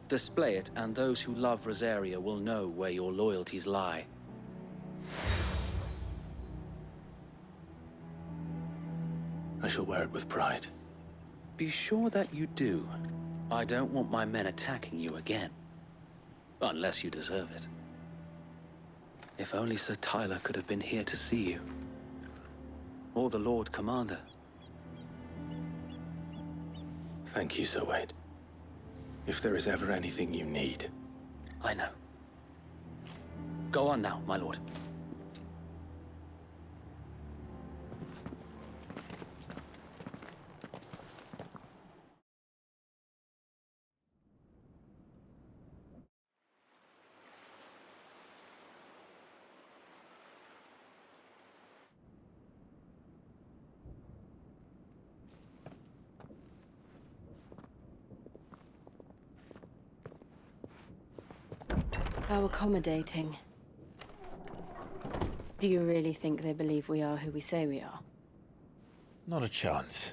Display it, and those who love Rosaria will know where your loyalties lie. I shall wear it with pride. Be sure that you do. I don't want my men attacking you again. Unless you deserve it. If only Sir Tyler could have been here to see you. Or the Lord Commander. Thank you, Sir Wade. If there is ever anything you need... I know. Go on now, my lord. How accommodating. Do you really think they believe we are who we say we are? Not a chance.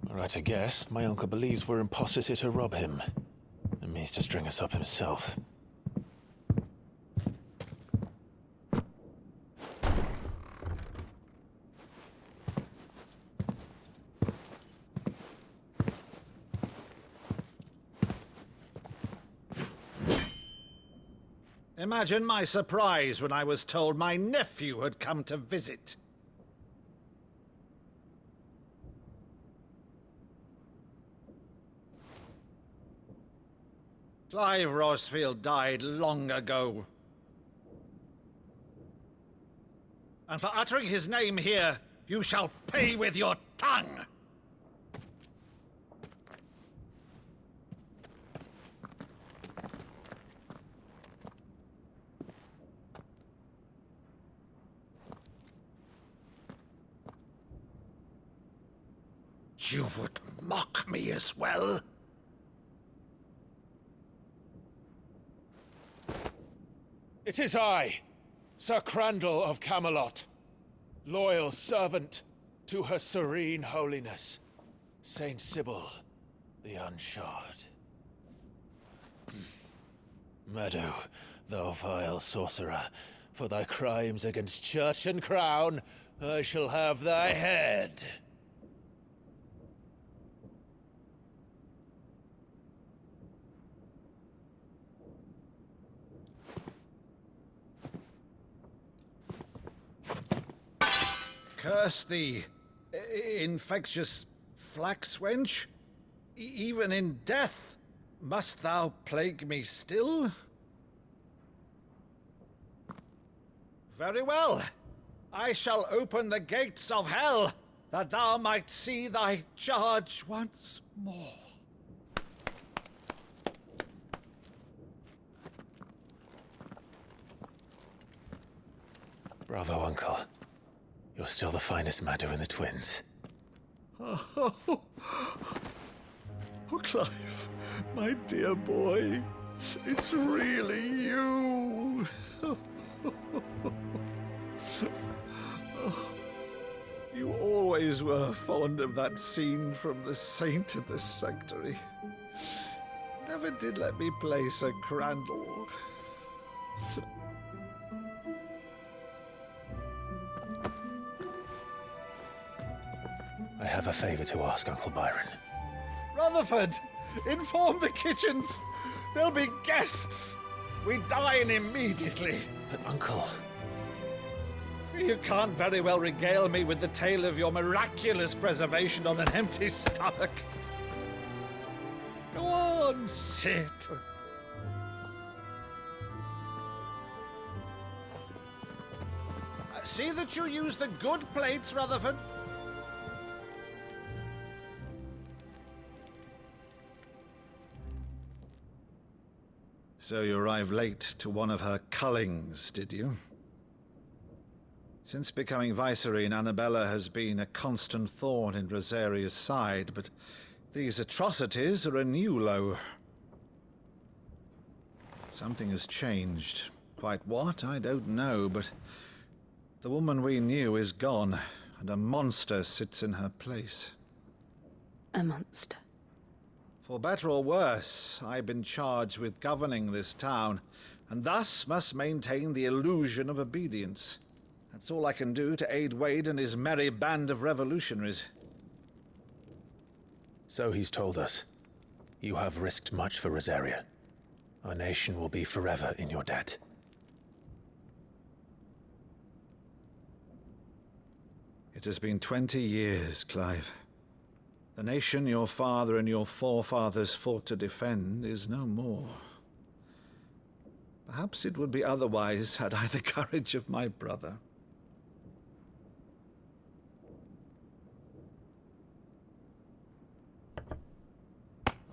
All right, I guess. My uncle believes we're imposters here to rob him. And means to string us up himself. Imagine my surprise when I was told my nephew had come to visit. Clive Rosfield died long ago. And for uttering his name here, you shall pay with your tongue! You would mock me as well? It is I, Sir Crandall of Camelot, loyal servant to Her Serene Holiness, Saint Sybil the Unshod. Meadow, thou vile sorcerer, for thy crimes against church and crown, I shall have thy head. Curse thee, infectious flax wench. Even in death, must thou plague me still? Very well. I shall open the gates of hell, that thou might see thy charge once more. Bravo, Uncle. You're still the finest Maddo in the twins. Oh, Clive, my dear boy, it's really you. You always were fond of that scene from The Saint in the Sanctuary. Never did let me play Sir Crandall. I have a favor to ask, Uncle Byron. Rutherford, inform the kitchens. There'll be guests. We dine immediately. But, Uncle... You can't very well regale me with the tale of your miraculous preservation on an empty stomach. Go on, sit. See that you use the good plates, Rutherford. So you arrived late to one of her Cullings, did you? Since becoming Vicereine, Annabella has been a constant thorn in Rosaria's side, but these atrocities are a new low. Something has changed. Quite what, I don't know, but the woman we knew is gone, and a monster sits in her place. A monster? For better or worse, I've been charged with governing this town, and thus must maintain the illusion of obedience. That's all I can do to aid Wade and his merry band of revolutionaries. So he's told us. You have risked much for Rosaria. Our nation will be forever in your debt. It has been 20 years, Clive. The nation your father and your forefathers fought to defend is no more. Perhaps it would be otherwise had I the courage of my brother.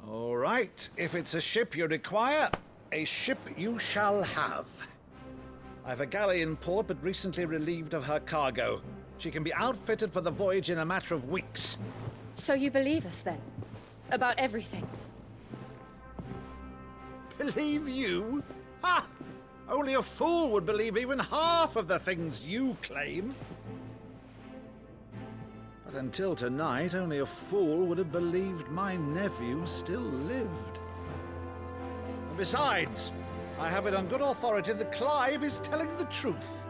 All right, if it's a ship you require, a ship you shall have. I've a galley in port, but recently relieved of her cargo. She can be outfitted for the voyage in a matter of weeks. So you believe us, then? About everything? Believe you? Ha! Only a fool would believe even half of the things you claim. But until tonight, only a fool would have believed my nephew still lived. And besides, I have it on good authority that Clive is telling the truth.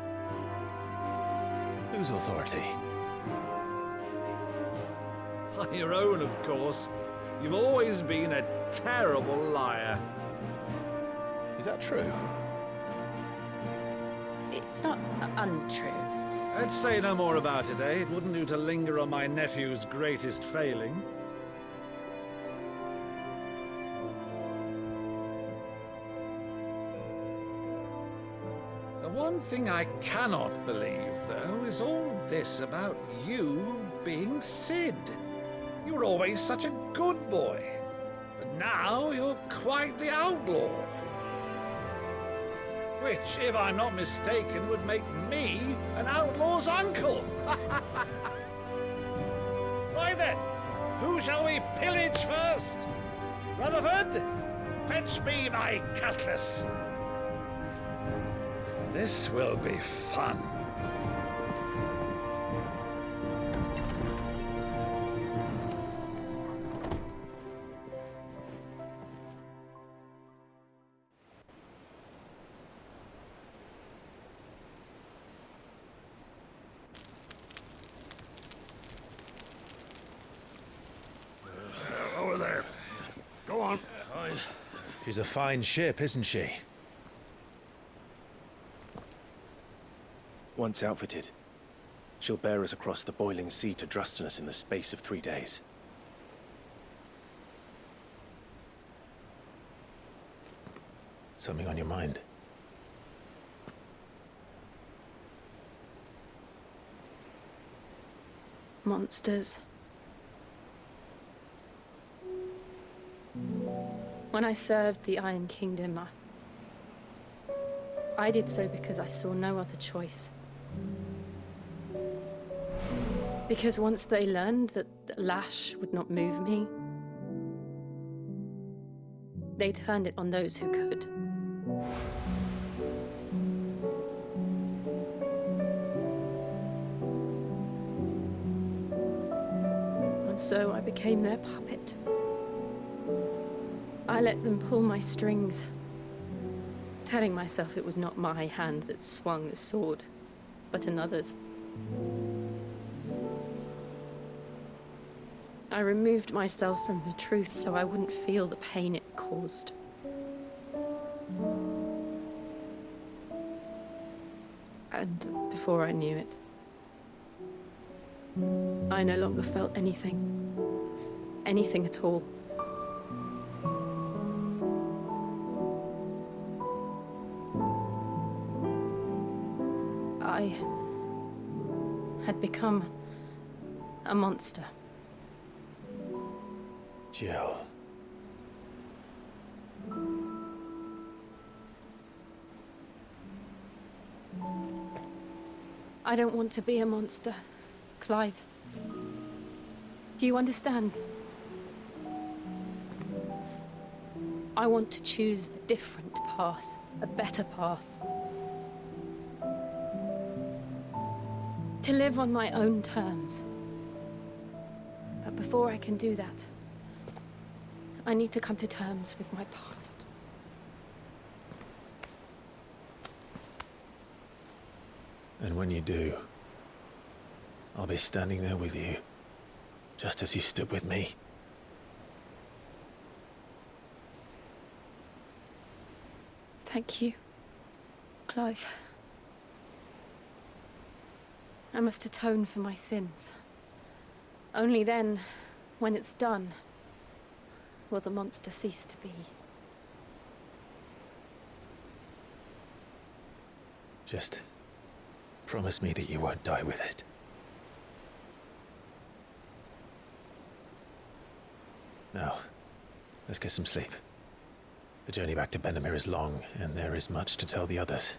Whose authority? Your own, of course. You've always been a terrible liar. Is that true? It's not untrue. Let's say no more about it, eh? It wouldn't do to linger on my nephew's greatest failing. The one thing I cannot believe, though, is all this about you being Sid. You were always such a good boy, but now you're quite the outlaw. Which, if I'm not mistaken, would make me an outlaw's uncle. Why then, who shall we pillage first? Rutherford, fetch me my cutlass. This will be fun. Over there. Go on. She's a fine ship, isn't she? Once outfitted, she'll bear us across the boiling sea to Drustinus in the space of 3 days. Something on your mind? Monsters. When I served the Iron Kingdom, I did so because I saw no other choice. Because once they learned that the lash would not move me, they turned it on those who could. And so I became their puppet. I let them pull my strings, telling myself it was not my hand that swung the sword, but another's. I removed myself from the truth so I wouldn't feel the pain it caused. And before I knew it, I no longer felt anything. Anything at all. I had become a monster. Jill. I don't want to be a monster, Clive. Do you understand? I want to choose a different path, a better path. To live on my own terms. But before I can do that, I need to come to terms with my past. And when you do, I'll be standing there with you, just as you stood with me. Thank you, Clive. I must atone for my sins. Only then, when it's done, will the monster cease to be. Just promise me that you won't die with it. Now, let's get some sleep. The journey back to Benamir is long, and there is much to tell the others.